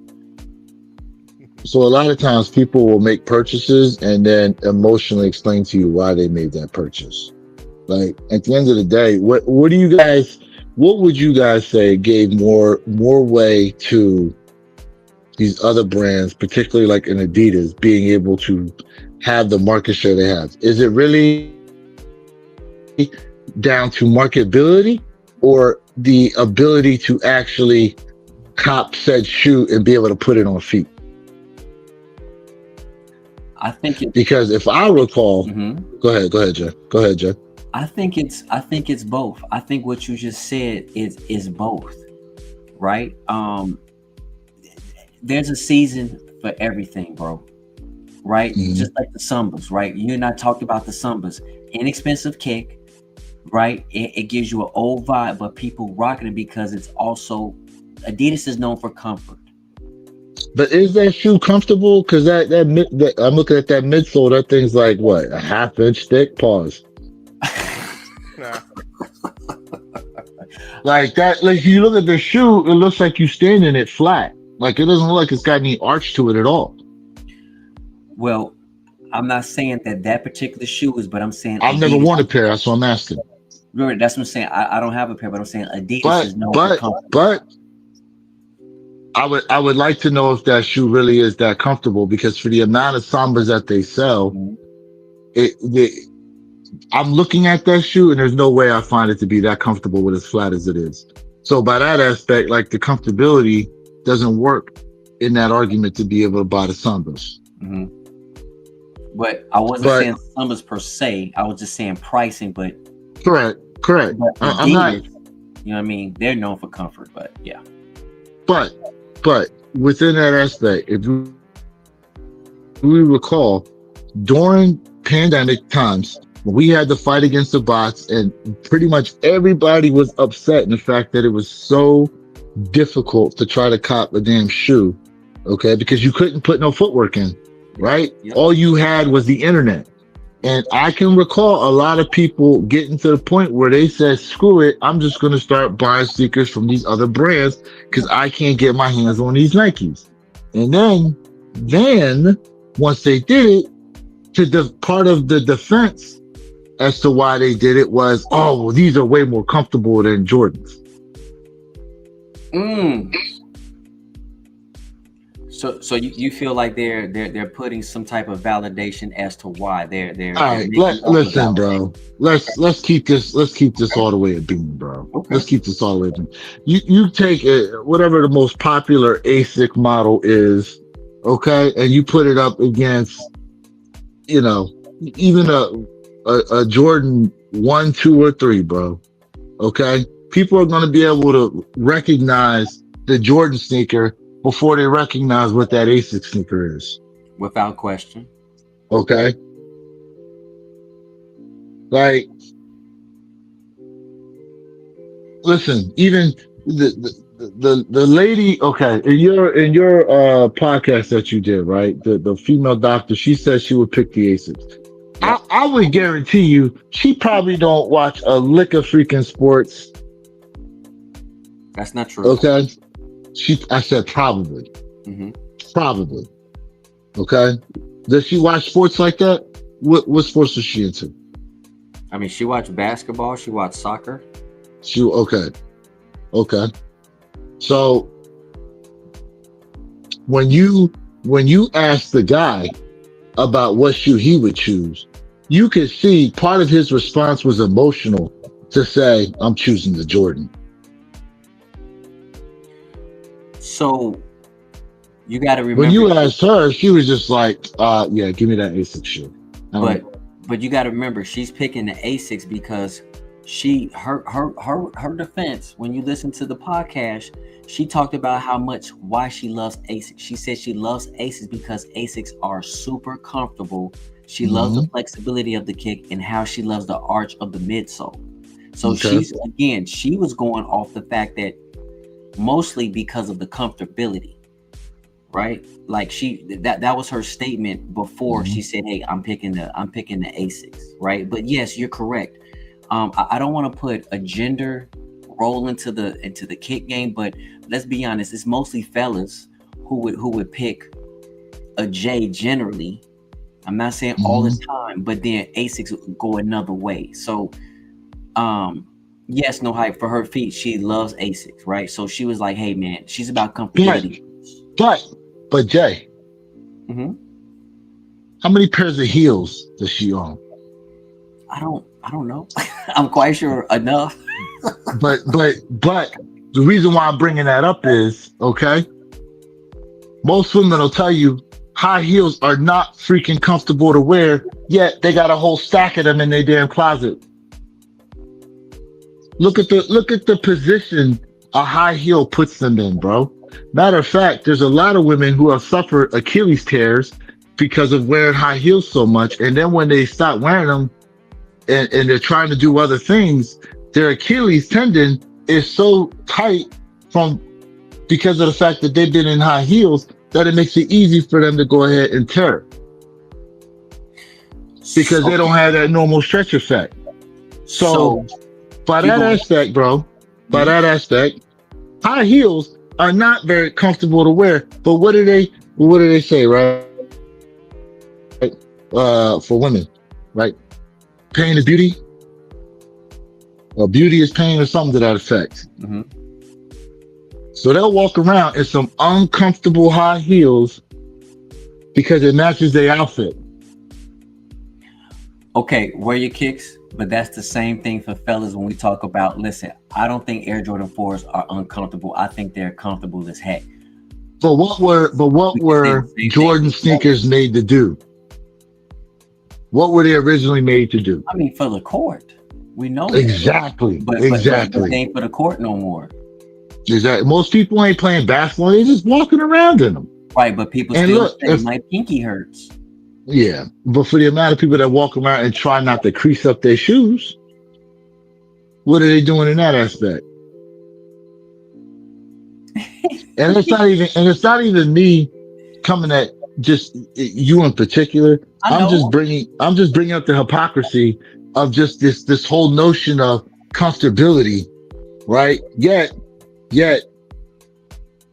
So a lot of times people will make purchases and then emotionally explain to you why they made that purchase. Like at the end of the day, what would you guys say gave more way to these other brands, particularly like in Adidas, being able to have the market share they have? Is it really down to marketability or the ability to actually cop said shoe and be able to put it on feet? I think because if I recall, go ahead, Jay. I think it's both. I think what you just said is both, right? There's a season for everything, bro. Right? Mhm. Just like the Sambas, right? You and I talked about the Sambas. Inexpensive kick, right? It gives you an old vibe, but people rocking it because it's also Adidas is known for comfort. But is that shoe comfortable? Because that I'm looking at that midsole. That thing's like what, a half-inch thick? Pause. Nah. Like that. Like you look at the shoe, it looks like you stand in it flat. Like it doesn't look like it's got any arch to it at all. Well, I'm not saying that particular shoe is, but I'm saying I've never Adidas- worn a pair. That's what I'm asking. Remember, that's what I'm saying. I don't have a pair, but I'm saying Adidas But is known for comfort. but I would like to know if that shoe really is that comfortable, because for the amount of Sambas that they sell, I'm looking at that shoe and there's no way I find it to be that comfortable with as flat as it is. So by that aspect, like the comfortability doesn't work in that argument to be able to buy the Sambas. Mm-hmm. But I wasn't saying Sambas per se. I was just saying pricing. But correct. But I'm not. Adidas, you know what I mean? They're known for comfort. But yeah. But within that aspect, if we recall, during pandemic times, when we had the fight against the bots, and pretty much everybody was upset in the fact that it was so difficult to try to cop a damn shoe, okay? Because you couldn't put no footwork in, right? Yep. All you had was the internet. And I can recall a lot of people getting to the point where they said, screw it, I'm just going to start buying sneakers from these other brands because I can't get my hands on these Nikes. And then once they did it, to the part of the defense as to why they did it was, oh, well, these are way more comfortable than Jordans. So you feel like they're putting some type of validation as to why they're all right. Listen, bro. Let's keep this all the way at beam, bro. Okay. Let's keep this all the way at beam. You take whatever the most popular ASIC model is, okay, and you put it up against, you know, even a Jordan 1, 2, or 3, bro. Okay, people are going to be able to recognize the Jordan sneaker before they recognize what that ASIC sneaker is. Without question. Okay. Like, listen, even the lady, okay, in your podcast that you did, right? The female doctor, she said she would pick the ASICs. I would guarantee you she probably don't watch a lick of freaking sports. That's not true. Okay. I said probably. Mm-hmm. Probably. Okay. Does she watch sports like that? What sports is she into? I mean, she watched basketball. She watched soccer. Okay. So when you ask the guy about what shoe he would choose, you could see part of his response was emotional to say, I'm choosing the Jordan. So you got to remember. When you asked her, she was just like, yeah, give me that ASIC shoe. But you got to remember, she's picking the ASICs because her defense, when you listen to the podcast, she talked about why she loves ASICs. She said she loves ASICs because ASICs are super comfortable. She loves the flexibility of the kick and how she loves the arch of the midsole. So she was going off the fact that mostly because of the comfortability, right? Like that was her statement before she said, "Hey, I'm picking the ASICs," right? But yes, you're correct. I don't want to put a gender role into the kick game, but let's be honest, it's mostly fellas who would pick a J generally. I'm not saying all the time, but then ASICs go another way. So, yes, no hype for her feet. She loves ASICs, right? So she was like, "Hey, man, she's about comfortability." But Jay, how many pairs of heels does she own? I don't know. I'm quite sure enough. but the reason why I'm bringing that up is, okay, most women will tell you high heels are not freaking comfortable to wear, yet they got a whole stack of them in their damn closet. Look at the position a high heel puts them in, bro. Matter of fact, there's a lot of women who have suffered Achilles tears because of wearing high heels so much, and then when they stop wearing them and they're trying to do other things, their Achilles tendon is so tight from because of the fact that they've been in high heels that it makes it easy for them to go ahead and tear because they don't have that normal stretch effect. So by that aspect, bro, by that aspect, high heels are not very comfortable to wear. But what do they say, right? For women, right? Pain is beauty, or beauty is pain, or something to that effect. Mm-hmm. So they'll walk around in some uncomfortable high heels because it matches their outfit. Okay, wear your kicks, but that's the same thing for fellas when we talk about, listen, I don't think Air Jordan 4s are uncomfortable. I think they're comfortable as heck. But what were Jordan sneakers made to do? What were they originally made to do? I mean, for the court. We know exactly. But they ain't for the court no more. Exactly. Most people ain't playing basketball, they're just walking around in them. Right, but people still say my pinky hurts. Yeah, but for the amount of people that walk around and try not to crease up their shoes, what are they doing in that aspect? And it's not even me coming at just you in particular. I'm just bringing up the hypocrisy of just this whole notion of comfortability, right? Yet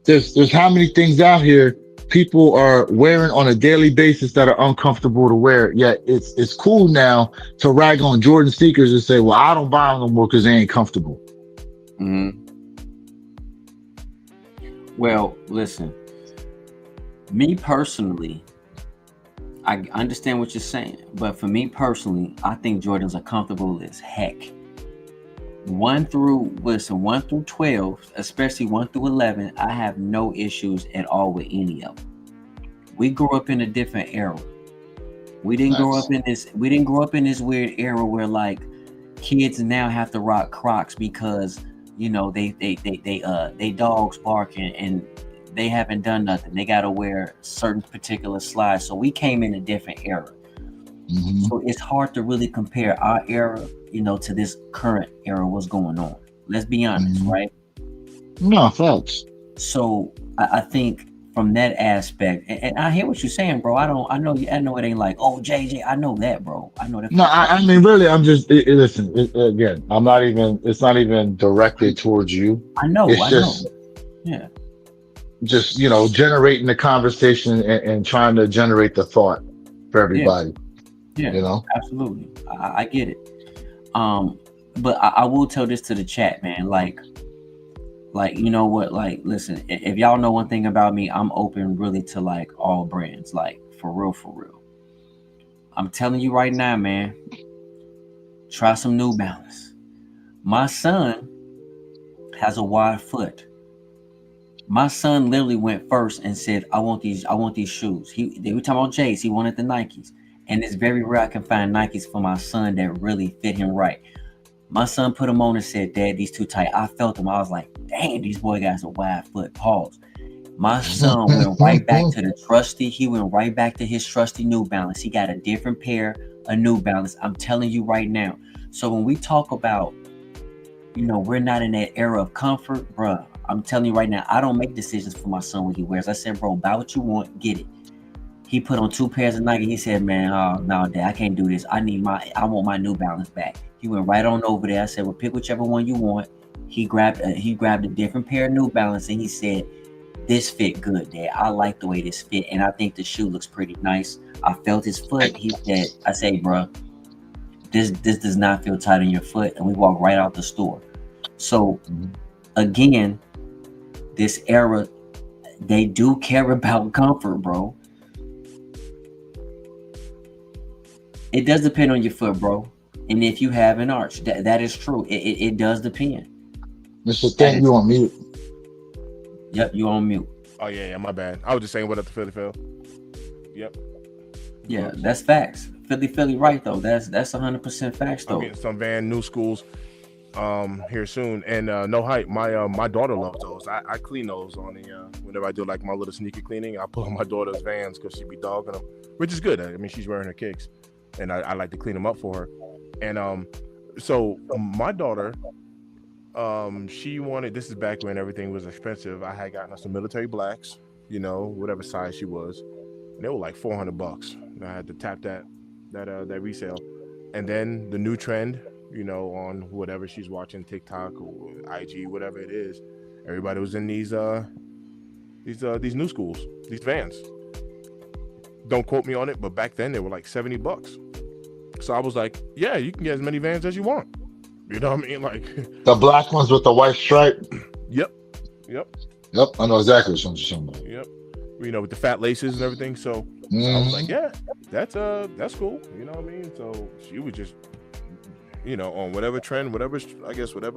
there's how many things out here people are wearing on a daily basis that are uncomfortable to wear. Yet it's cool now to rag on Jordan sneakers and say, well, I don't buy them no more because they ain't comfortable. Mm-hmm. Well, listen, me personally, I understand what you're saying, but for me personally, I think Jordans are comfortable as heck. 1 through 12, especially 1 through 11, I have no issues at all with any of them. We grew up in a different era. We didn't grow up in this weird era where like kids now have to rock Crocs because you know they dogs barking and they haven't done nothing. They got to wear certain particular slides. So we came in a different era. Mm-hmm. So it's hard to really compare our era, you know, to this current era. What's going on? Let's be honest, mm-hmm. right? No, folks. So I think from that aspect, and I hear what you're saying, bro. I know it ain't like, oh, JJ. I know that, bro. I know that. No, I mean, really, I'm just listen. Again, I'm not even. It's not even directed towards you. I know. It's just, yeah. Just generating the conversation and trying to generate the thought for everybody. Yeah. Absolutely. I get it. But I will tell this to the chat, man. Like, you know what? Like, listen, if y'all know one thing about me, I'm open really to like all brands, like for real. I'm telling you right now, man, try some New Balance. My son has a wide foot. My son literally went first and said, I want these shoes. They were talking about J's. He wanted the Nikes. And it's very rare I can find Nikes for my son that really fit him right. My son put them on and said, Dad, these too tight. I felt them. I was like, damn, these boy guys a wide foot. Pause. My son went right back to he went right back to his trusty New Balance. He got a different pair of New Balance. I'm telling you right now. So when we talk about, we're not in that era of comfort, bruh. I'm telling you right now, I don't make decisions for my son when he wears. I said, bro, buy what you want, get it. He put on 2 pairs of Nike. He said, man, no, Dad, I can't do this. I want my New Balance back. He went right on over there. I said, well, pick whichever one you want. He grabbed a different pair of New Balance and he said, this fit good, Dad. I like the way this fit. And I think the shoe looks pretty nice. I felt his foot. I say, bro, this does not feel tight on your foot. And we walked right out the store. So again, this era, they do care about comfort, bro. It does depend on your foot, bro. And if you have an arch, that is true. It does depend. Mr. Thing, you on mute. Yep, you on mute. Oh yeah, my bad. I was just saying what up to Philly. Yep. Yeah, that's facts. Philly, right though. That's 100% facts though. I'm getting some Van New Schools. here soon. And no hype, my daughter loves those. I clean those on the whenever I do like my little sneaker cleaning. I pull on my daughter's Vans because she be dogging them, which is good. I mean, she's wearing her kicks, and I like to clean them up for her. And so my daughter, she wanted. This is back when everything was expensive. I had gotten her some military blacks, you know, whatever size she was. And they were like $400. I had to tap that resale, and then the new trend, you know, on whatever she's watching, TikTok or IG, whatever it is, everybody was in these new schools, these Vans. Don't quote me on it, but back then they were like $70. So I was like, yeah, you can get as many Vans as you want. You know what I mean? Like The black ones with the white stripe. Yep. I know exactly what you're talking about. Yep. You know, with the fat laces and everything. So I was like, yeah, that's cool. You know what I mean? So she would just, you know, on whatever trend, whatever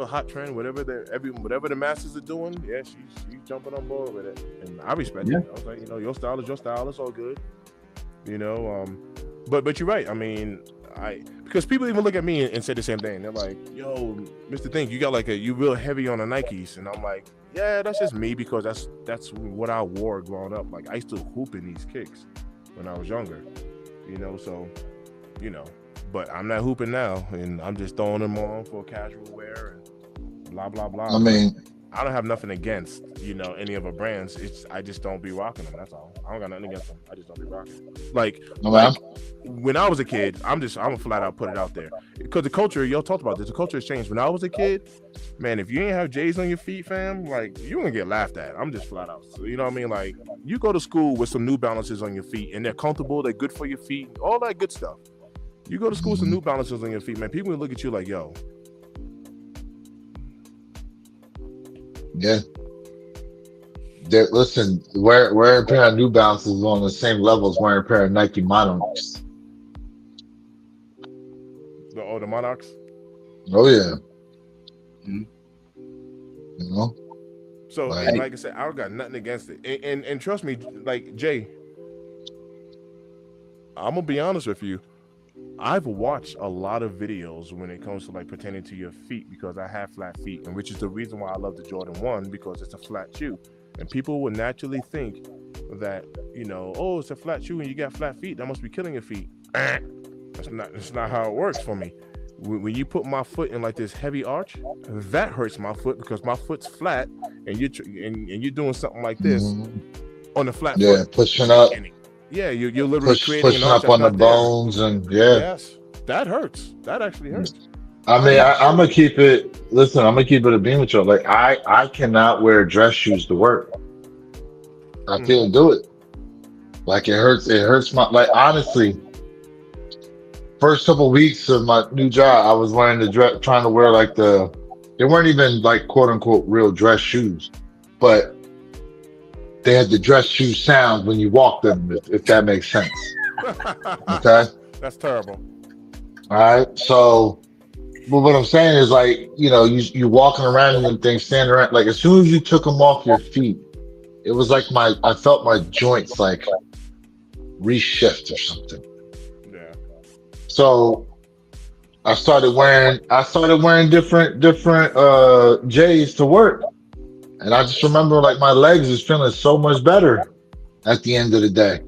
hot trend, whatever the masses are doing, yeah, she's jumping on board with it, and I respect it. I was like, you know, your style is your style. It's all good, you know. But you're right. I mean, because people even look at me and say the same thing. They're like, yo, Mr. Think, you got you real heavy on the Nikes, and I'm like, yeah, that's just me because that's what I wore growing up. Like I used to hoop in these kicks when I was younger, you know. So, you know. But I'm not hooping now, and I'm just throwing them on for casual wear and blah blah blah. I mean, I don't have nothing against, you know, any of the brands. I just don't be rocking them. That's all. I don't got nothing against them. I just don't be rocking. Like when I was a kid, I'm gonna flat out put it out there because the culture, y'all talked about this. The culture has changed. When I was a kid, man, if you ain't have J's on your feet, fam, like you gonna get laughed at. I'm just flat out. So, you know what I mean? Like you go to school with some New Balances on your feet, and they're comfortable. They're good for your feet. All that good stuff. You go to school with some New Balances on your feet, man. People will look at you like, yo. Yeah. Listen, wearing a pair of New Balances is on the same level as wearing a pair of Nike Monarchs. The Monarchs? Oh, yeah. You know? So, like I said, I don't got nothing against it. And trust me, like, Jay, I'm going to be honest with you. I've watched a lot of videos when it comes to like pertaining to your feet because I have flat feet, and which is the reason why I love the Jordan 1 because it's a flat shoe. And people would naturally think that, you know, oh, it's a flat shoe and you got flat feet, that must be killing your feet. That's not how it works for me. When you put my foot in like this heavy arch, that hurts my foot because my foot's flat, and you're doing something like this on the flat foot. Yeah, pushing up. Yeah, you're literally pushing up on the bones, and yes, that hurts. That actually hurts. I mean, I'm gonna keep it. Listen, I'm gonna keep it a beam with you. Like, I cannot wear dress shoes to work. I can't do it. Like, it hurts. It hurts my. Like, honestly, first couple weeks of my new job, I was wearing trying to wear like they weren't even like quote unquote real dress shoes, but they had the dress shoe sound when you walked them, if that makes sense. Okay? That's terrible. All right. So, but what I'm saying is, like, you know, you walking around in them things, standing around, like as soon as you took them off your feet, it was like I felt my joints like reshift or something. Yeah. So I started wearing different J's to work. And I just remember like my legs is feeling so much better at the end of the day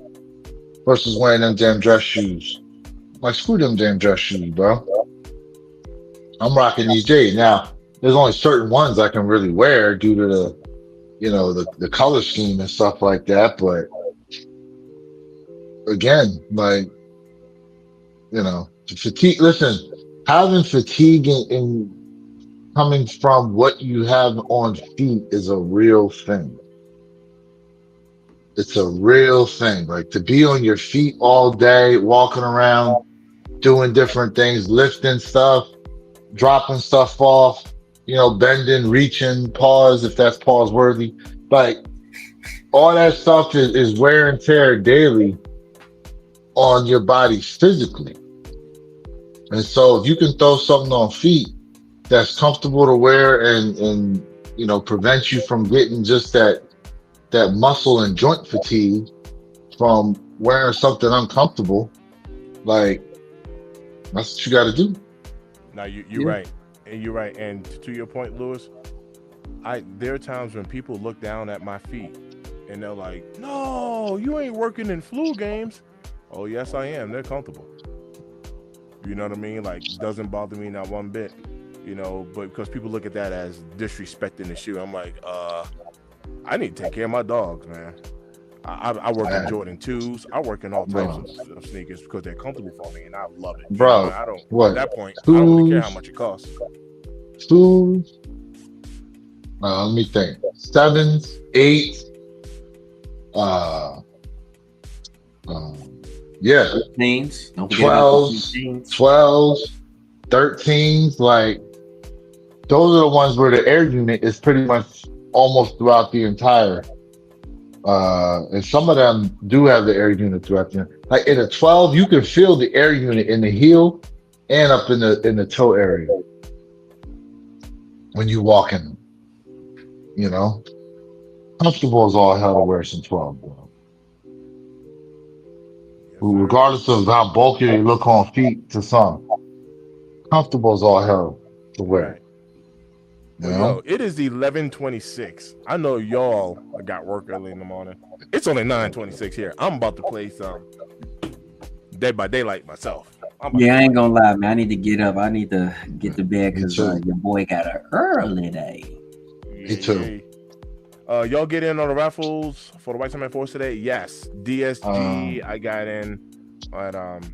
versus wearing them damn dress shoes. Like, screw them damn dress shoes, bro. I'm rocking these J's. Now, there's only certain ones I can really wear due to the, you know, the color scheme and stuff like that. But again, like, you know, fatigue, listen, having fatigue in coming from what you have on feet is a real thing. It's a real thing. Like, to be on your feet all day, walking around, doing different things, lifting stuff, dropping stuff off, you know, bending, reaching, pause, if that's pause worthy. Like, all that stuff is wear and tear daily on your body physically. And so if you can throw something on feet that's comfortable to wear and you know, prevent you from getting just that muscle and joint fatigue from wearing something uncomfortable, like, that's what you got to do. Now you're right, And you're right. And to your point, Lewis, there are times when people look down at my feet and they're like, "No, you ain't working in flu games." Oh, yes, I am. They're comfortable. You know what I mean? Like, doesn't bother me not one bit. You know, but because people look at that as disrespecting the shoe, I'm like, I need to take care of my dogs, man. I work in Jordan 2s. I work in all types of sneakers because they're comfortable for me, and I love it. Bro, You know, I don't. what? At that point, I don't really care how much it costs. Shoes. Let me think. 7s, 8s. Yeah. 13s. Don't forget about 12s, 12s, 13s. Like, those are the ones where the air unit is pretty much almost throughout the entire. And some of them do have the air unit throughout the. Like in a 12, you can feel the air unit in the heel and up in the toe area when you walk in them. You know, comfortable as all hell to wear some 12, bro. Regardless of how bulky they look on feet to some, comfortable as all hell to wear. Right. Well, yo, it is 11:26. I know y'all got work early in the morning. It's only 9:26 here. I'm about to play some Dead by Daylight myself. Yeah, I ain't gonna lie, man. I need to get up. I need to get to bed because your boy got an early day. Me too. Y'all get in on the raffles for the White Cement Force today? Yes. DSG, I got in at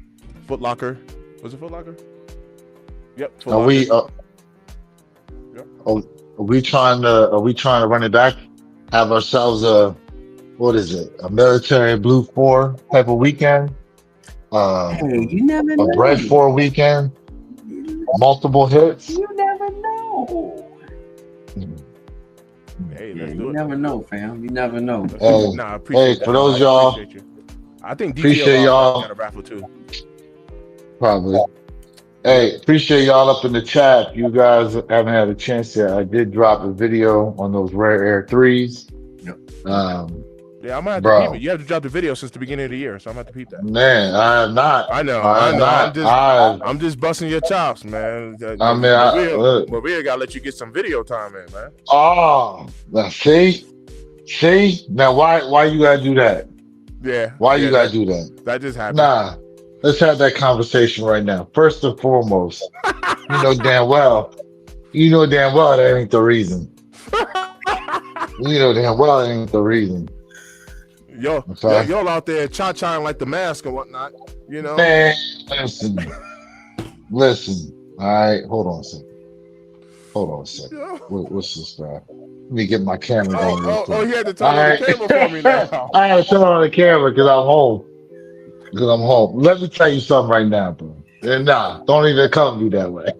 Foot Locker. Was it Foot Locker? Yep. Foot Locker. Are we trying to run it back? Have ourselves a military Blue 4 type of weekend? Hey, you never know. A Bread 4 weekend? Multiple hits? You never know. Hey, let's do you it. never know, fam. You never know. Hey, for those y'all, I think appreciate y'all got a raffle too. Probably. Hey, appreciate y'all up in the chat. You guys haven't had a chance yet. I did drop a video on those Rare Air 3s. Yep. Yeah, I'm gonna have to peep it. You have to drop the video since the beginning of the year, so I'm gonna have to peep that. Man, I am not. I know. I'm just busting your chops, man. Maria gotta let you get some video time in, man. Oh, now see. Now why you gotta do that? Yeah. Why you gotta do that? That just happened. Nah. Let's have that conversation right now. First and foremost, you know damn well that ain't the reason. You know damn well that ain't the reason. Y'all out there cha-chaing like the mask and whatnot, you know? Man, listen. All right, hold on a second. What's this guy? Let me get my camera going. Oh, he had to turn on the camera for me now. I had to turn on the camera because I'm home. Let me tell you something right now, bro. And don't even come to me that way.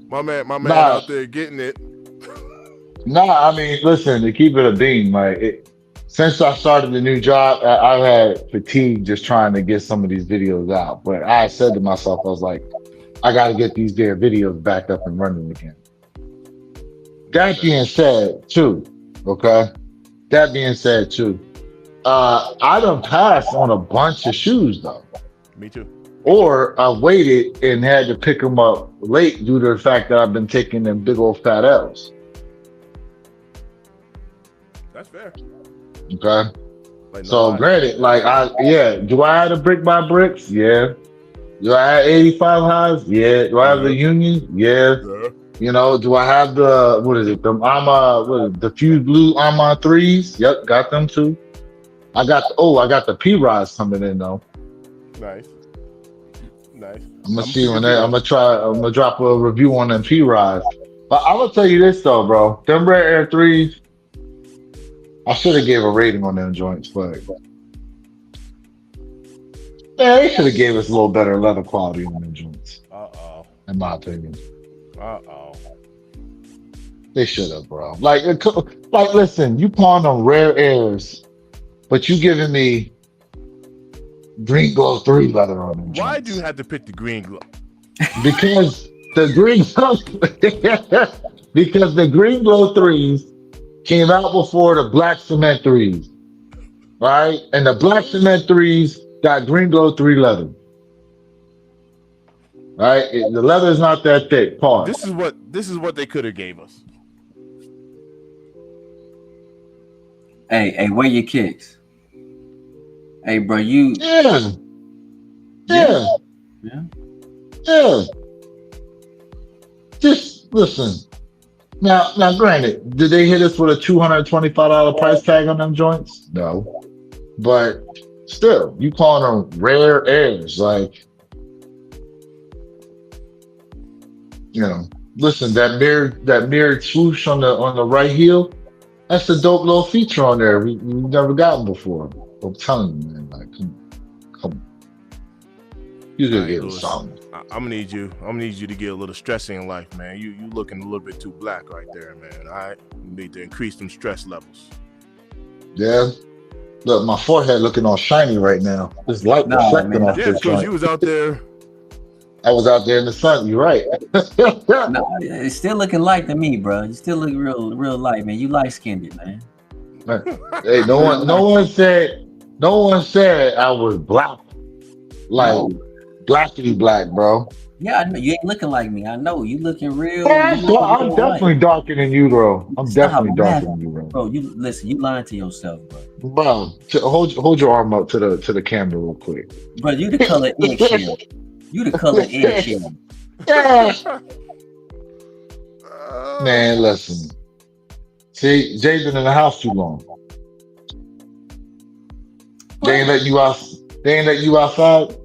my man out there getting it. I mean, listen, to keep it a beam, like since I started the new job, I've had fatigue just trying to get some of these videos out. But I said to myself, I was like, I got to get these damn videos back up and running again. That being said, too, I done passed on a bunch of shoes, though. Me too. Or I waited and had to pick them up late due to the fact that I've been taking them big old fat L's. That's fair. Okay. Granted, do I have the brick by bricks? Yeah. Do I have 85 highs? Yeah. Do I have the Union? Yeah. You know, do I have the the Fused Blue Armand 3s? Yep, got them too. I got the P-Rods coming in though. Nice. I'm gonna drop a review on them P-Rods. But I'm gonna tell you this though, bro. Them Rare Air 3s, I should have gave a rating on them joints, but they should have gave us a little better leather quality on them joints. In my opinion. They should have, bro. Like, listen, you pawn on Rare Airs, but you giving me Green Glow 3 leather on them. Why do you have to pick the Green Glow? Because the Green Glow 3s came out before the Black Cement 3s, right? And the Black Cement 3s got Green Glow 3 leather. right? The leather is not that thick. Pause. This is what they could have gave us. Hey, wear your kicks. Hey, bro, you. Yeah. Just listen. Now, granted, did they hit us with a $225 price tag on them joints? No, but still, you calling them rare airs, like, you know. Listen, that mirrored swoosh on the right heel, that's a dope little feature on there we've never gotten before. I'm telling you, man, like, come on. You could get something. I'm gonna need you to get a little stressing in life, man. You looking a little bit too black right there, man. All right, you need to increase them stress levels. Yeah. Look, my forehead looking all shiny right now. This light reflecting off Yeah, this because joint. you was out there. I was out there in the sun. You're right. No, it's still looking light to me, bro. You still look real light, man. You light skinned, man. Hey, no one said I was black, like blackity black, bro. Yeah, I know you ain't looking like me. I know you looking real. I'm definitely darker than you, bro. I'm definitely darker than you, bro. Bro, you listen. You lying to yourself, bro. Bro, hold your arm up to the camera real quick. Bro, you the color eggshell. You the color eggshell. Yeah. Man, listen. See, Jay been in the house too long. They ain't let you out. They ain't let you outside.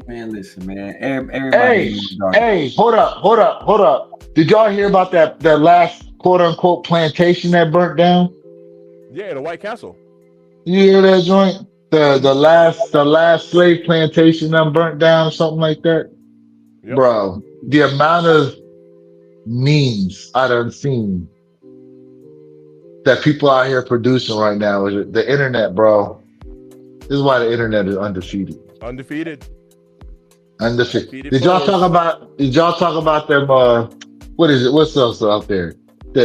Man, listen, man. Everybody. Hey, hold up. Did y'all hear about that last quote unquote plantation that burnt down? Yeah, the White Castle. You hear that joint? The last slave plantation that burnt down, or something like that. Yep. Bro, the amount of memes I done seen that people out here producing right now is the internet, bro. This is why the internet is undefeated. Undefeated. Did y'all talk about them? What is it? What's else out there?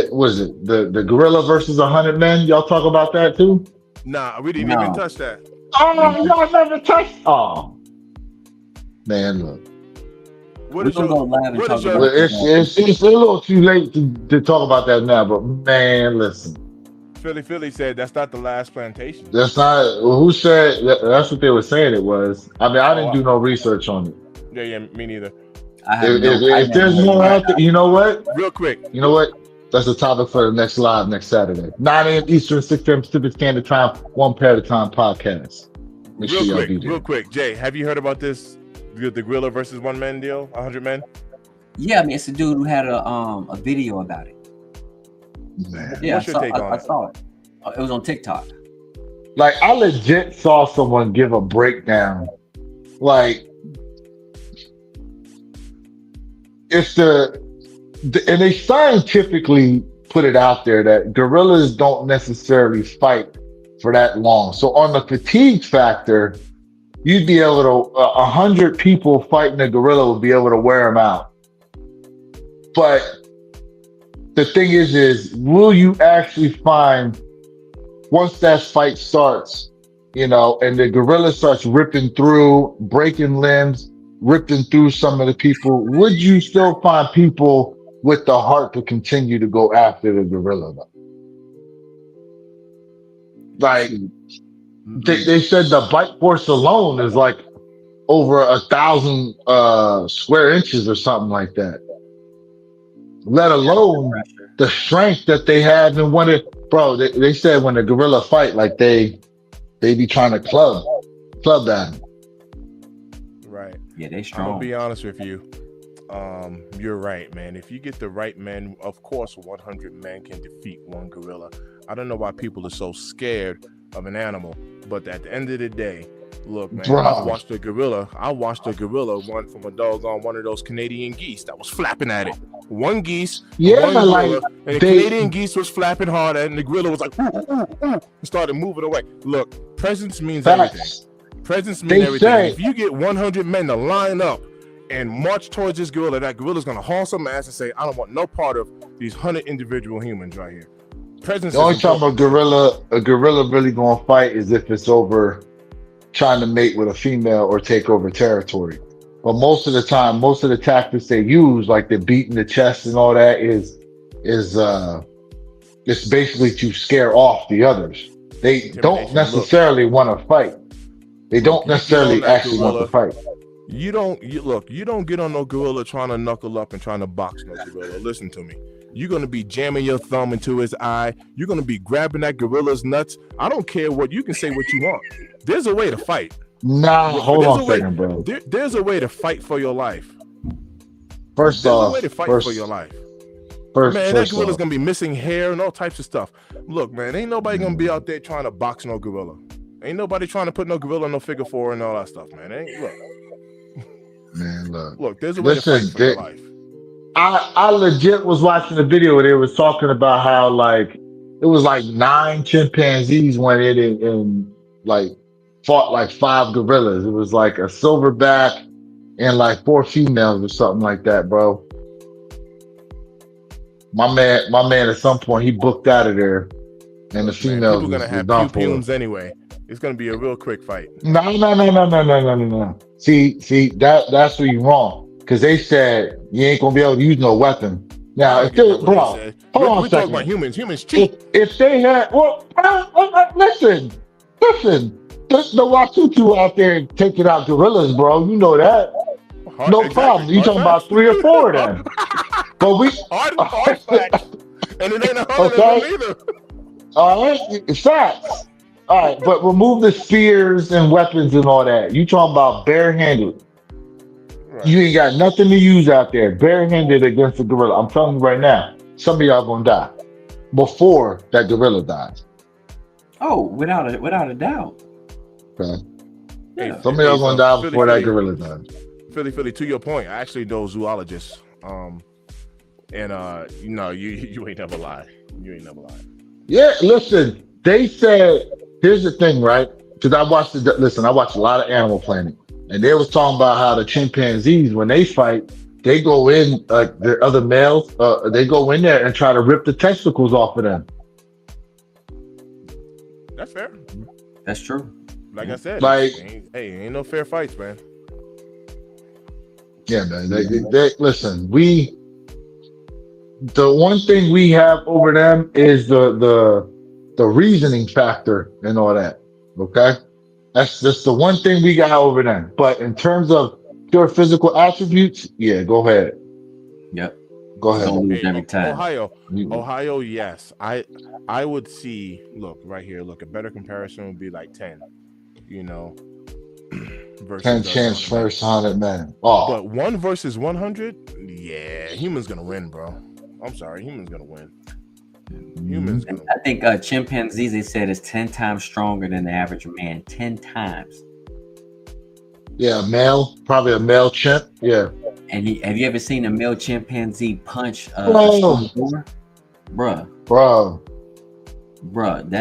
What is it? The gorilla versus 100 men. Y'all talk about that too? Nah, we didn't even touch that. Oh, y'all never touched. Oh, man, look. It's a little too late to talk about that now, but man, listen. Philly said that's not the last plantation. That's not who said that's what they were saying it was. I mean, I didn't do no research on it. Yeah, me neither. If there's more out there, you know what? Real quick. You know what? That's the topic for the next live next Saturday. 9 a.m. Eastern, 6 p.m. Pacific Standard Time, One Pair at a Time podcast. Make sure y'all be there. Real quick. Jay, have you heard about this? The gorilla versus 1 man deal, 100 men? Yeah, I mean, it's a dude who had a video about it. Man. Yeah, What's your take on it? I saw it. It was on TikTok. Like, I legit saw someone give a breakdown. Like, it's and they scientifically put it out there that gorillas don't necessarily fight for that long. So on the fatigue factor, you'd be able to 100 people fighting a gorilla would be able to wear them out. But the thing is will you actually find once that fight starts, you know, and the gorilla starts ripping through, breaking limbs, ripping through some of the people, would you still find people with the heart to continue to go after the gorilla? Like, they said the bite force alone is like over 1,000 square inches or something like that. Let alone the strength that they have and when it, bro, they said when the gorilla fight, like they be trying to club at him. Right. Yeah, they strong. I'm gonna be honest with you. You're right, man. If you get the right men, of course 100 men can defeat one gorilla. I don't know why people are so scared of an animal, but at the end of the day, look, man, I watched a gorilla run from a dog on one of those Canadian geese that was flapping at it. One geese, one gorilla, and the Canadian geese was flapping hard at it, and the gorilla was like, ooh, ooh, ooh, and started moving away. Look, presence means everything. Presence means everything. If you get 100 men to line up and march towards this gorilla, that gorilla's gonna haul some ass and say, I don't want no part of these 100 individual humans right here. Presence. The only time a gorilla really gonna fight is if it's over trying to mate with a female or take over territory. But most of the time, most of the tactics they use, like the beating the chest and all that, is it's basically to scare off the others. They don't Intimidation. necessarily want to fight. They don't you get on necessarily that actually want to gorilla. fight. You don't get on no gorilla trying to knuckle up and trying to box no gorilla. Listen to me. You're gonna be jamming your thumb into his eye. You're gonna be grabbing that gorilla's nuts. I don't care what you can say what you want. There's a way to fight. Nah, hold There's on a a way. second, bro. There's a way to fight for your life. First There's a off, way to fight first, for your life. first, Man, that first gorilla's off, gonna be missing hair and all types of stuff. Look, man, ain't nobody gonna be out there trying to box no gorilla. Ain't nobody trying to put no gorilla in no figure four and all that stuff, man. man, Look, there's a way to fight for your life. I legit was watching a video where they was talking about how like it was like 9 chimpanzees went in and like fought like 5 gorillas. It was like a silverback and like 4 females or something like that, bro. My man at some point he booked out of there and the Man, females people was gonna have done for. pumes anyway. It's gonna be a real quick fight. No. See, that's where you wrong. Because they said you ain't gonna be able to use no weapon. Now, I if don't they, give a what bro, they say. hold on We a talking about second. humans. Humans cheat. If they had, well, listen, there's no Watutu out there taking out gorillas, bro. You know that. No problem. You talking about 3 or 4 of them. But we, hard facts. And it ain't 100 Okay. of them either. all right, facts. All right, but remove the spears and weapons and all that. You talking about barehanded. Right. You ain't got nothing to use out there, barehanded against a gorilla. I'm telling you right now, some of y'all gonna die before that gorilla dies. Oh, without a doubt. Okay? Yeah. Some of y'all gonna die before that Philly, gorilla dies. Philly, to your point, I actually know zoologists. You ain't never lied. You ain't never lied. Yeah, listen, they said, here's the thing, right? Because I watched a lot of Animal Planet, and they was talking about how the chimpanzees, when they fight, they go in, like the other males, they go in there and try to rip the testicles off of them. That's fair. That's true. Like I said, Like- ain't no fair fights, man. Yeah, man. They listen. The one thing we have over them is the reasoning factor and all that. Okay, that's just the one thing we got over them. But in terms of pure physical attributes, yeah, go ahead. Yep. Go ahead. Don't lose every time. Ohio, yes. I would see. Look right here. Look, a better comparison would be like 10. You know, versus 10 chance first 100 men. Oh, But 1 versus 100, yeah, humans gonna win, bro. I'm sorry, humans gonna win. Humans gonna win. I think chimpanzees, they said, is 10 times stronger than the average man. 10 times. yeah, male, probably a male chimp. Yeah, And have you ever seen a male chimpanzee punch a Bro. stone? bro. Bruh,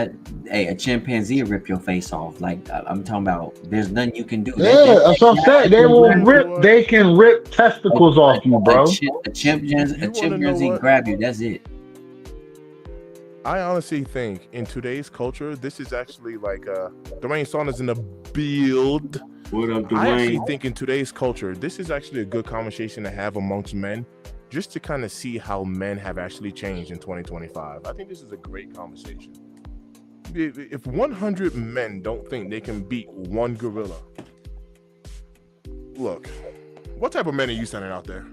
a chimpanzee will rip your face off. Like I'm talking about, there's nothing you can do. Yeah, that's what I'm saying. They will rip. They can rip testicles off you, bro. A chimpanzee what? grab you. That's it. I honestly think in today's culture, this is actually like Dwayne Saunders in the build. What up, I actually think in today's culture, this is actually a good conversation to have amongst men, just to kind of see how men have actually changed in 2025. I think this is a great conversation. If 100 men don't think they can beat 1 gorilla, look, what type of men are you sending out there?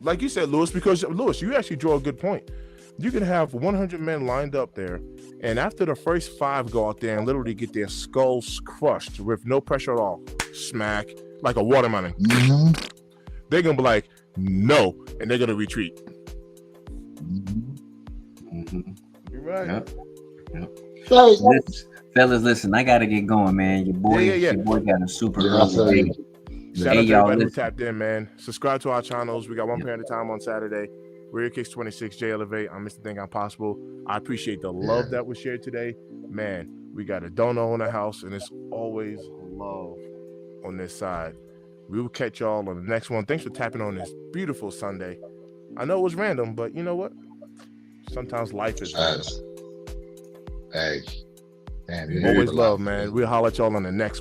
Like you said, Lewis, because Lewis, you actually draw a good point. You can have 100 men lined up there, and after the first 5 go out there and literally get their skulls crushed with no pressure at all, smack, like a watermelon. Mhm. They're gonna be like, no, and they're gonna retreat. Mhm. You're right. Yep. Like, Fellas, listen, I gotta get going, man. Your boy, Yeah. your boy got a super Yeah, I'll tell early you. day. Shout Hey, out to y'all, everybody who listen. tapped in, man. Subscribe to our channels. We got one parent at a time on Saturday. Rear Kicks 26, J Elevate. I'm Mr. Think I'm Possible. I appreciate the love that was shared today. Man, we got a dono in the house, and it's always love on this side. We will catch y'all on the next one. Thanks for tapping on this beautiful Sunday. I know it was random, but you know what? Sometimes life is random. hey, damn, you Always hear love, man. We'll holler at y'all on the next one.